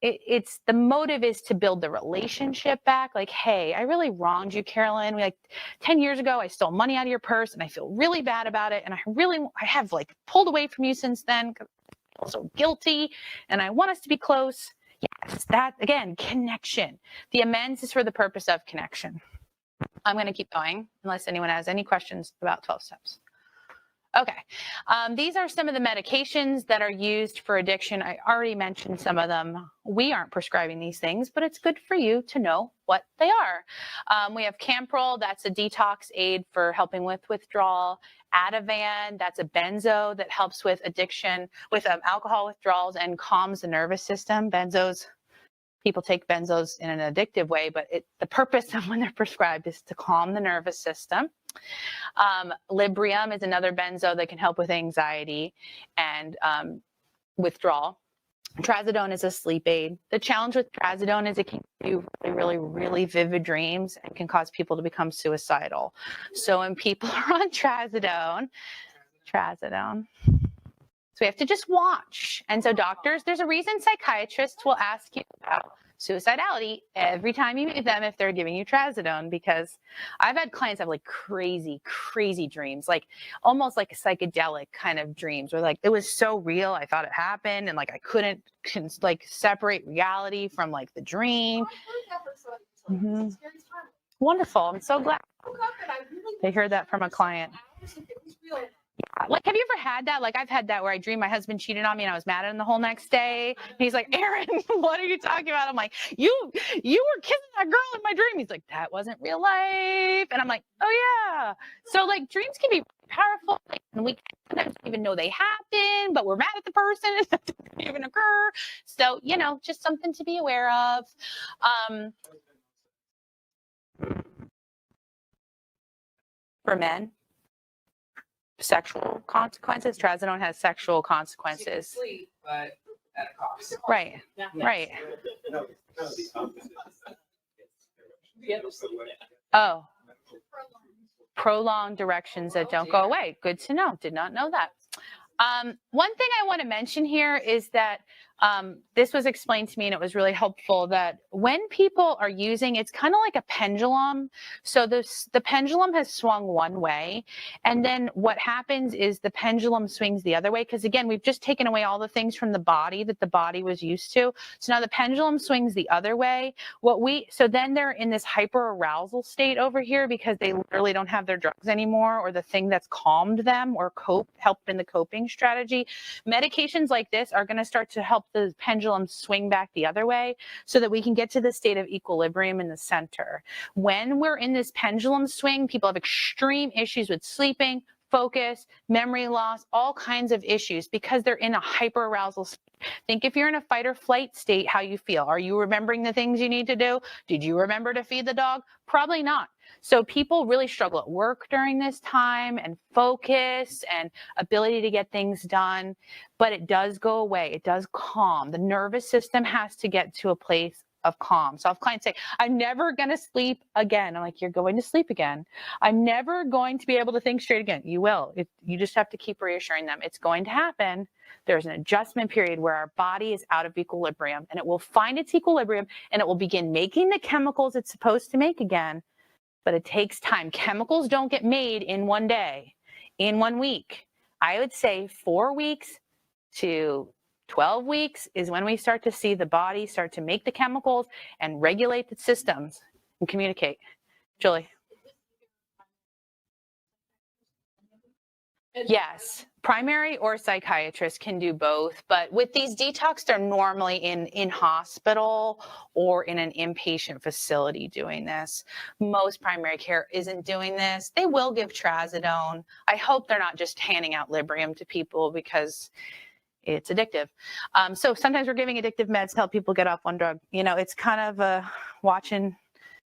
It's the motive is to build the relationship back. Like, hey, I really wronged you, Carolyn. 10 years ago, I stole money out of your purse and I feel really bad about it. And I have like pulled away from you since then because I feel so guilty and I want us to be close. Yes, that again, connection. The amends is for the purpose of connection. I'm going to keep going unless anyone has any questions about 12 steps. Okay, these are some of the medications that are used for addiction. I already mentioned some of them. We aren't prescribing these things, but it's good for you to know what they are. We have Camprol, that's a detox aid for helping with withdrawal. Ativan, that's a benzo that helps with addiction, with alcohol withdrawals and calms the nervous system. Benzos, people take benzos in an addictive way, but the purpose of when they're prescribed is to calm the nervous system. Librium is another benzo that can help with anxiety and withdrawal. Trazodone is a sleep aid. The challenge with trazodone is it can give you really, really, really vivid dreams and can cause people to become suicidal. So when people are on trazodone, so we have to just watch. And so doctors, there's a reason psychiatrists will ask you about suicidality every time you meet them if they're giving you trazodone, because I've had clients have like crazy, crazy dreams, like almost like psychedelic kind of dreams where like it was so real, I thought it happened, and like I couldn't like separate reality from like the dream. Mm-hmm. Wonderful. I'm so glad they heard that from a client. Like, have you ever had that? Like, I've had that where I dreamed my husband cheated on me and I was mad at him the whole next day. And he's like, Erin, what are you talking about? I'm like, you were kissing that girl in my dream. He's like, that wasn't real life. And I'm like, oh yeah. So like dreams can be powerful, and we sometimes don't even know they happen, but we're mad at the person and that didn't even occur. So, just something to be aware of. For men, sexual consequences. Trazodone has sexual consequences. Sleep, but at a cost. Right. Right. Oh, prolonged directions that don't go away. Good to know. Did not know that. One thing I want to mention here is that this was explained to me and it was really helpful that when people are using, it's kind of like a pendulum. So the pendulum has swung one way, and then what happens is the pendulum swings the other way, because again, we've just taken away all the things from the body that the body was used to. So now the pendulum swings the other way. So then they're in this hyper arousal state over here because they literally don't have their drugs anymore, or the thing that's calmed them or helped in the coping strategy. Medications like this are going to start to help the pendulum swing back the other way so that we can get to the state of equilibrium in the center. When we're in this pendulum swing, people have extreme issues with sleeping, focus, memory loss, all kinds of issues because they're in a hyperarousal state. Think if you're in a fight or flight state, how you feel. Are you remembering the things you need to do? Did you remember to feed the dog? Probably not. So people really struggle at work during this time, and focus and ability to get things done, but it does go away. It does calm. The nervous system has to get to a place of calm. So if clients say, I'm never going to sleep again, I'm like, you're going to sleep again. I'm never going to be able to think straight again. You will. You just have to keep reassuring them it's going to happen. There's an adjustment period where our body is out of equilibrium, and it will find its equilibrium and it will begin making the chemicals it's supposed to make again. But it takes time. Chemicals don't get made in one day, in 1 week. I would say 4 weeks to 12 weeks is when we start to see the body start to make the chemicals and regulate the systems and communicate. Julie? Yes, primary or psychiatrist can do both, but with these detox, they're normally in hospital or in an inpatient facility doing this. Most primary care isn't doing this. They will give trazodone. I hope they're not just handing out Librium to people because it's addictive. So sometimes we're giving addictive meds to help people get off one drug. You know, it's kind of a watching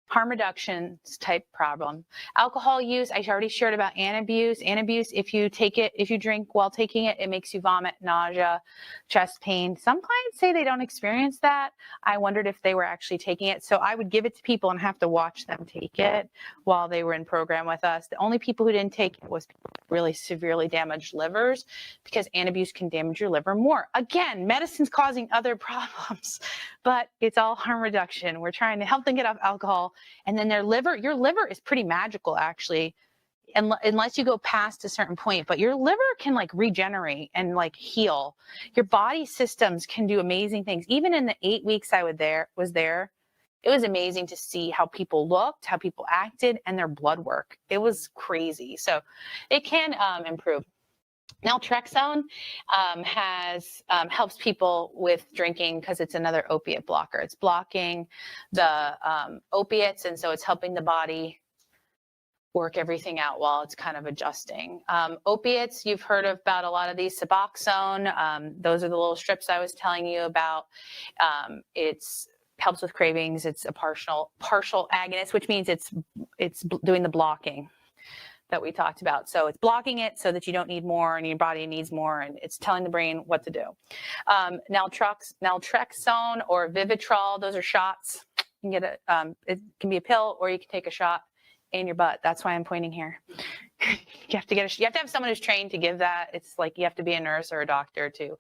harm reduction type problem. Alcohol use, I already shared about antabuse. Antabuse, if you drink while taking it, it makes you vomit, nausea, chest pain. Some clients say they don't experience that. I wondered if they were actually taking it. So I would give it to people and have to watch them take it while they were in program with us. The only people who didn't take it was people with really severely damaged livers, because antabuse can damage your liver more. Again, medicine's causing other problems, but it's all harm reduction. We're trying to help them get off alcohol. And then your liver is pretty magical, actually, unless you go past a certain point, but your liver can like regenerate and like heal. Your body systems can do amazing things. Even in the 8 weeks I was there, it was amazing to see how people looked, how people acted, and their blood work. It was crazy. So it can improve. Naltrexone helps people with drinking because it's another opiate blocker. It's blocking the opiates, and so it's helping the body work everything out while it's kind of adjusting. Opiates, you've heard about a lot of these, Suboxone. Those are the little strips I was telling you about. It's helps with cravings. It's a partial agonist, which means it's doing the blocking that we talked about. So it's blocking it so that you don't need more and your body needs more, and it's telling the brain what to do. Naltrexone or Vivitrol, those are shots. You can get it can be a pill or you can take a shot in your butt. That's why I'm pointing here. You have to have someone who's trained to give that. It's like you have to be a nurse or a doctor to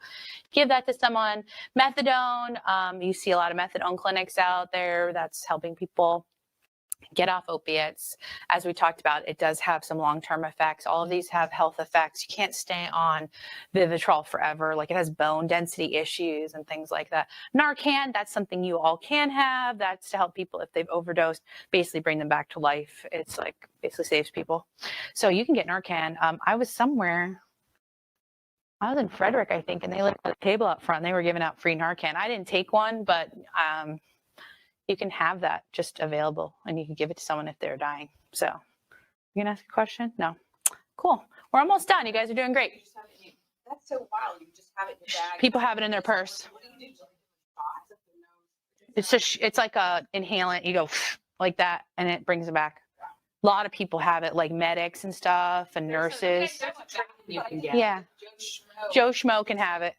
give that to someone. Methadone, you see a lot of methadone clinics out there. That's helping people get off opiates. As we talked about, it does have some long-term effects. All of these have health effects. You can't stay on Vivitrol forever. Like, it has bone density issues and things like that. Narcan, that's something you all can have. That's to help people if they've overdosed, basically bring them back to life. It's like basically saves people. So you can get Narcan. I was in Frederick, I think, and they left a table up front. They were giving out free Narcan. I didn't take one, but you can have that just available and you can give it to someone if they're dying. So you can ask a question? No. Cool. We're almost done. You guys are doing great. That's so wild. You just have it in your bag. People have it in their purse. What do you do? It's like a inhalant. You go like that and it brings it back. A lot of people have it, like medics and stuff and nurses. You can get. Yeah. Joe Schmo can have it.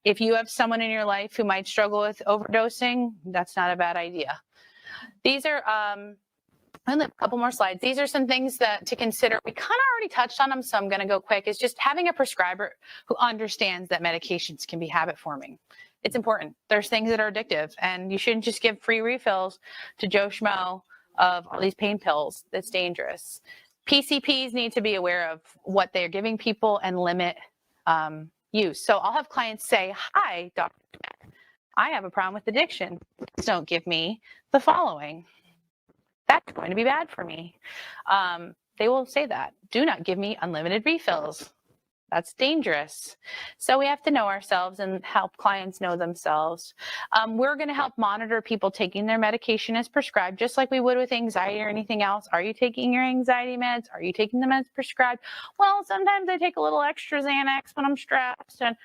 If you have someone in your life who might struggle with overdosing, that's not a bad idea. These are, I have a couple more slides. These are some things to consider. We kind of already touched on them, so I'm going to go quick. It's just having a prescriber who understands that medications can be habit forming. It's important. There's things that are addictive, and you shouldn't just give free refills to Joe Schmo of all these pain pills. That's dangerous. PCPs need to be aware of what they're giving people and limit use. So I'll have clients say, "Hi, Dr. I have a problem with addiction. Please don't give me the following. That's going to be bad for me." They will say that. Do not give me unlimited refills. That's dangerous. So we have to know ourselves and help clients know themselves. We're going to help monitor people taking their medication as prescribed, just like we would with anxiety or anything else. Are you taking your anxiety meds? Are you taking them as prescribed? Well, sometimes I take a little extra Xanax when I'm stressed and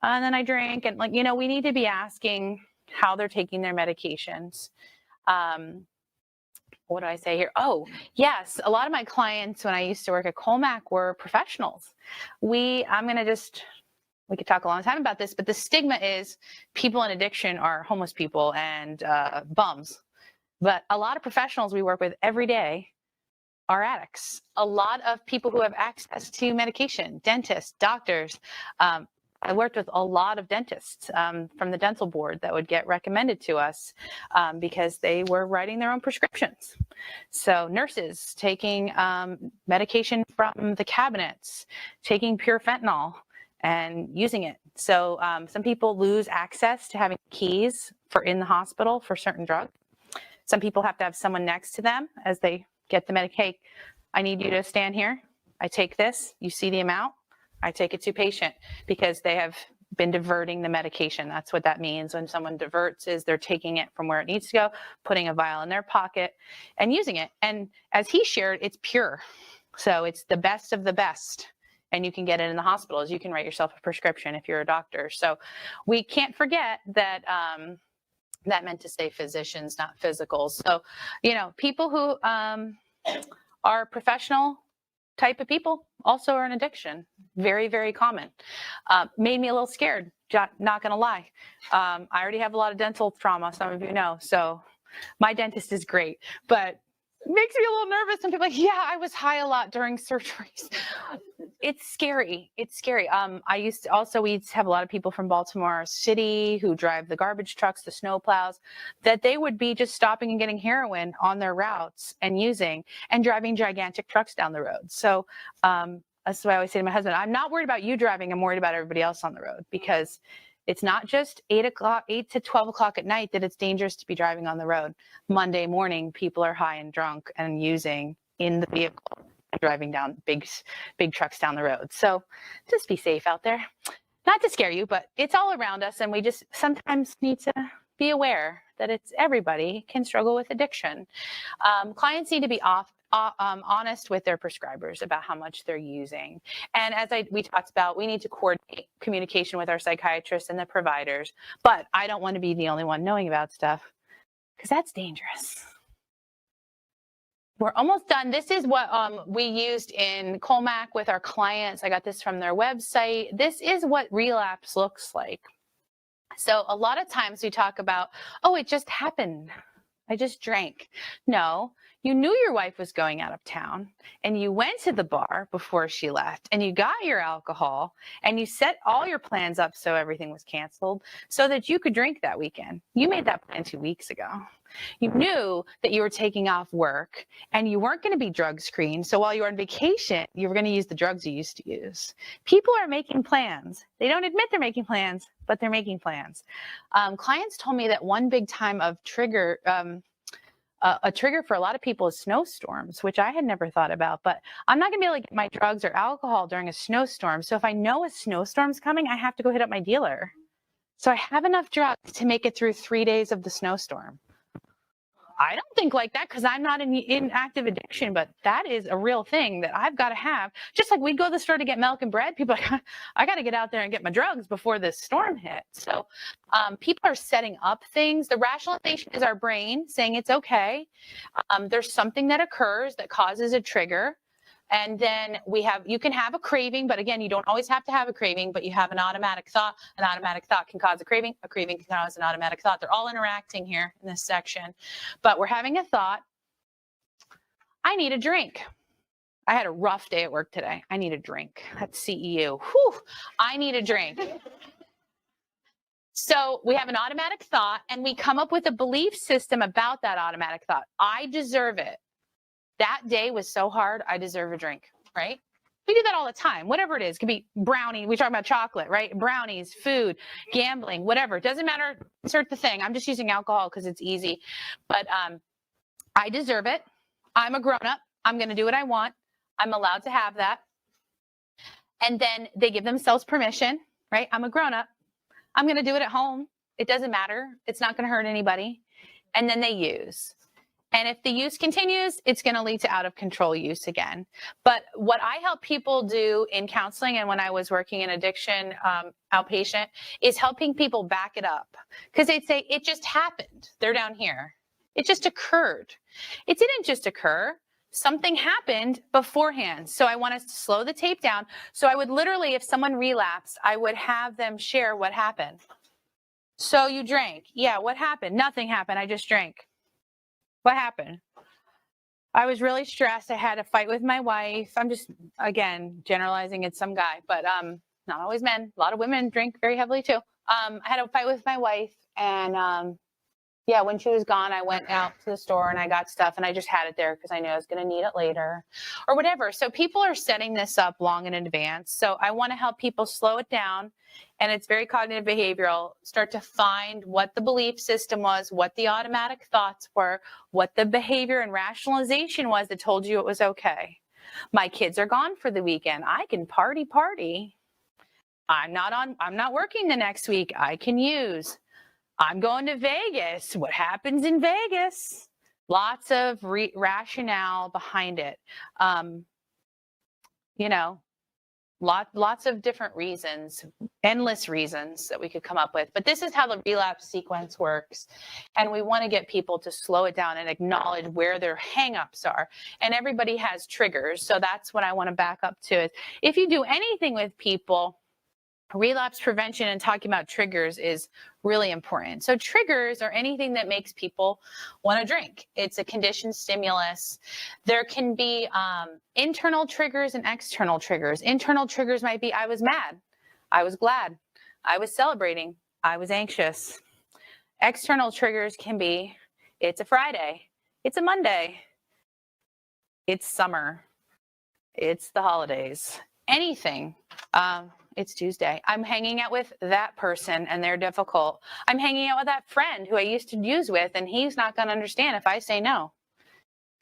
then I drink. And we need to be asking how they're taking their medications. What do I say here? Oh, yes. A lot of my clients when I used to work at Colmac were professionals. We could talk a long time about this, but the stigma is people in addiction are homeless people and bums. But a lot of professionals we work with every day are addicts. A lot of people who have access to medication, dentists, doctors. I worked with a lot of dentists from the dental board that would get recommended to us because they were writing their own prescriptions. So nurses taking medication from the cabinets, taking pure fentanyl and using it. So some people lose access to having keys for in the hospital for certain drugs. Some people have to have someone next to them as they get the medication. Hey, I need you to stand here. I take this. You see the amount. I take it to patient because they have been diverting the medication. That's what that means. When someone diverts is they're taking it from where it needs to go, putting a vial in their pocket and using it. And as he shared, it's pure. So it's the best of the best. And you can get it in the hospitals. You can write yourself a prescription if you're a doctor. So we can't forget that that meant to say physicians, not physicals. So, you know, people who are professional type of people also are an addiction. Very, very common. Made me a little scared, not gonna lie. I already have a lot of dental trauma, some of you know, so my dentist is great, but makes me a little nervous when people are like, yeah, I was high a lot during surgeries. It's scary. It's scary. We have a lot of people from Baltimore City who drive the garbage trucks, the snow plows, that they would be just stopping and getting heroin on their routes and using and driving gigantic trucks down the road. So that's why I always say to my husband, I'm not worried about you driving. I'm worried about everybody else on the road, because it's not just 8 to 12 o'clock at night that it's dangerous to be driving on the road. Monday morning, people are high and drunk and using in the vehicle, driving down big trucks down the road. So just be safe out there. Not to scare you, but it's all around us, and we just sometimes need to be aware that it's everybody can struggle with addiction. Clients need to be honest with their prescribers about how much they're using. And as we talked about, we need to coordinate communication with our psychiatrists and the providers. But I don't want to be the only one knowing about stuff, because that's dangerous. We're almost done. This is what we used in Colmac with our clients. I got this from their website. This is what relapse looks like. So a lot of times we talk about, oh, it just happened. I just drank. No, you knew your wife was going out of town and you went to the bar before she left and you got your alcohol and you set all your plans up so everything was canceled so that you could drink that weekend. You made that plan 2 weeks ago. You knew that you were taking off work and you weren't going to be drug screened. So while you were on vacation, you were going to use the drugs you used to use. People are making plans. They don't admit they're making plans, but they're making plans. Clients told me that one big time of trigger, a trigger for a lot of people is snowstorms, which I had never thought about, but I'm not gonna be able to get my drugs or alcohol during a snowstorm. So if I know a snowstorm's coming, I have to go hit up my dealer. So I have enough drugs to make it through 3 days of the snowstorm. I don't think like that because I'm not in active addiction, but that is a real thing that I've got to have. Just like we'd go to the store to get milk and bread, people are like, I got to get out there and get my drugs before this storm hits. So people are setting up things. The rationalization is our brain saying it's okay. There's something that occurs that causes a trigger. And then you can have a craving, but again, you don't always have to have a craving, but you have an automatic thought. An automatic thought can cause a craving can cause an automatic thought. They're all interacting here in this section, but we're having a thought. I need a drink. I had a rough day at work today. I need a drink. That's CEU. Whew, I need a drink. So we have an automatic thought and we come up with a belief system about that automatic thought. I deserve it. That day was so hard, I deserve a drink, right? We do that all the time, whatever it is. It could be brownie. We talk about chocolate, right? Brownies, food, gambling, whatever. It doesn't matter. Insert the thing. I'm just using alcohol because it's easy. But I deserve it. I'm a grown-up. I'm going to do what I want. I'm allowed to have that. And then they give themselves permission, right? I'm a grown-up. I'm going to do it at home. It doesn't matter. It's not going to hurt anybody. And then they use. And if the use continues, it's going to lead to out of control use again. But what I help people do in counseling and when I was working in addiction outpatient is helping people back it up. Because they'd say, it just happened. They're down here. It just occurred. It didn't just occur. Something happened beforehand. So I want us to slow the tape down. So I would literally, if someone relapsed, I would have them share what happened. So you drank. Yeah, what happened? Nothing happened. I just drank. What happened? I was really stressed. I had a fight with my wife. I'm just, again, generalizing it's some guy, but not always men. A lot of women drink very heavily too. I had a fight with my wife and yeah, when she was gone, I went out to the store and I got stuff and I just had it there because I knew I was going to need it later or whatever. So people are setting this up long in advance. So I want to help people slow it down. And it's very cognitive behavioral. Start to find what the belief system was, what the automatic thoughts were, what the behavior and rationalization was that told you it was okay. My kids are gone for the weekend. I can party. I'm not working the next week. I can use. I'm going to Vegas. What happens in Vegas? Lots of rationale behind it. You know, lots of different reasons, endless reasons that we could come up with. But this is how the relapse sequence works. And we want to get people to slow it down and acknowledge where their hangups are. And everybody has triggers. So that's what I want to back up to is if you do anything with people, relapse prevention and talking about triggers is really important. So triggers are anything that makes people want to drink. It's a conditioned stimulus. There can be internal triggers and external triggers. Internal triggers might be I was mad, I was glad, I was celebrating, I was anxious. External triggers can be it's a Friday, it's a Monday, it's summer, it's the holidays, anything. It's Tuesday. I'm hanging out with that person and they're difficult. I'm hanging out with that friend who I used to use with and he's not going to understand if I say no.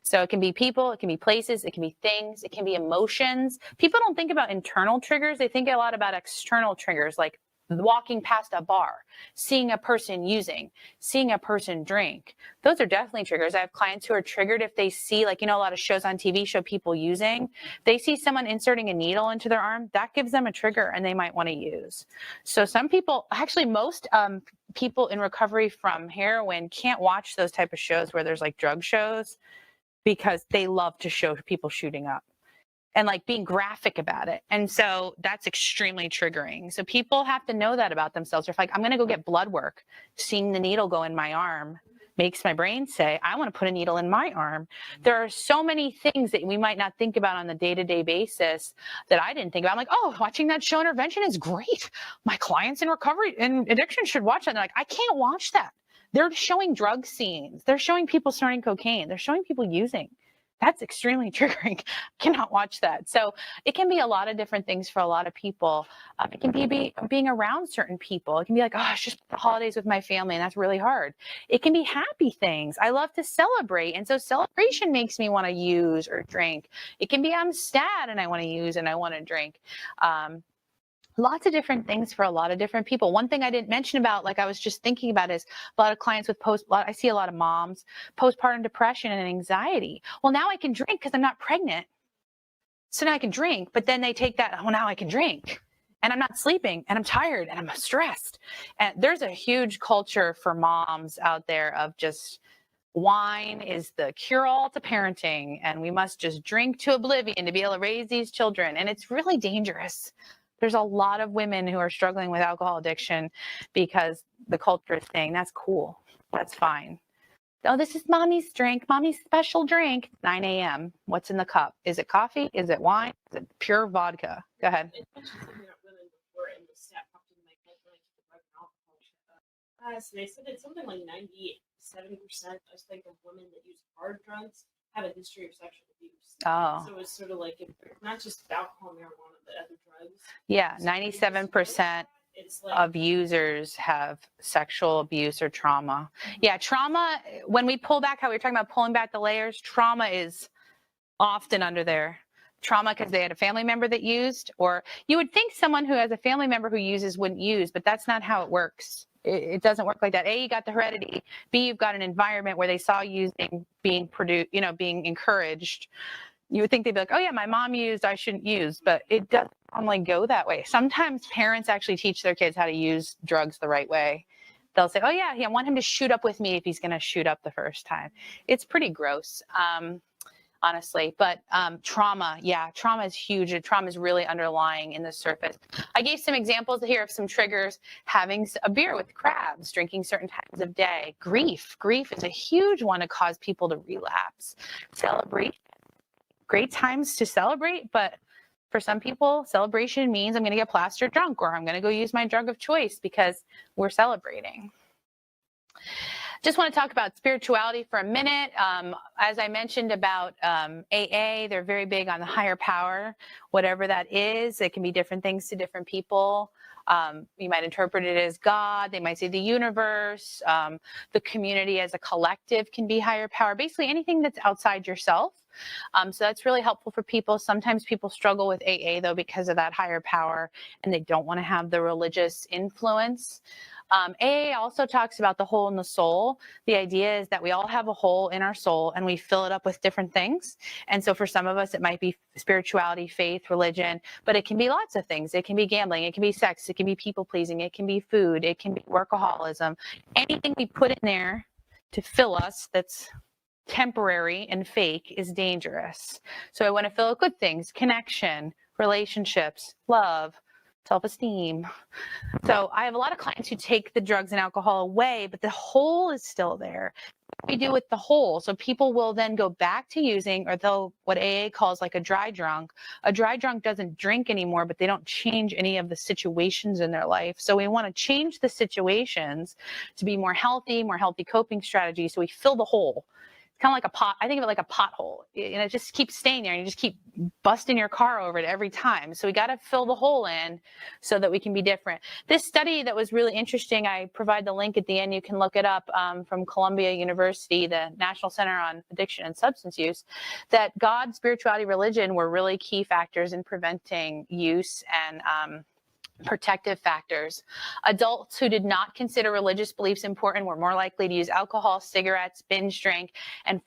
So it can be people, it can be places, it can be things, it can be emotions. People don't think about internal triggers. They think a lot about external triggers like walking past a bar, seeing a person using, seeing a person drink. Those are definitely triggers. I have clients who are triggered if they see, like, you know, a lot of shows on TV show people using. They see someone inserting a needle into their arm, that gives them a trigger and they might want to use. So some people, actually most people in recovery from heroin can't watch those type of shows where there's like drug shows because they love to show people shooting up and like being graphic about it. And so that's extremely triggering. So people have to know that about themselves. If like, I'm going to go get blood work, seeing the needle go in my arm makes my brain say, I want to put a needle in my arm. There are so many things that we might not think about on the day-to-day basis that I didn't think about. I'm like, oh, watching that show Intervention is great. My clients in recovery and addiction should watch that. And they're like, I can't watch that. They're showing drug scenes. They're showing people snorting cocaine. They're showing people using. That's extremely triggering. Cannot watch that. So it can be a lot of different things for a lot of people. It can be being around certain people. It can be like, oh, it's just the holidays with my family, and that's really hard. It can be happy things. I love to celebrate, and so celebration makes me want to use or drink. It can be I'm sad and I want to use and I want to drink. Lots of different things for a lot of different people. One thing I didn't mention about, like I was just thinking about, is a lot of clients with I see a lot of moms, postpartum depression and anxiety. Well, now I can drink because I'm not pregnant. So now I can drink, but then they take that, well, now I can drink and I'm not sleeping and I'm tired and I'm stressed. And there's a huge culture for moms out there of just wine is the cure-all to parenting and we must just drink to oblivion to be able to raise these children. And it's really dangerous. There's a lot of women who are struggling with alcohol addiction because the culture is saying that's cool, that's fine. Oh, this is mommy's drink, mommy's special drink. 9 a.m. What's in the cup? Is it coffee? Is it wine? Is it pure vodka? Go ahead. I mentioned something about women before, and the stat popped into my head when I took the drug and alcohol class, and they said that something like 97% of women that use hard drugs have a history of sexual abuse. Oh. So it's sort of like, not just alcohol, marijuana, but other drugs. Yeah, 97% of users have sexual abuse or trauma. Yeah, trauma, when we pull back, how we were talking about pulling back the layers, trauma is often under there. Trauma because they had a family member that used, or you would think someone who has a family member who uses wouldn't use, but that's not how it works. It doesn't work like that. A, you got the heredity. B, you've got an environment where they saw using being produced, being encouraged. You would think they'd be like, oh yeah, my mom used, I shouldn't use, but it doesn't normally go that way. Sometimes parents actually teach their kids how to use drugs the right way. They'll say, oh yeah, I want him to shoot up with me if he's going to shoot up the first time. It's pretty gross, honestly. But trauma is huge. Trauma is really underlying in the surface. I gave some examples here of some triggers: having a beer with crabs, drinking certain times of day. Grief is a huge one to cause people to relapse. Celebration. Great times to celebrate, but for some people, celebration means I'm going to get plastered drunk or I'm going to go use my drug of choice because we're celebrating. Just want to talk about spirituality for a minute. As I mentioned about AA, they're very big on the higher power, whatever that is. It can be different things to different people. You might interpret it as God. They might say the universe. The community as a collective can be higher power. Basically anything that's outside yourself. So that's really helpful for people. Sometimes people struggle with AA though because of that higher power and they don't want to have the religious influence. AA also talks about the hole in the soul. The idea is that we all have a hole in our soul and we fill it up with different things. And so for some of us, it might be spirituality, faith, religion, but it can be lots of things. It can be gambling, it can be sex, it can be people pleasing, it can be food, it can be workaholism. Anything we put in there to fill us that's temporary and fake is dangerous. So I want to fill it with good things, connection, relationships, love, self-esteem. So I have a lot of clients who take the drugs and alcohol away, but the hole is still there. What we do with the hole, so people will then go back to using, or they'll, what AA calls like a dry drunk. A dry drunk doesn't drink anymore, but they don't change any of the situations in their life. So we want to change the situations to be more healthy coping strategies. So we fill the hole. Kind of like a pot. I think of it like a pothole, and it just keeps staying there and you just keep busting your car over it every time. So we got to fill the hole in so that we can be different. This study that was really interesting, I provide the link at the end, you can look it up, from Columbia University, the National Center on Addiction and Substance Use, that God, spirituality, religion were really key factors in preventing use and protective factors. Adults who did not consider religious beliefs important were more likely to use alcohol, cigarettes, binge drink, and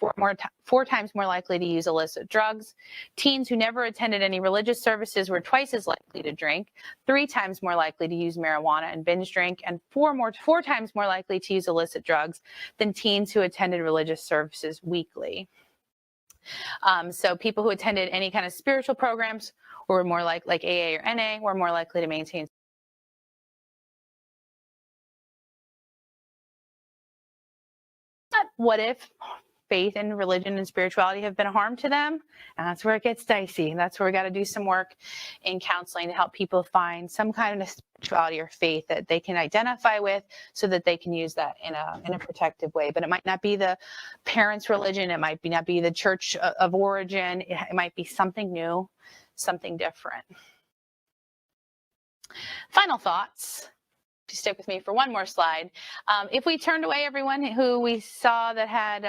four times more likely to use illicit drugs. Teens who never attended any religious services were twice as likely to drink, 3 times more likely to use marijuana and binge drink, and four times more likely to use illicit drugs than teens who attended religious services weekly. So people who attended any kind of spiritual programs were more like AA or NA, were more likely to maintain. What if faith and religion and spirituality have been a harm to them? And that's where it gets dicey. That's where we got to do some work in counseling to help people find some kind of spirituality or faith that they can identify with so that they can use that in a protective way. But it might not be the parents' religion. It might not be the church of origin. It might be something new, something different. Final thoughts. If you stick with me for one more slide. If we turned away everyone who we saw that had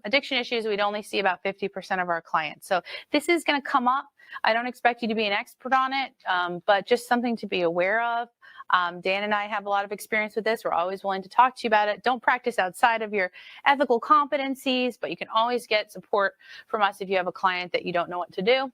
addiction issues, we'd only see about 50% of our clients. So this is going to come up. I don't expect you to be an expert on it, but just something to be aware of. Dan and I have a lot of experience with this. We're always willing to talk to you about it. Don't practice outside of your ethical competencies, but you can always get support from us if you have a client that you don't know what to do.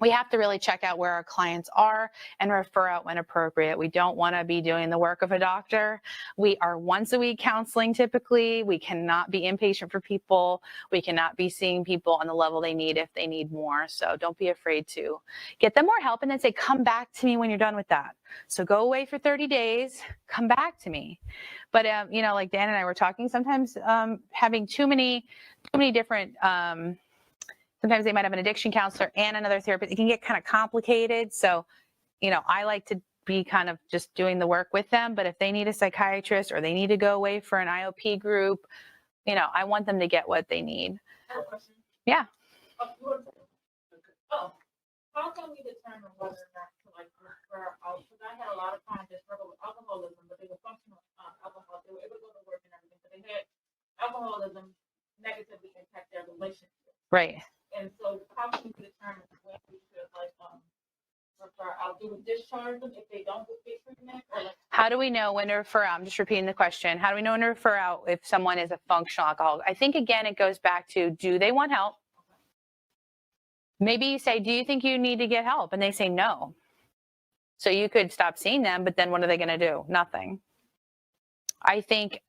We have to really check out where our clients are and refer out when appropriate. We don't want to be doing the work of a doctor. We are once a week counseling typically. We cannot be inpatient for people. We cannot be seeing people on the level they need if they need more. So don't be afraid to get them more help and then say, come back to me when you're done with that. So go away for 30 days, come back to me. But, you know, like Dan and I were talking, sometimes having too many different sometimes they might have an addiction counselor and another therapist. It can get kind of complicated. So, you know, I like to be kind of just doing the work with them. But if they need a psychiatrist or they need to go away for an IOP group, you know, I want them to get what they need. I have a question. Yeah. How can we determine whether or not to like refer out? Because I had a lot of clients that struggle with alcoholism, but they were functional alcohol. They were able to go to work and everything, but they had alcoholism negatively impact their relationship. Right. And so how can we determine when we should like refer out? Do we discharge them if they don't get treatment? Or like, how do we know when to refer out? I'm just repeating the question. How do we know when to refer out if someone is a functional alcoholic? I think, again, it goes back to, do they want help? Maybe you say, do you think you need to get help? And they say no. So you could stop seeing them, but then what are they going to do? Nothing. I think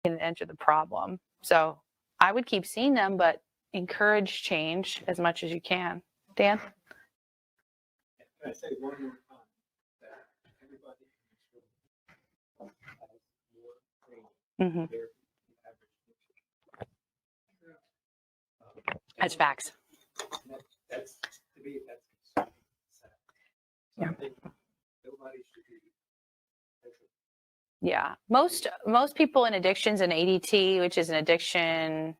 can enter the problem. So I would keep seeing them, but encourage change as much as you can. Dan? Can I say one more time that everybody in this room has more training Mm-hmm. than the average. That's facts. That's, to me, that's concerning. Yeah. Something nobody should be. Yeah. Most people in addictions and ADT, which is an addiction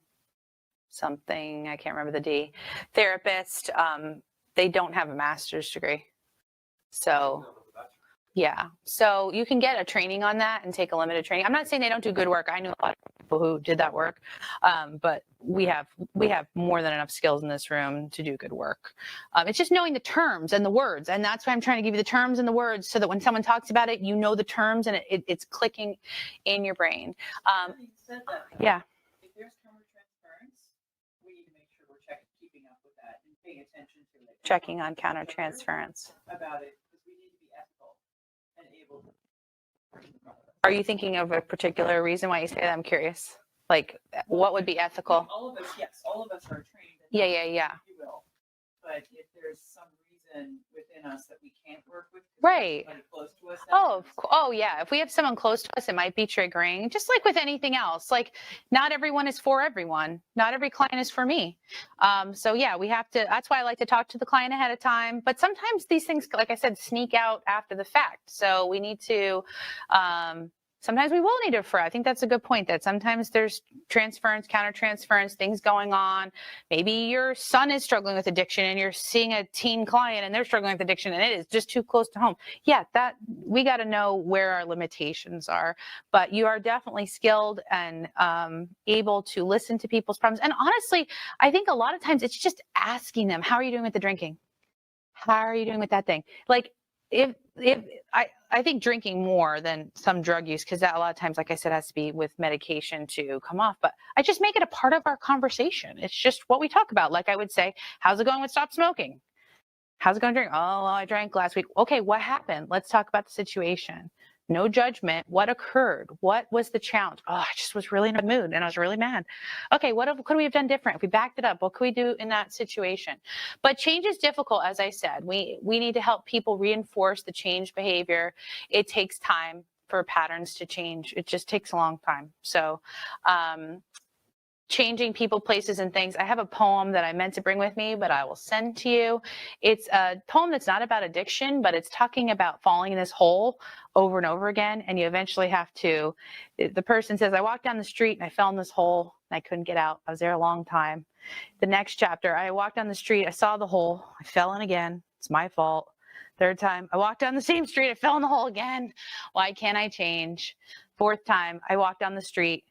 something, I can't remember the D, therapist, they don't have a master's degree. So yeah, so you can get a training on that and take a limited training. I'm not saying they don't do good work. I know a lot of people who did that work, but we have more than enough skills in this room to do good work. It's just knowing the terms and the words, and that's why I'm trying to give you the terms and the words so that when someone talks about it, you know the terms and it's clicking in your brain. You said that, Yeah. if there's countertransference, we need to make sure we're keeping up with that and paying attention to it. Checking on countertransference. About it, because we need to be ethical and able to. Are you thinking of a particular reason why you say that? I'm curious. Like, what would be ethical? All of us, yes, all of us are trained. Yeah. If you will. But if there's some reason within us that we can't work with, 'cause Right. somebody close to us. Oh, yeah. If we have someone close to us, it might be triggering, just like with anything else. Like, not everyone is for everyone. Not every client is for me. So yeah, we have to, that's why I like to talk to the client ahead of time. But sometimes these things, like I said, sneak out after the fact. So we need to, sometimes we will need to refer. I think that's a good point, that sometimes there's transference, countertransference, things going on. Maybe your son is struggling with addiction and you're seeing a teen client and they're struggling with addiction and it is just too close to home. Yeah, that we got to know where our limitations are. But you are definitely skilled and able to listen to people's problems. And honestly, I think a lot of times it's just asking them, how are you doing with the drinking? How are you doing with that thing? Like, if I think drinking more than some drug use, because that a lot of times, like I said, has to be with medication to come off. But I just make it a part of our conversation. It's just what we talk about. Like I would say, how's it going with stop smoking? How's it going to drink? Oh, well, I drank last week. Okay, what happened? Let's talk about the situation. No judgment. What occurred? What was the challenge? Oh, I just was really in a mood and I was really mad. Okay, what could we have done different? If we backed it up, what could we do in that situation? But change is difficult, as I said. We need to help people reinforce the change behavior. It takes time for patterns to change. It just takes a long time. So, changing people, places, and things. I have a poem that I meant to bring with me, but I will send to you. It's a poem that's not about addiction, but it's talking about falling in this hole over and over again. And you eventually have to, the person says, I walked down the street and I fell in this hole and I couldn't get out. I was there a long time. The next chapter, I walked down the street, I saw the hole, I fell in again. It's my fault. Third time, I walked down the same street, I fell in the hole again. Why can't I change? Fourth time, I walked down the street,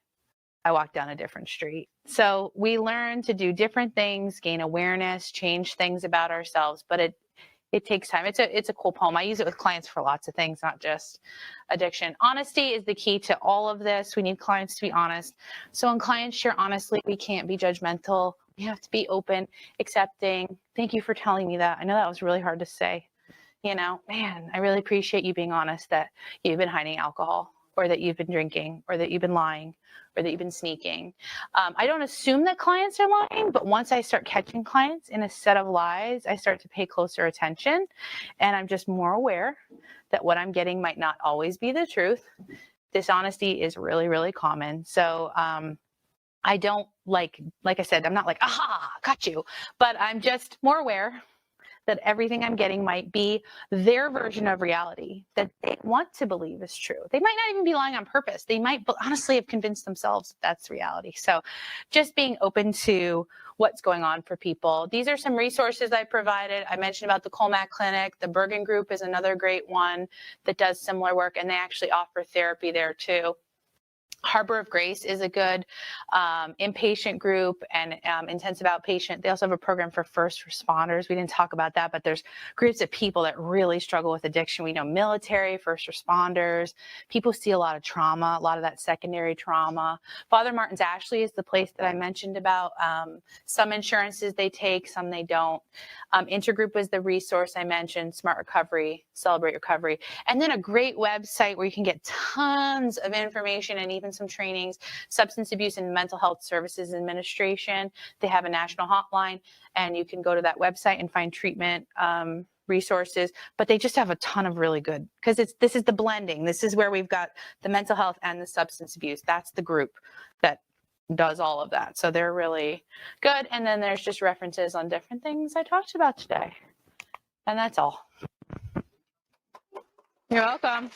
I walked down a different street. So we learn to do different things, gain awareness, change things about ourselves, but it takes time. It's a cool poem. I use it with clients for lots of things, not just addiction. Honesty is the key to all of this. We need clients to be honest. So when clients share honestly, we can't be judgmental. We have to be open, accepting. Thank you for telling me that. I know that was really hard to say. You know, man, I really appreciate you being honest that you've been hiding alcohol, or that you've been drinking, or that you've been lying, or that you've been sneaking. I don't assume that clients are lying, but once I start catching clients in a set of lies, I start to pay closer attention, and I'm just more aware that what I'm getting might not always be the truth. Dishonesty is really, really common. So I don't like I said, I'm not like, aha, got you, but I'm just more aware that everything I'm getting might be their version of reality that they want to believe is true. They might not even be lying on purpose. They might honestly have convinced themselves that's reality. So just being open to what's going on for people. These are some resources I provided. I mentioned about the Colmac Clinic. The Bergen Group is another great one that does similar work, and they actually offer therapy there too. Harbor of Grace is a good inpatient group and intensive outpatient. They also have a program for first responders. We didn't talk about that, but there's groups of people that really struggle with addiction. We know military, first responders, people see a lot of trauma, a lot of that secondary trauma. Father Martin's Ashley is the place that I mentioned about. Some insurances they take, some they don't. Intergroup was the resource I mentioned, Smart Recovery, Celebrate Recovery. And then a great website where you can get tons of information and even taken some trainings. Substance Abuse and Mental Health Services Administration, they have a national hotline, and you can go to that website and find treatment resources. But they just have a ton of really good, because this is the blending. This is where we've got the mental health and the substance abuse. That's the group that does all of that. So they're really good. And then there's just references on different things I talked about today. And that's all. You're welcome.